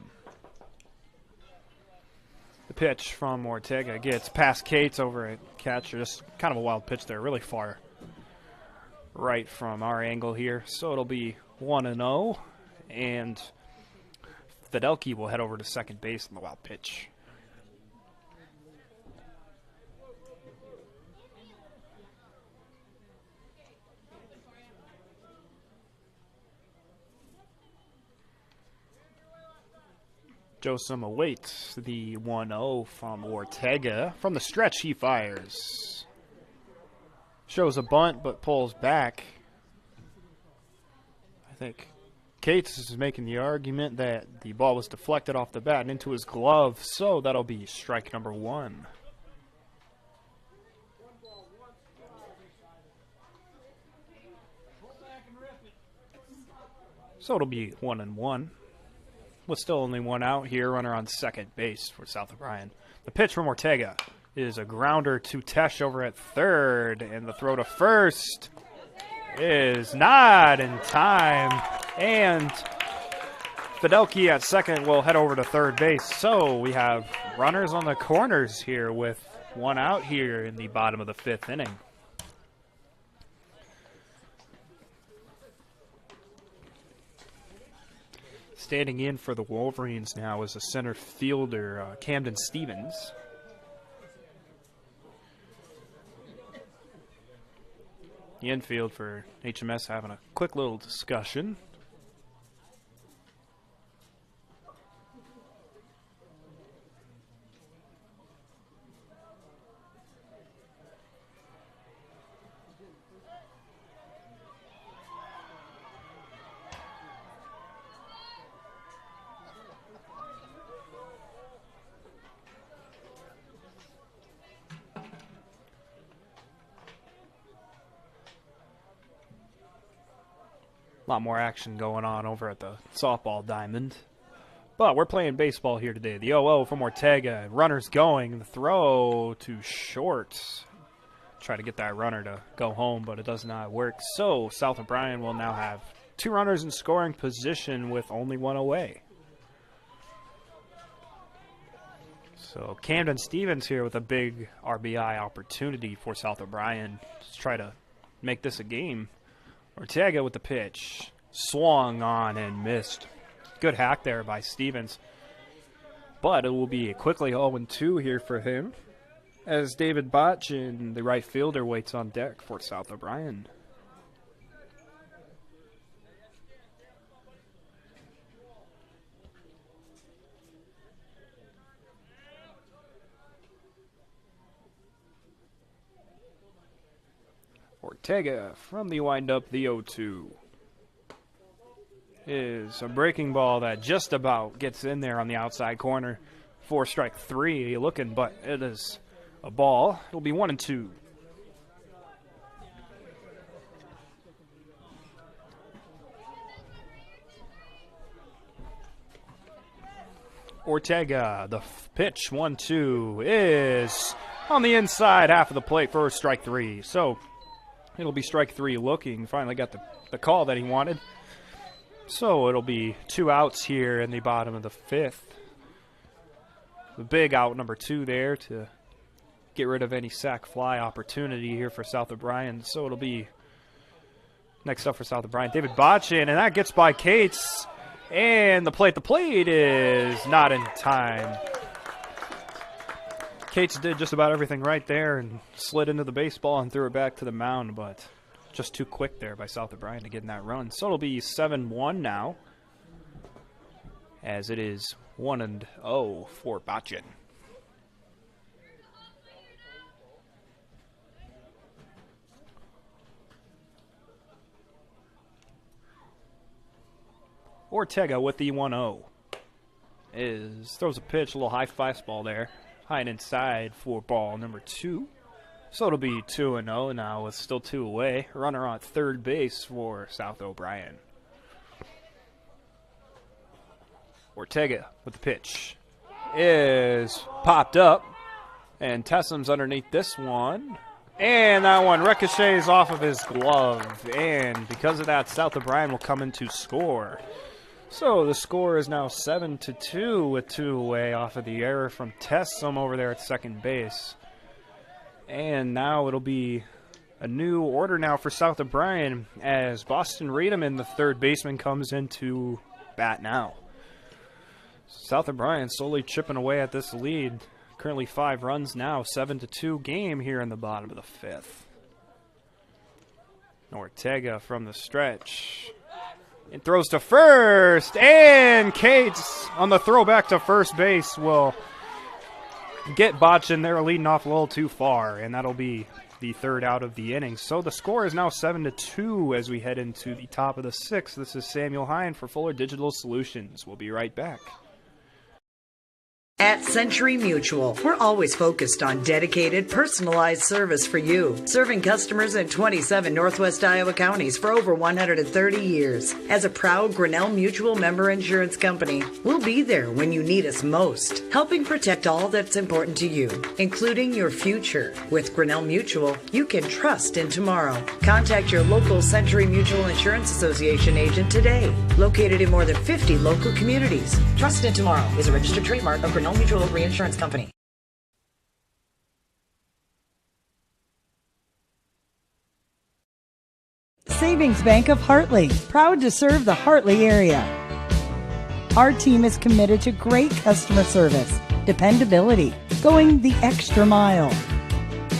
The pitch from Ortega gets past Cates over at catcher. Just kind of a wild pitch there, really far right from our angle here. So it'll be 1-0, and Fidelki will head over to second base on the wild pitch. Josem awaits the 1-0 from Ortega. From the stretch, he fires. Shows a bunt, but pulls back. I think Cates is making the argument that the ball was deflected off the bat and into his glove, so that'll be strike number 1. So it'll be 1-1. With still only one out here, runner on second base for South O'Brien. The pitch from Ortega is a grounder to Tesh over at third, and the throw to first is not in time, and Fidelki at second will head over to third base. So we have runners on the corners here with one out here in the bottom of the 5th inning. Standing in for the Wolverines now is a center fielder, Camden Stevens. The infield for HMS having a quick little discussion. A lot more action going on over at the softball diamond. But we're playing baseball here today. The 0-0 from Ortega. Runner's going. The throw to short. Try to get that runner to go home, but it does not work. So South O'Brien will now have 2 runners in scoring position with only one away. So Camden Stevens here with a big RBI opportunity for South O'Brien to try to make this a game. Ortega with the pitch. Swung on and missed. Good hack there by Stevens. But it will be quickly 0-2 here for him, as David Botchin, the right fielder, waits on deck for South O'Brien. Ortega from the windup, the 0-2. Is a breaking ball that just about gets in there on the outside corner for strike 3 looking, but it is a ball. It'll be 1-2. Ortega, the pitch, 1-2, is on the inside half of the plate for strike 3. So it'll be strike 3 looking. Finally got the call that he wanted. So it'll be 2 outs here in the bottom of the 5th. The big out number 2 there to get rid of any sac fly opportunity here for South O'Brien. So it'll be next up for South O'Brien, David Botchin, and that gets by Cates. And the plate is not in time. Cates did just about everything right there and slid into the baseball and threw it back to the mound, but just too quick there by South O'Brien to get in that run. So it'll be 7-1 now, as it is 1-0 for Botchin. Ortega with the 1-0 throws a pitch, a little high fastball there, high and inside for ball number 2. So it'll be 2-0 now with still 2 away. Runner on third base for South O'Brien. Ortega with the pitch is popped up, and Tessam's underneath this one. And that one ricochets off of his glove. And because of that, South O'Brien will come in to score. So the score is now 7-2 with 2 away off of the error from Tessum over there at second base. And now it'll be a new order now for South O'Brien as Boston Reedman, the third baseman, comes into bat now. South O'Brien slowly chipping away at this lead. Currently 5 runs now, 7-2 game here in the bottom of the 5th. Ortega from the stretch. It throws to first, and Cates on the throwback to first base will get botched in there, leading off a little too far, and that'll be the 3rd out of the inning. So the score is now 7-2 as we head into the top of the 6th. This is Samuel Hine for Fuller Digital Solutions. We'll be right back. At Century Mutual, we're always focused on dedicated, personalized service for you, serving customers in 27 Northwest Iowa counties for over 130 years. As a proud Grinnell Mutual member insurance company, we'll be there when you need us most, helping protect all that's important to you, including your future. With Grinnell Mutual, you can trust in tomorrow. Contact your local Century Mutual Insurance Association agent today, located in more than 50 local communities. Trust in tomorrow is a registered trademark of Grinnell Mutual Reinsurance Company. Savings Bank of Hartley, proud to serve the Hartley area. Our team is committed to great customer service, dependability, going the extra mile.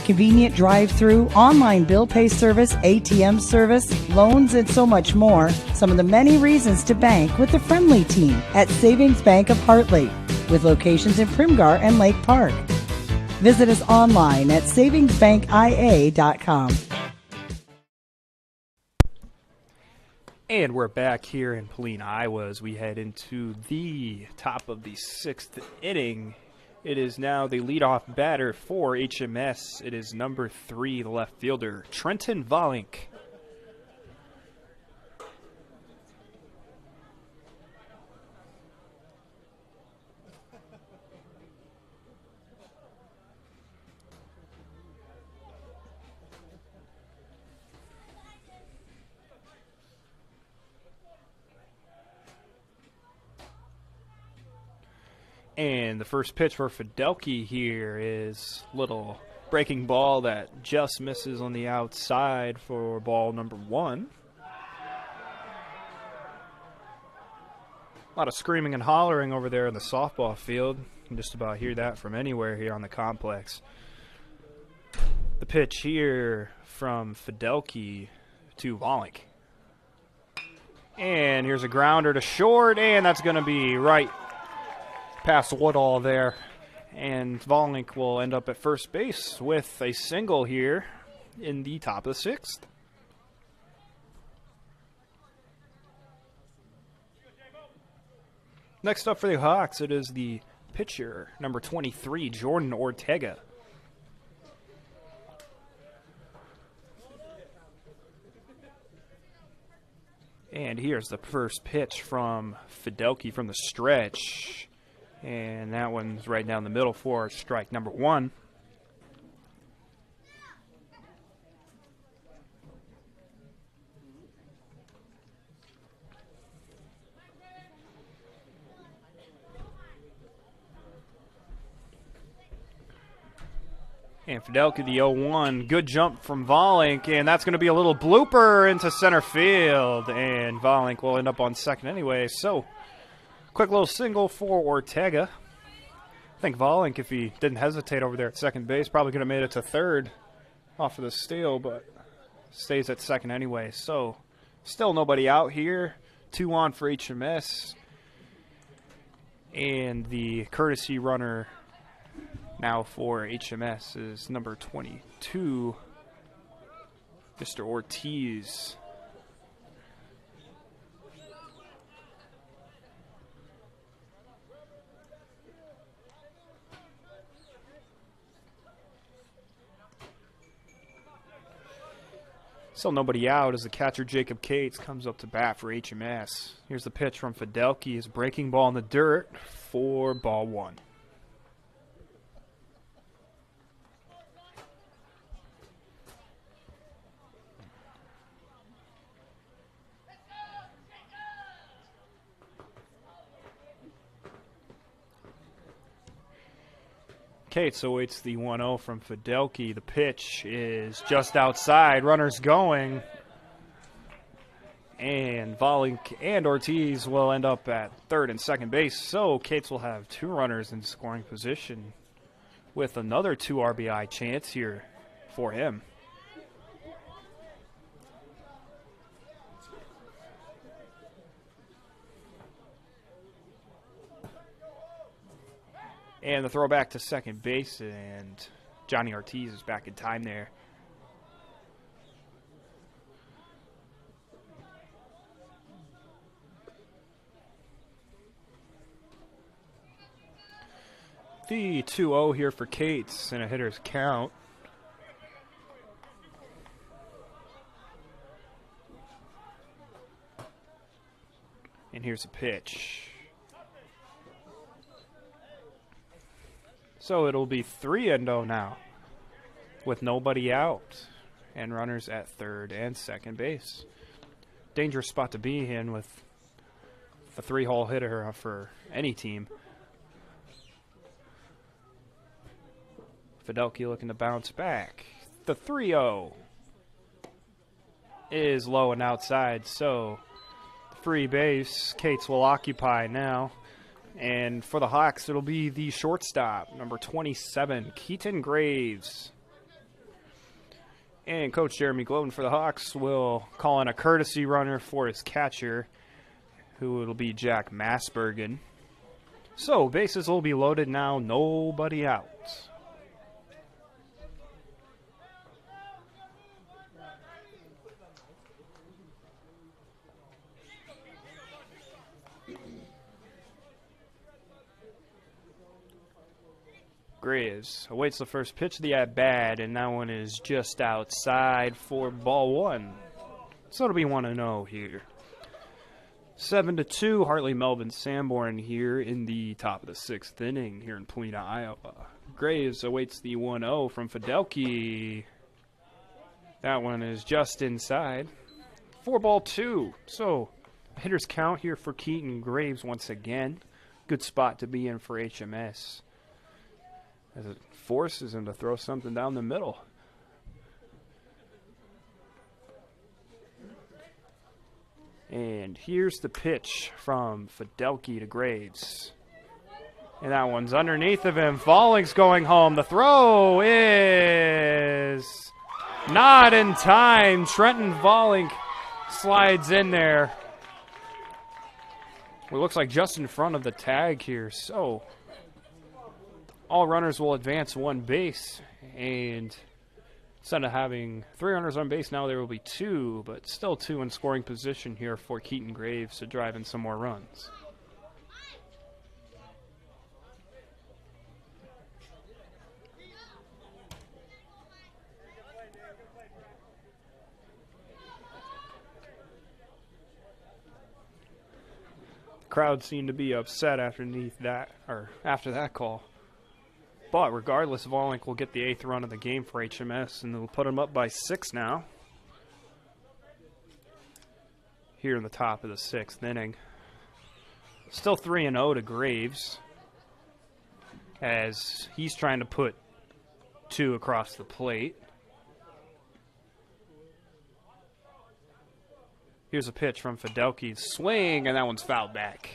Convenient drive-through, online bill pay service, ATM service, loans, and so much more. Some of the many reasons to bank with the friendly team at Savings Bank of Hartley, with locations in Primgar and Lake Park. Visit us online at savingsbankia.com. And we're back here in Polina, Iowa, as we head into the top of the 6th inning. It is now the leadoff batter for HMS. It is number 3, the left fielder, Trenton Volink. And the first pitch for Fidelki here is little breaking ball that just misses on the outside for ball number 1. A lot of screaming and hollering over there in the softball field. You can just about hear that from anywhere here on the complex. The pitch here from Fidelki to Volink. And here's a grounder to short, and that's going to be right past Woodall there, and Volink will end up at first base with a single here in the top of the 6th. Next up for the Hawks, it is the pitcher, number 23, Jordan Ortega. And here's the first pitch from Fidelki from the stretch. And that one's right down the middle for strike number 1. And Fidelki, the 0-1. Good jump from Volink, and that's going to be a little blooper into center field. And Volink will end up on second anyway, so quick little single for Ortega. I think Volink, if he didn't hesitate over there at second base, probably could have made it to third off of the steal, but stays at second anyway. So still nobody out here. 2 on for HMS. And the courtesy runner now for HMS is number 22, Mr. Ortiz. Still nobody out as the catcher Jacob Cates comes up to bat for HMS. Here's the pitch from Fidelki. His breaking ball in the dirt for ball 1. Cates awaits the 1-0 from Fidelki. The pitch is just outside. Runners going. And Volink and Ortiz will end up at third and second base. So Cates will have 2 runners in scoring position with another 2 RBI chance here for him. And the throw back to second base, and Johnny Ortiz is back in time there. The 2-0 here for Cates and a hitter's count. And here's a pitch. So it'll be 3-0 now with nobody out and runners at third and second base. Dangerous spot to be in with a 3-hole hitter for any team. Fidelki looking to bounce back. The 3-0 is low and outside, so free base Cates will occupy now. And for the Hawks, it'll be the shortstop, number 27, Keaton Graves. And Coach Jeremy Gloden for the Hawks will call in a courtesy runner for his catcher, who will be Jack Massbergen. So bases will be loaded now, nobody out. Graves awaits the first pitch of the at-bat, and that one is just outside for ball 1. So it'll be 1-0 here. 7-2, Hartley-Melvin-Sanborn here in the top of the 6th inning here in Polina, Iowa. Graves awaits the 1-0 from Fidelki. That one is just inside for ball 2. So hitter's count here for Keaton Graves once again. Good spot to be in for HMS, as it forces him to throw something down the middle. And here's the pitch from Fidelki to Graves. And that one's underneath of him. Falling's going home. The throw is not in time. Trenton Volink slides in there. It looks like just in front of the tag here. So all runners will advance 1 base, and instead of having 3 runners on base, now there will be 2, but still 2 in scoring position here for Keaton Graves to drive in some more runs. The crowd seemed to be upset after that call. But regardless, Volink will get the 8th run of the game for HMS, and they'll put them up by 6 now. Here in the top of the 6th inning. Still 3-0 to Graves, as he's trying to put 2 across the plate. Here's a pitch from Fidelki. Swing, and that one's fouled back.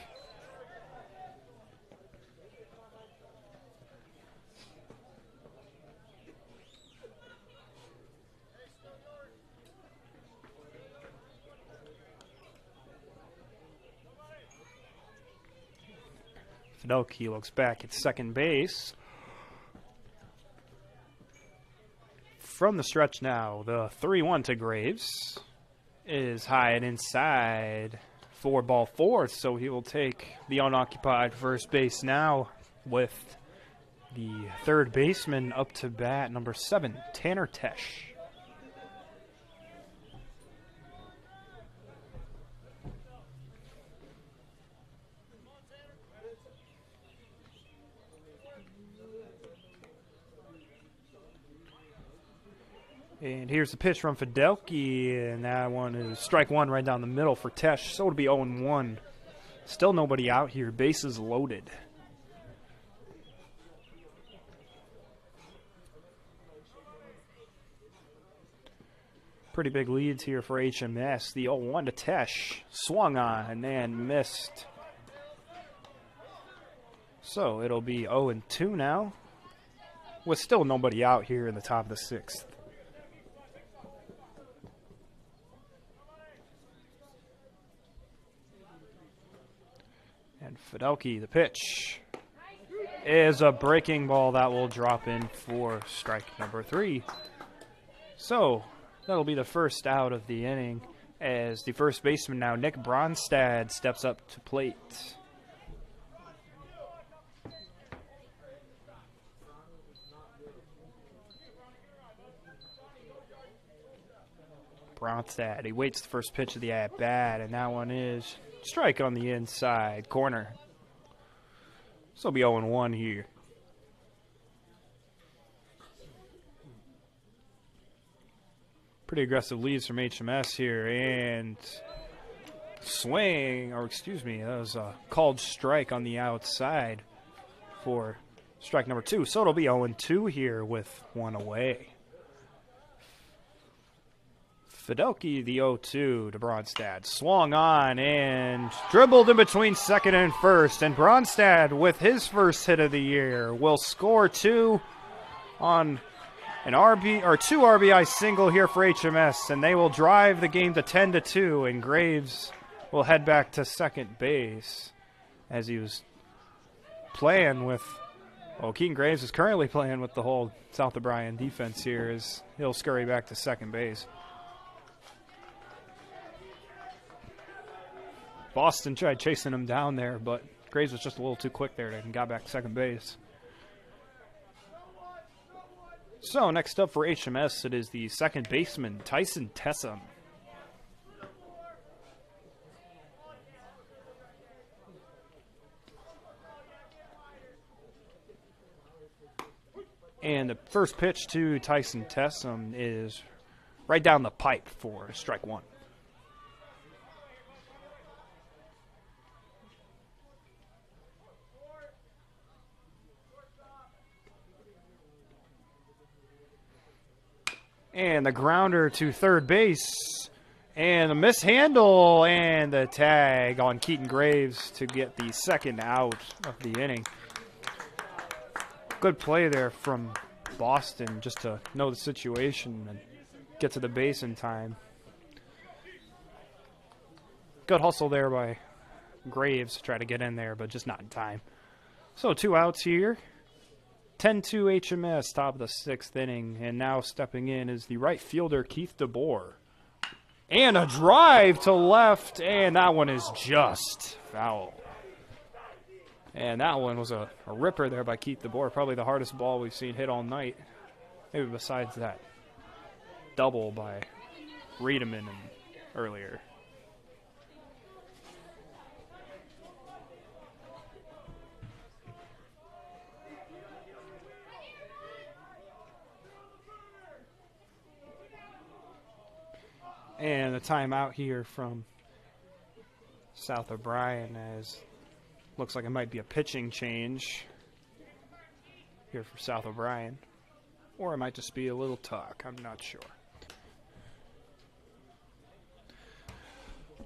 Fidelki looks back at second base. From the stretch now, the 3-1 to Graves is high and inside for ball 4, so he will take the unoccupied first base now with the third baseman up to bat, number 7, Tanner Tesh. And here's the pitch from Fidelki, and that one is strike 1 right down the middle for Tesh. So it'll be 0-1. Still nobody out here. Bases loaded. Pretty big leads here for HMS. The 0-1 to Tesh. Swung on and missed. So it'll be 0-2 now, with still nobody out here in the top of the 6th. And Fidelki, the pitch, is a breaking ball that will drop in for strike number 3. So that'll be the first out of the inning, as the first baseman now, Nick Bronstad, steps up to plate. Bronstad, he waits the first pitch of the at-bat, and that one is strike on the inside corner. So it'll be 0-1 here. Pretty aggressive leads from HMS here, and swing, or excuse me, that was a called strike on the outside for strike number 2. So it'll be 0-2 here with one away. Fidelki, the 0-2 to Bronstad. Swung on and dribbled in between second and first. And Bronstad, with his first hit of the year, will score 2 on an two RBI single here for HMS. And they will drive the game to 10-2. And Graves will head back to second base, as he was playing with, well, Keaton Graves is currently playing with the whole South O'Brien defense here, as he'll scurry back to second base. Boston tried chasing him down there, but Graves was just a little too quick there and got back to second base. So next up for HMS, it is the second baseman, Tyson Tessum. And the first pitch to Tyson Tessum is right down the pipe for strike 1. And the grounder to third base. And the mishandle and the tag on Keaton Graves to get the second out of the inning. Good play there from Boston just to know the situation and get to the base in time. Good hustle there by Graves to try to get in there, but just not in time. So 2 outs here. 10-2 HMS, top of the 6th inning, and now stepping in is the right fielder, Keith DeBoer. And a drive to left, and that one is just foul. And that one was a ripper there by Keith DeBoer, probably the hardest ball we've seen hit all night, maybe besides that double by Riedemann earlier. And a timeout here from South O'Brien, as looks like it might be a pitching change here for South O'Brien. Or it might just be a little talk, I'm not sure.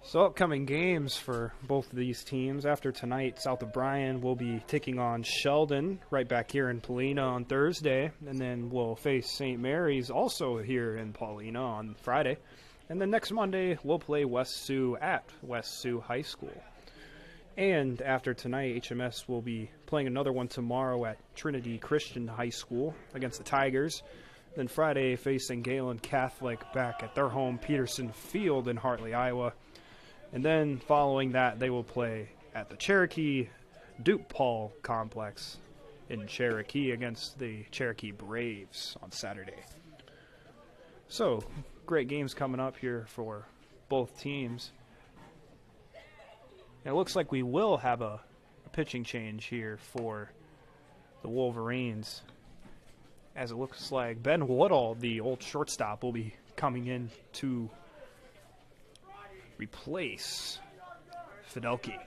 So upcoming games for both of these teams. After tonight, South O'Brien will be taking on Sheldon right back here in Paulina on Thursday. And then we'll face St. Mary's also here in Paulina on Friday. And then next Monday, we'll play West Sioux at West Sioux High School. And after tonight, HMS will be playing another one tomorrow at Trinity Christian High School against the Tigers. Then Friday, facing Galen Catholic back at their home, Peterson Field in Hartley, Iowa. And then following that, they will play at the Cherokee Duke Paul Complex in Cherokee against the Cherokee Braves on Saturday. So, great games coming up here for both teams. And it looks like we will have a pitching change here for the Wolverines, as it looks like Ben Woodall, the old shortstop, will be coming in to replace Fidelki.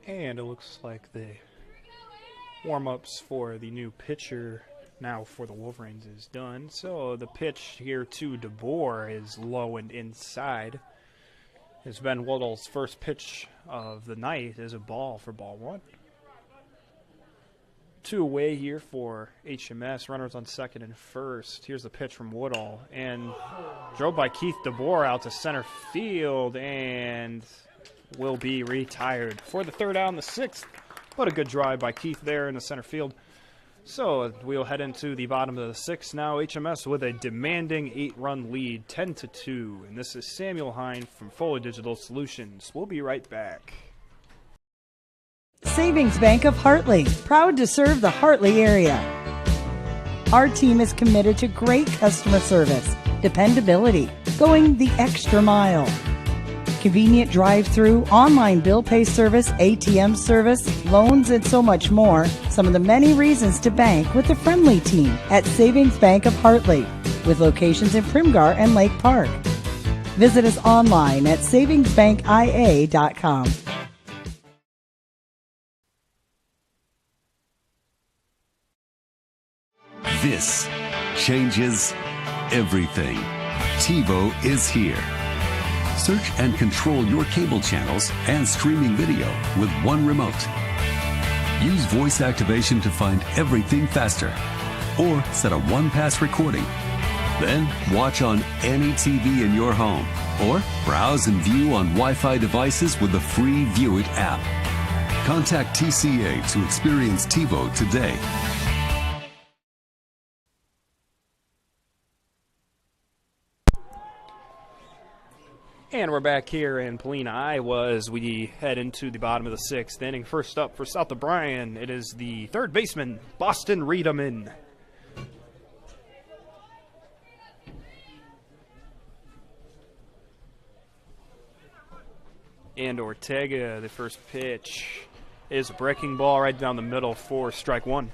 And it looks like the warm-ups for the new pitcher now for the Wolverines is done. So the pitch here to DeBoer is low and inside. It's Ben Woodall's first pitch of the night is a ball for ball one. 2 away here for HMS. Runners on second and first. Here's the pitch from Woodall. And drove by Keith DeBoer out to center field and will be retired for the third out in the sixth. But a good drive by Keith there in the center field. So we'll head into the bottom of the sixth now. HMS with a demanding 8-run lead, 10-2. And this is Samuel Hine from Foley Digital Solutions. We'll be right back. Savings Bank of Hartley, proud to serve the Hartley area. Our team is committed to great customer service, dependability, going the extra mile. Convenient drive-through, online bill pay service, ATM service, loans, and so much more. Some of the many reasons to bank with the friendly team at Savings Bank of Hartley, with locations in Primgar and Lake Park. Visit us online at savingsbankia.com. This changes everything. TiVo is here. Search and control your cable channels and streaming video with one remote. Use voice activation to find everything faster, or set a one-pass recording. Then watch on any TV in your home, or browse and view on Wi-Fi devices with the free View It app. Contact TCA to experience TiVo today. And we're back here in Polina, Iowa, as we head into the bottom of the sixth inning. First up for South O'Brien, it is the third baseman, Boston Riedemann. And Ortega, the first pitch, is a breaking ball right down the middle for strike one.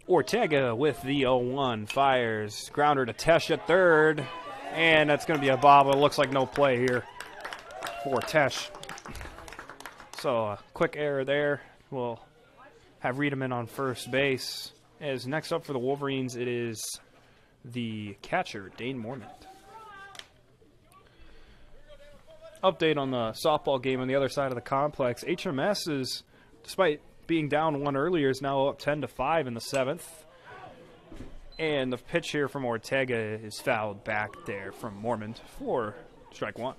Ortega with the 0-1, fires, grounder to Tesh at third, and that's going to be a bobble. It looks like no play here for Tesh. So a quick error there. We'll have Riedemann on first base. As next up for the Wolverines, it is the catcher, Dane Mormont. Update on the softball game on the other side of the complex. HMS is, despite being down one earlier, is now up 10-5 in the seventh. And the pitch here from Ortega is fouled back there from Mormont for strike one.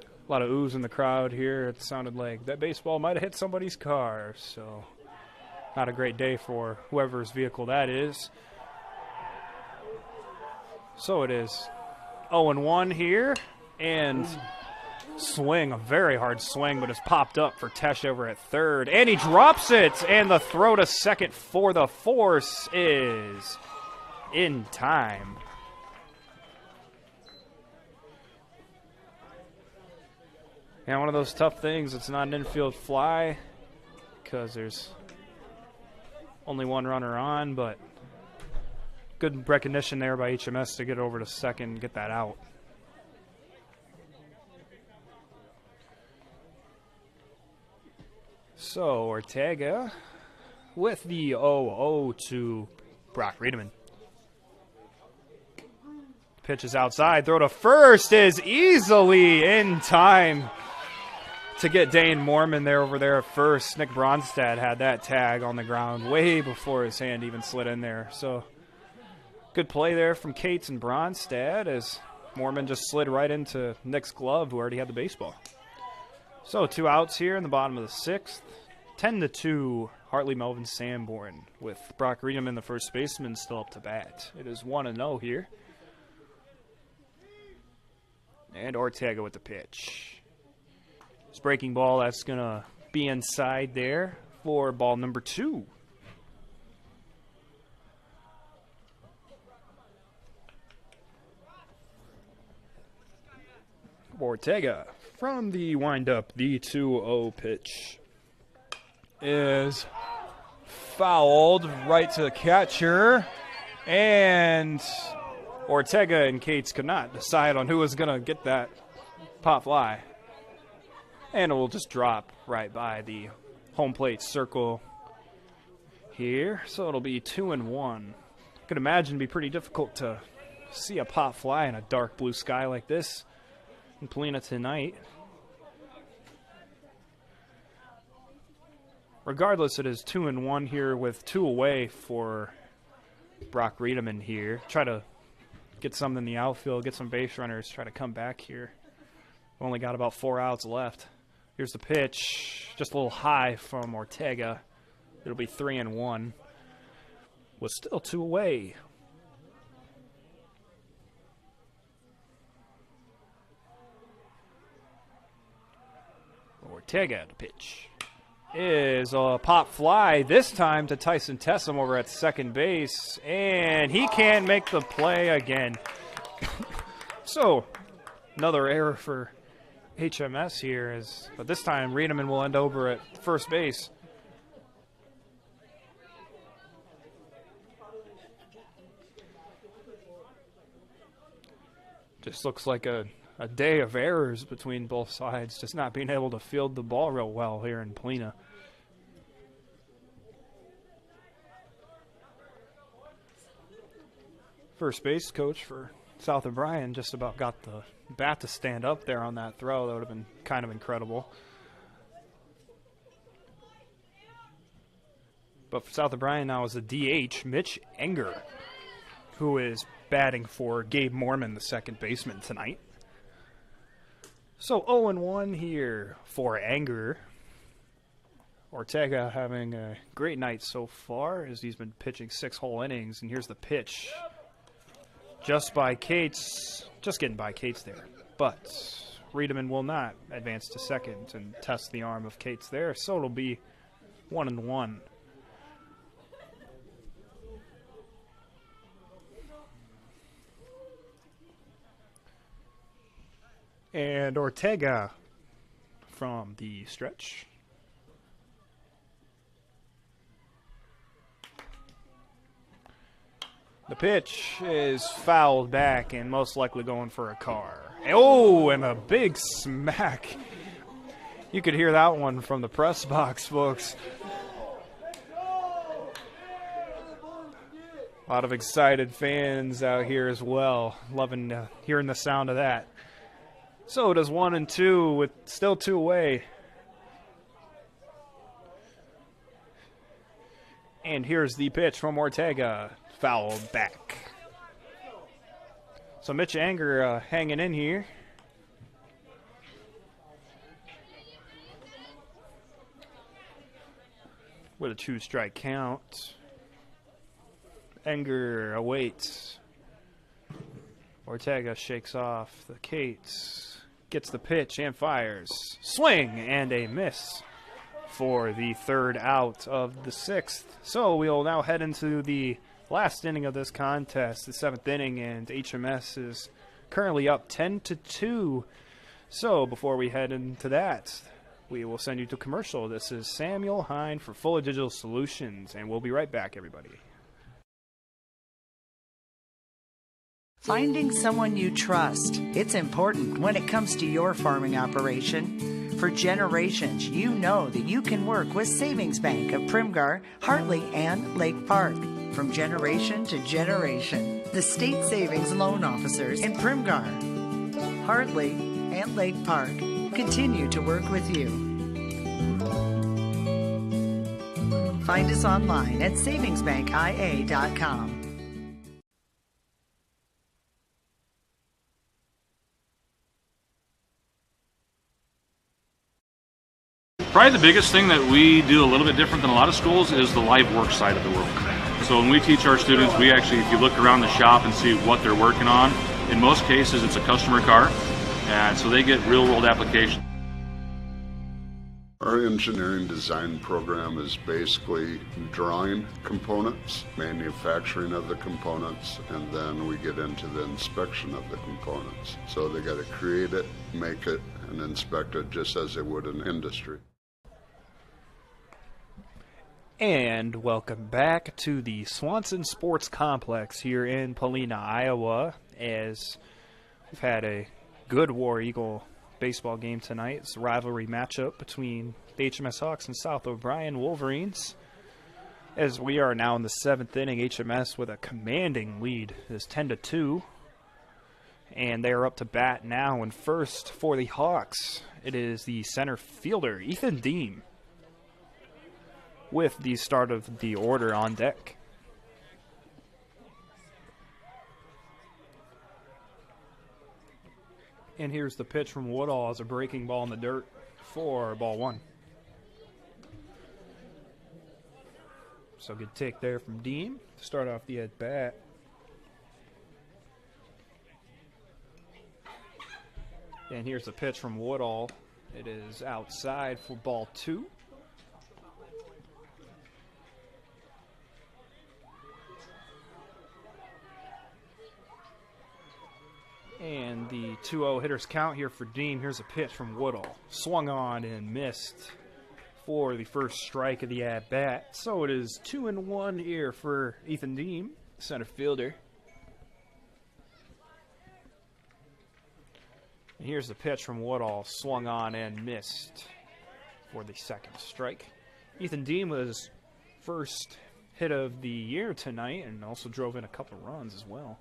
A lot of oohs in the crowd here. It sounded like that baseball might have hit somebody's car, so not a great day for whoever's vehicle that is. So it is 0-1 here, and swing, a very hard swing, but it's popped up for Tesh over at third, and he drops it, and the throw to second for the force is in time. And one of those tough things, it's not an infield fly because there's only one runner on, but good recognition there by HMS to get over to second and get that out. So Ortega with the 0-0 to Brock Riedemann. Pitch is outside. Throw to first is easily in time to get Dane Mormont there over there at first. Nick Bronstad had that tag on the ground way before his hand even slid in there. So good play there from Cates and Bronstad as Mormont just slid right into Nick's glove, who already had the baseball. So 2 outs here in the bottom of the sixth. 10-2, Hartley-Melvin-Sanborn with Brock Riedemann, the first baseman, still up to bat. It is 1-0 here. And Ortega with the pitch. This breaking ball, that's going to be inside there for ball number 2. Ortega from the windup, the 2-0 pitch. is fouled right to the catcher, and Ortega and Cates could not decide on who was going to get that pop fly. And it will just drop right by the home plate circle here. So it'll be 2-1. I could imagine it'd be pretty difficult to see a pop fly in a dark blue sky like this in Polina tonight. Regardless, it is 2-1 here with 2 away for Brock Riedemann here. Try to get some in the outfield, get some base runners, try to come back here. Only got about 4 outs left. Here's the pitch, just a little high from Ortega. It'll be 3-1 with still 2 away. Ortega to pitch is a pop fly, this time to Tyson Tessum over at second base, and he can't make the play again. So, another error for HMS here, but this time Riedemann will end over at first base. Just looks like a day of errors between both sides, just not being able to field the ball real well here in Polina. First base coach for South O'Brien just about got the bat to stand up there on that throw. That would have been kind of incredible. But for South O'Brien now is a DH, Mitch Enger, who is batting for Gabe Mormon, the second baseman, tonight. So 0-1 here for Enger. Ortega having a great night so far as he's been pitching 6 whole innings. And here's the pitch. Just by Cates, just getting by Cates there. But Riedemann will not advance to second and test the arm of Cates there. So it'll be 1-1. And Ortega from the stretch. The pitch is fouled back and most likely going for a car. Oh, and a big smack. You could hear that one from the press box, folks. A lot of excited fans out here as well, loving hearing the sound of that. So it is 1-2 with still 2 away. And here's the pitch from Ortega. Fouled back. So Mitch Enger hanging in here. With a 2-strike count. Enger awaits. Ortega shakes off the Cates. Gets the pitch and fires. Swing and a miss for the 3rd out of the 6th. So we'll now head into the last inning of this contest, the 7th inning, and HMS is currently up 10-2. So before we head into that, we will send you to commercial. This is Samuel Hine for Fuller Digital Solutions, and we'll be right back, everybody. Finding someone you trust. It's important when it comes to your farming operation. For generations, you know that you can work with Savings Bank of Primgar, Hartley, and Lake Park. From generation to generation, the State Savings Loan Officers in Primgar, Hartley, and Lake Park continue to work with you. Find us online at savingsbankia.com. Probably the biggest thing that we do a little bit different than a lot of schools is the live work side of the world. So when we teach our students, we actually, if you look around the shop and see what they're working on, in most cases it's a customer car, and so they get real world application. Our engineering design program is basically drawing components, manufacturing of the components, and then we get into the inspection of the components. So they got to create it, make it, and inspect it just as they would in industry. And welcome back to the Swanson Sports Complex here in Polina, Iowa, as we've had a good War Eagle baseball game tonight. It's a rivalry matchup between the HMS Hawks and South O'Brien Wolverines. As we are now in the 7th inning, HMS with a commanding lead is 10-2. And they are up to bat now, and first for the Hawks, it is the center fielder, Ethan Deem, with the start of the order on deck. And here's the pitch from Woodall as a breaking ball in the dirt for ball 1. So good take there from Deem to start off the at-bat. And here's the pitch from Woodall. It is outside for ball 2. And the 2-0 hitter's count here for Deem. Here's a pitch from Woodall. Swung on and missed for the first strike of the at-bat. So it is 2-1 here for Ethan Deem, center fielder. And here's the pitch from Woodall. Swung on and missed for the second strike. Ethan Deem was first hit of the year tonight and also drove in a couple of runs as well.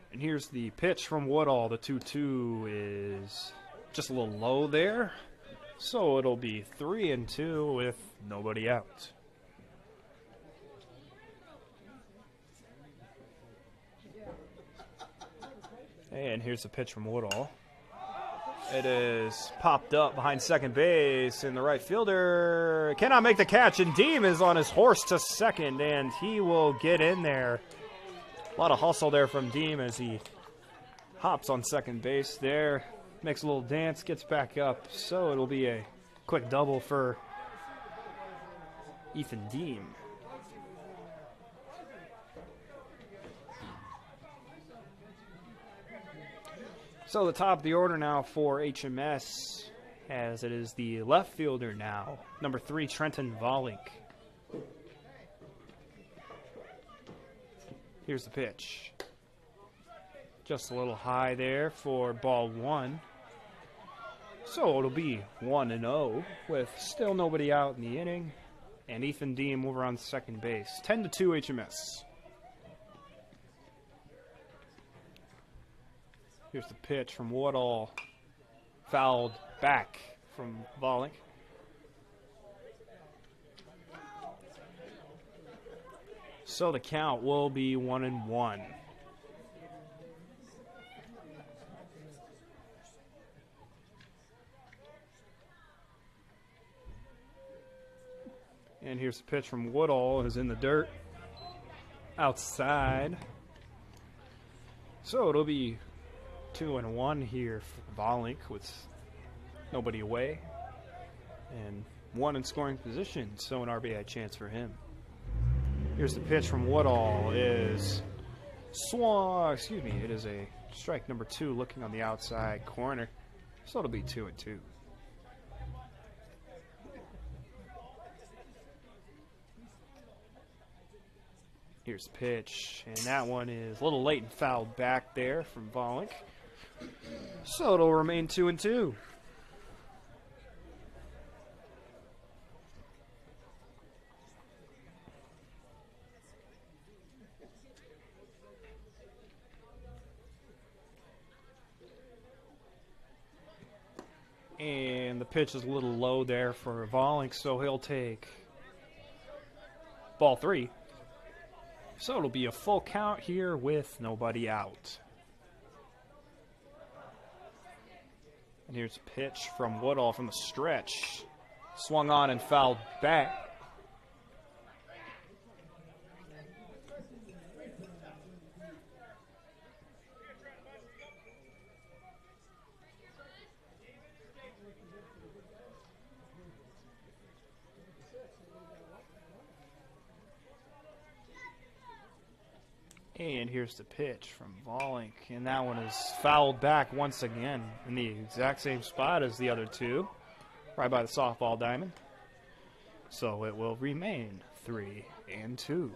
And here's the pitch from Woodall. The 2-2 is just a little low there. So it'll be 3-2 with nobody out. And here's the pitch from Woodall. It is popped up behind second base, and the right fielder cannot make the catch, and Deem is on his horse to second, and he will get in there. A lot of hustle there from Deem as he hops on second base there, makes a little dance, gets back up. So it'll be a quick double for Ethan Deem. So the top of the order now for HMS, as it is the left fielder now, number 3, Trenton Volink. Here's the pitch. Just a little high there for ball 1. So it'll be 1-0 with still nobody out in the inning. And Ethan Deem over on second base. 10-2 HMS. Here's the pitch from Woodall. Fouled back from Volink. So the count will be 1-1. And here's the pitch from Woodall, who's in the dirt. Outside. So it'll be 2-1 here for Volink with nobody away. And 1 in scoring position, so an RBI chance for him. Here's the pitch from Woodall. Is swung, it is a strike number 2 looking on the outside corner. So it'll be 2-2. Here's the pitch, and that one is a little late and fouled back there from Volink. So it'll remain 2-2. And the pitch is a little low there for Volink, so he'll take ball 3. So it'll be a full count here with nobody out. And here's a pitch from Woodall from the stretch. Swung on and fouled back. And here's the pitch from Volink, and that one is fouled back once again in the exact same spot as the other two. right by the softball diamond. So it will remain 3-2.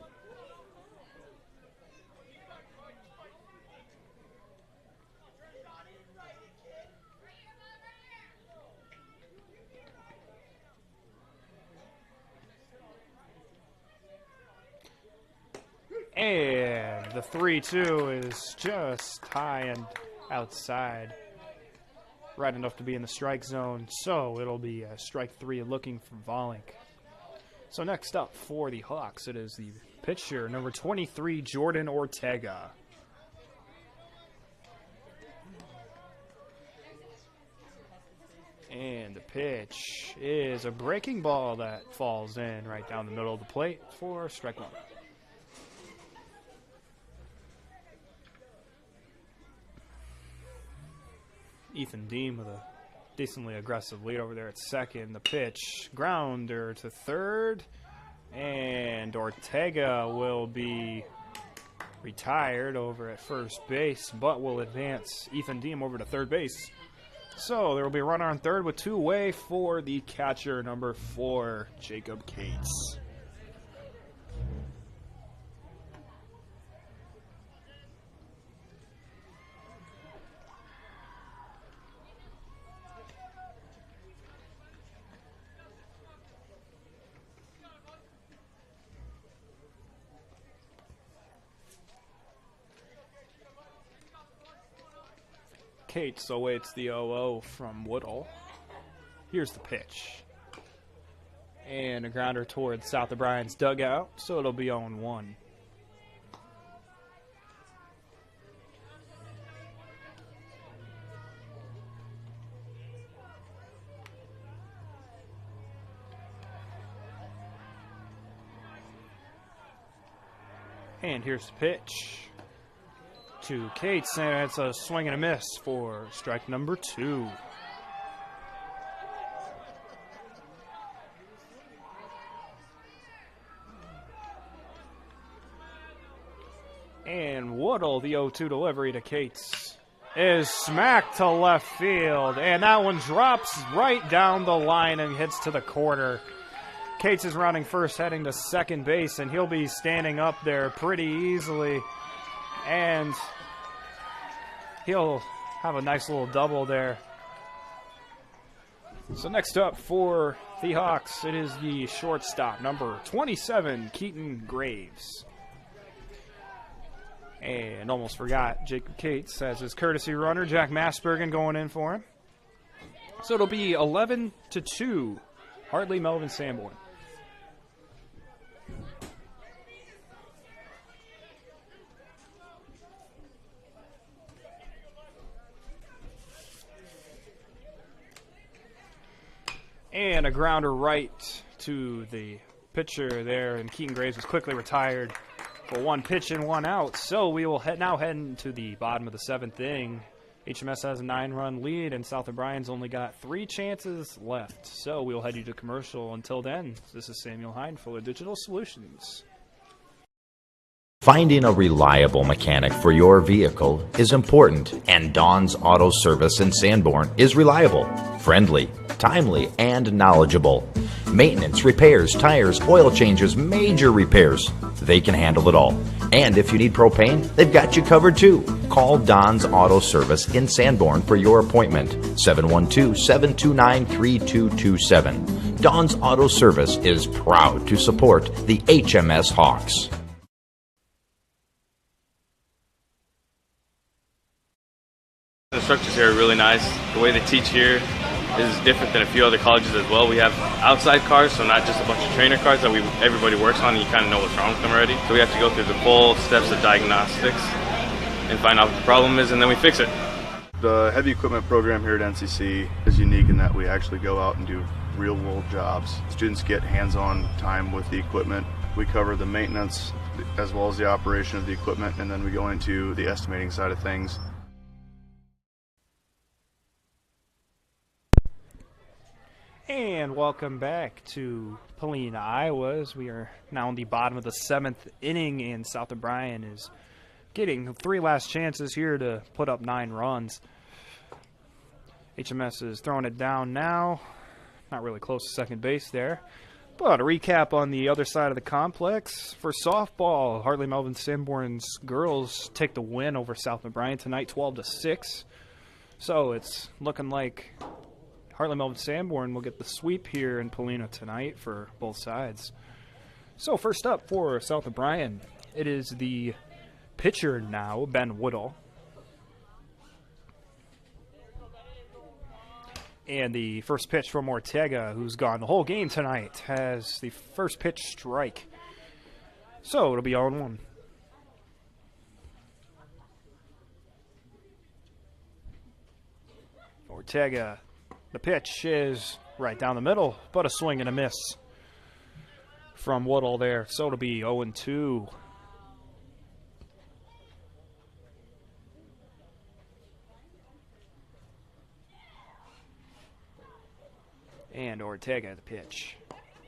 And the 3-2 is just high and outside. Right enough to be in the strike zone. So it'll be strike 3 looking for Volink. So next up for the Hawks, it is the pitcher, number 23, Jordan Ortega. And the pitch is a breaking ball that falls in right down the middle of the plate for strike 1. Ethan Deem with a decently aggressive lead over there at second. The pitch, grounder to third, and Ortega will be retired over at first base, but will advance Ethan Deem over to third base. So there will be a runner on third with 2 away for the catcher, number 4, Jacob Cates. Cates awaits the 0-0 from Woodall. Here's the pitch. And a grounder towards South O'Brien's dugout, so it'll be 0-1. And here's the pitch to Cates, and it's a swing and a miss for strike number 2. And Woodall, the 0-2 delivery to Cates, is smacked to left field, and that one drops right down the line and hits to the corner. Cates is rounding first, heading to second base, and he'll be standing up there pretty easily. And he'll have a nice little double there. So next up for the Hawks, it is the shortstop, number 27, Keaton Graves. And almost forgot, Jacob Cates as his courtesy runner, Jack Masbergen going in for him. So it'll be 11-2, Hartley-Melvin-Sanborn. And a grounder right to the pitcher there, and Keaton Graves was quickly retired for 1 pitch and 1 out. So we will now head into the bottom of the 7th inning. HMS has a 9-run lead, and South O'Brien's only got 3 chances left. So we will head you to commercial. Until then, this is Samuel Hine, Fuller Digital Solutions. Finding a reliable mechanic for your vehicle is important, and Don's Auto Service in Sanborn is reliable, friendly, timely, and knowledgeable. Maintenance, repairs, tires, oil changes, major repairs. They can handle it all. And if you need propane, they've got you covered too. Call Don's Auto Service in Sanborn for your appointment. 712-729-3227. Don's Auto Service is proud to support the HMS Hawks. The instructors here are really nice. The way they teach here is different than a few other colleges as well. We have outside cars, so not just a bunch of trainer cars that everybody works on, and you kind of know what's wrong with them already. So we have to go through the full steps of diagnostics and find out what the problem is, and then we fix it. The heavy equipment program here at NCC is unique in that we actually go out and do real-world jobs. Students get hands-on time with the equipment. We cover the maintenance as well as the operation of the equipment, and then we go into the estimating side of things. And welcome back to Polina, Iowa. We are now in the bottom of the 7th inning, and South O'Brien is getting 3 last chances here to put up 9 runs. HMS is throwing it down now. not really close to second base there. But a recap on the other side of the complex. For softball, Hartley-Melvin-Sanborn's girls take the win over South O'Brien tonight, 12-6. So it's looking like Hartley-Melvin-Sanborn will get the sweep here in Polina tonight for both sides. So first up for South O'Brien, it is the pitcher now, Ben Woodall. And the first pitch from Ortega, who's gone the whole game tonight, has the first pitch strike. So it'll be 0-1. Ortega, the pitch is right down the middle, but a swing and a miss from Woodall there. So it'll be 0-2. And Ortega, the pitch,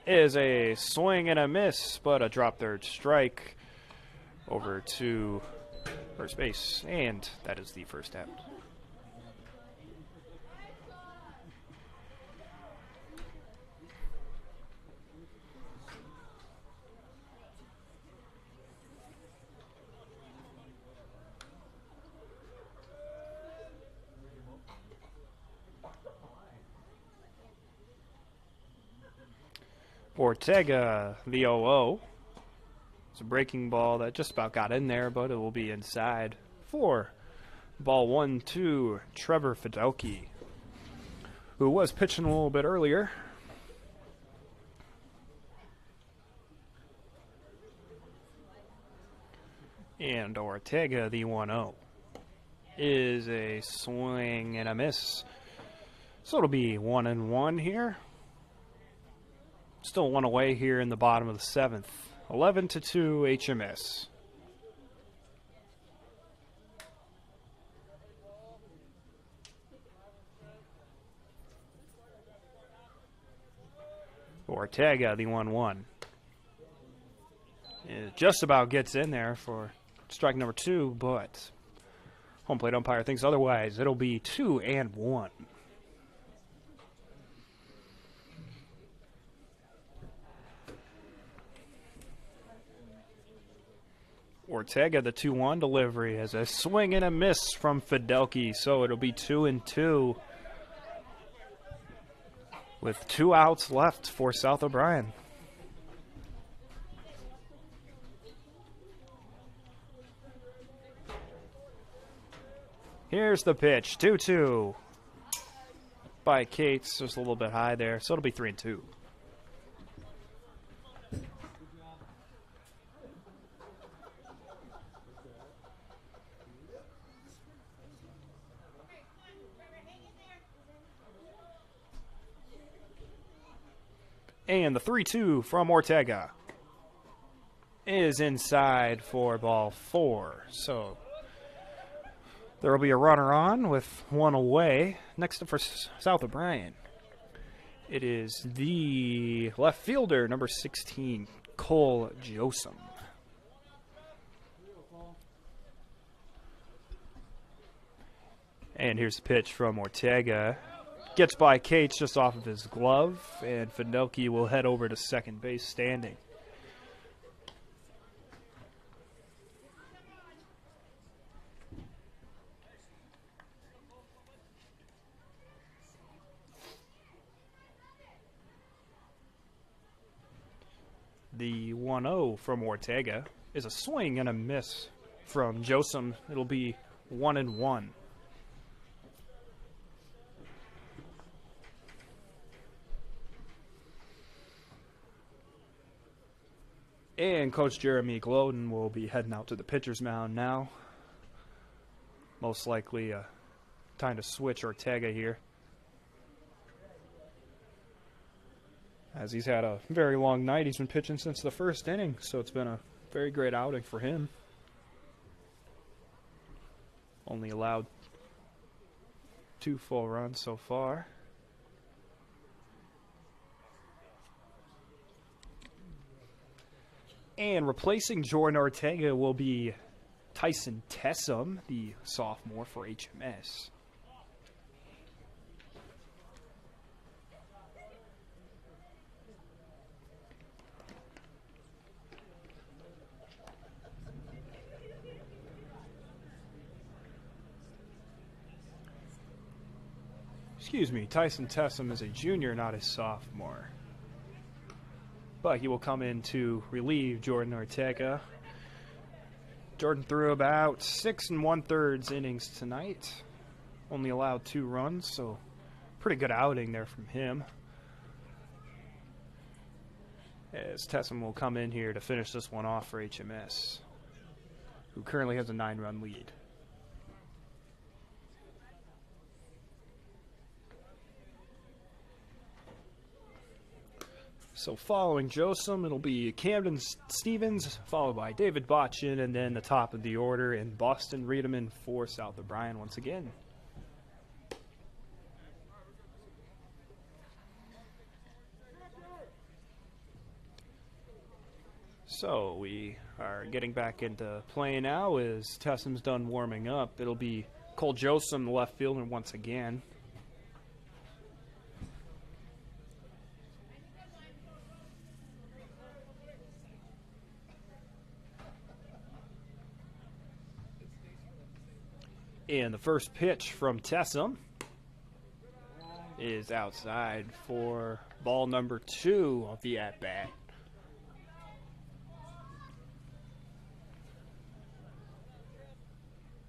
is a swing and a miss, but a drop third strike over to first base. And that is the first out. Ortega, the 0-0. It's a breaking ball that just about got in there, but it will be inside for ball 1-2, Trevor Fidelki, who was pitching a little bit earlier. And Ortega, the 1-0, is a swing and a miss. So it'll be 1-1 here. Still one away here in the bottom of the seventh. 11-2 HMS. Ortega, the 1-1. It just about gets in there for strike number 2, but home plate umpire thinks otherwise. It'll be 2-1. Ortega, the 2-1 delivery, has a swing and a miss from Fidelki, so it'll be 2-2 with 2 outs left for South O'Brien. Here's the pitch, 2-2 by Cates, just a little bit high there, so it'll be 3-2. And the 3-2 from Ortega is inside for ball 4. So there will be a runner on with 1 away. Next up for South O'Brien, it is the left fielder, number 16, Cole Josem. And here's the pitch from Ortega. Gets by Cates just off of his glove, and Fidelki will head over to second base standing. The 1-0 from Ortega is a swing and a miss from Josem. It'll be 1-1. And Coach Jeremy Glowden will be heading out to the pitcher's mound now. Most likely time to switch Ortega here, as he's had a very long night. He's been pitching since the first inning, so it's been a very great outing for him. Only allowed 2 full runs so far. And replacing Jordan Ortega will be Tyson Tessum, the sophomore for HMS. Excuse me, Tyson Tessum is a junior, not a sophomore. But he will come in to relieve Jordan Ortega. Jordan threw about 6 1/3 innings tonight. Only allowed 2 runs, so pretty good outing there from him. As Tessum will come in here to finish this one off for HMS, who currently has a 9-run lead. So following Josem, it'll be Camden Stevens, followed by David Botchin, and then the top of the order in Boston Riedemann for South O'Brien once again. So we are getting back into play now as Tessum's done warming up. It'll be Cole Josem, the left fielder, once again. And the first pitch from Tessum is outside for ball number 2 of the at-bat.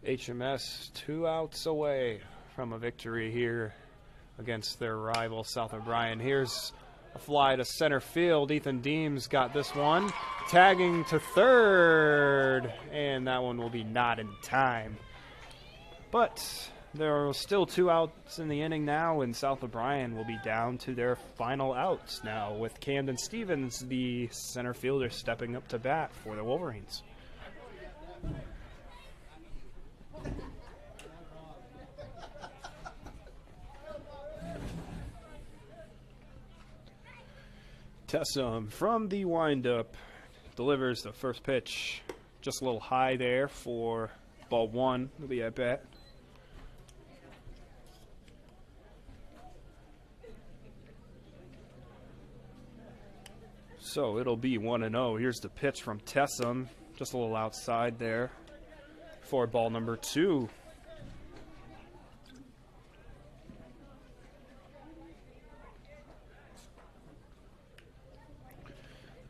HMS 2 outs away from a victory here against their rival South O'Brien. Here's a fly to center field. Ethan Deems got this one. Tagging to third, and that one will be not in time. But there are still 2 outs in the inning now, and South O'Brien will be down to their final outs now, with Camden Stevens, the center fielder, stepping up to bat for the Wolverines. Tessum from the windup delivers the first pitch. Just a little high there for ball 1 of the at bat. So it'll be 1-0. Here's the pitch from Tessum. Just a little outside there for ball number 2.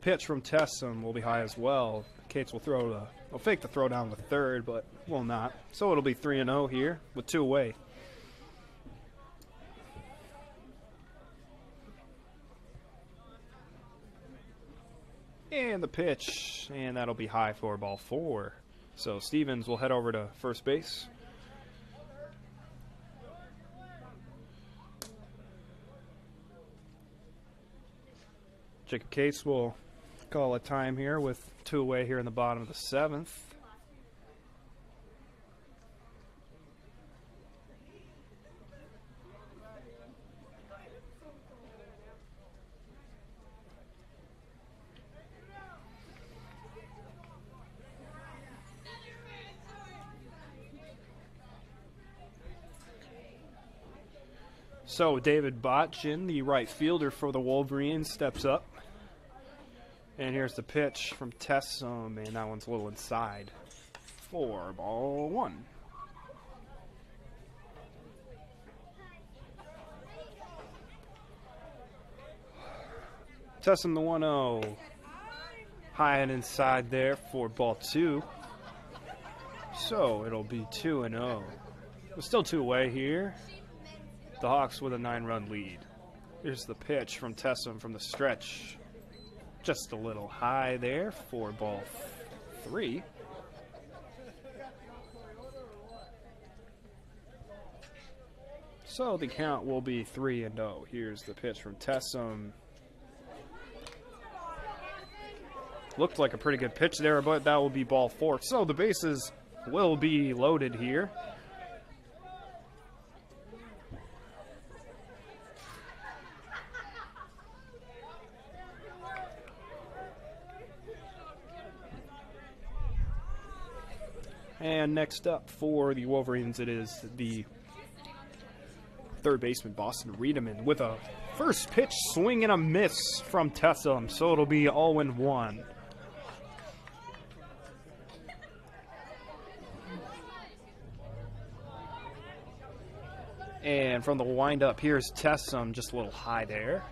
Pitch from Tessum will be high as well. Cates will fake the throw down to third, but will not. So it'll be 3-0 here with 2 away. And the pitch, and that'll be high for ball 4. So Stevens will head over to first base. Jacob Cates will call a time here with 2 away here in the bottom of the 7th. So David Botchin, the right fielder for the Wolverines, steps up. And here's the pitch from Tessum, and that one's a little inside for ball 1. Tessum the 1-0. High and inside there for ball 2. So it'll be 2-0. We're still 2 away here. The Hawks with a 9-run lead. Here's the pitch from Tessum from the stretch. Just a little high there for ball 3. So the count will be 3-0. Here's the pitch from Tessum. Looked like a pretty good pitch there, but that will be ball 4. So the bases will be loaded here. And next up for the Wolverines, it is the third baseman, Boston Riedemann, with a first pitch swing and a miss from Tessum. So it'll be 0-1. And from the windup, here's Tessum, just a little high there.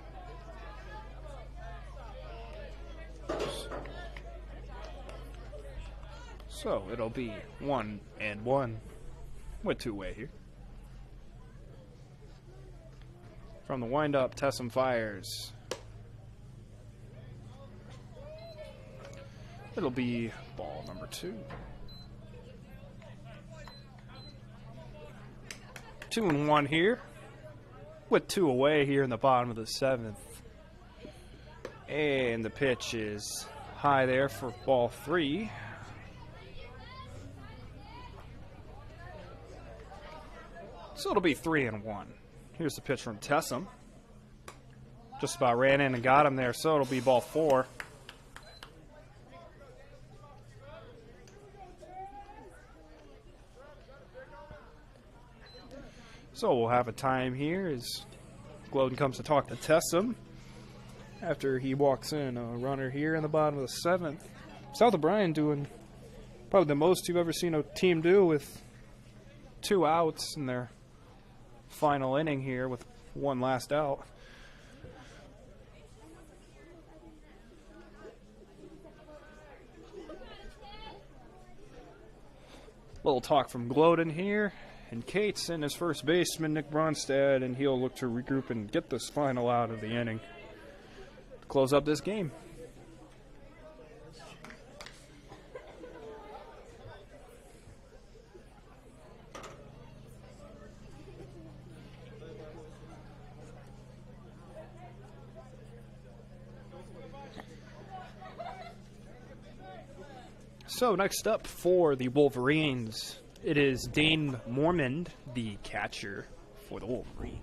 So it'll be 1-1 with two-way here. From the windup, Tessum fires. It'll be ball number 2. 2-1 here, with 2 away here in the bottom of the 7th. And the pitch is high there for ball 3. So it'll be 3-1. Here's the pitch from Tessum. Just about ran in and got him there, so it'll be ball 4. So we'll have a time here as Glowden comes to talk to Tessum after he walks in. A runner here in the bottom of the 7th. South O'Brien doing probably the most you've ever seen a team do with 2 outs in their final inning here with 1 last out. Little talk from Glowden here. And Kate's in his first baseman, Nick Bronstad, and he'll look to regroup and get this final out of the inning to close up this game. So next up for the Wolverines, it is Dane Mormond, the catcher for the Wolverines.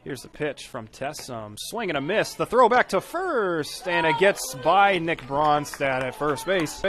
Here's the pitch from Tessum. Swing and a miss. The throw back to first, and it gets by Nick Bronstad at first base.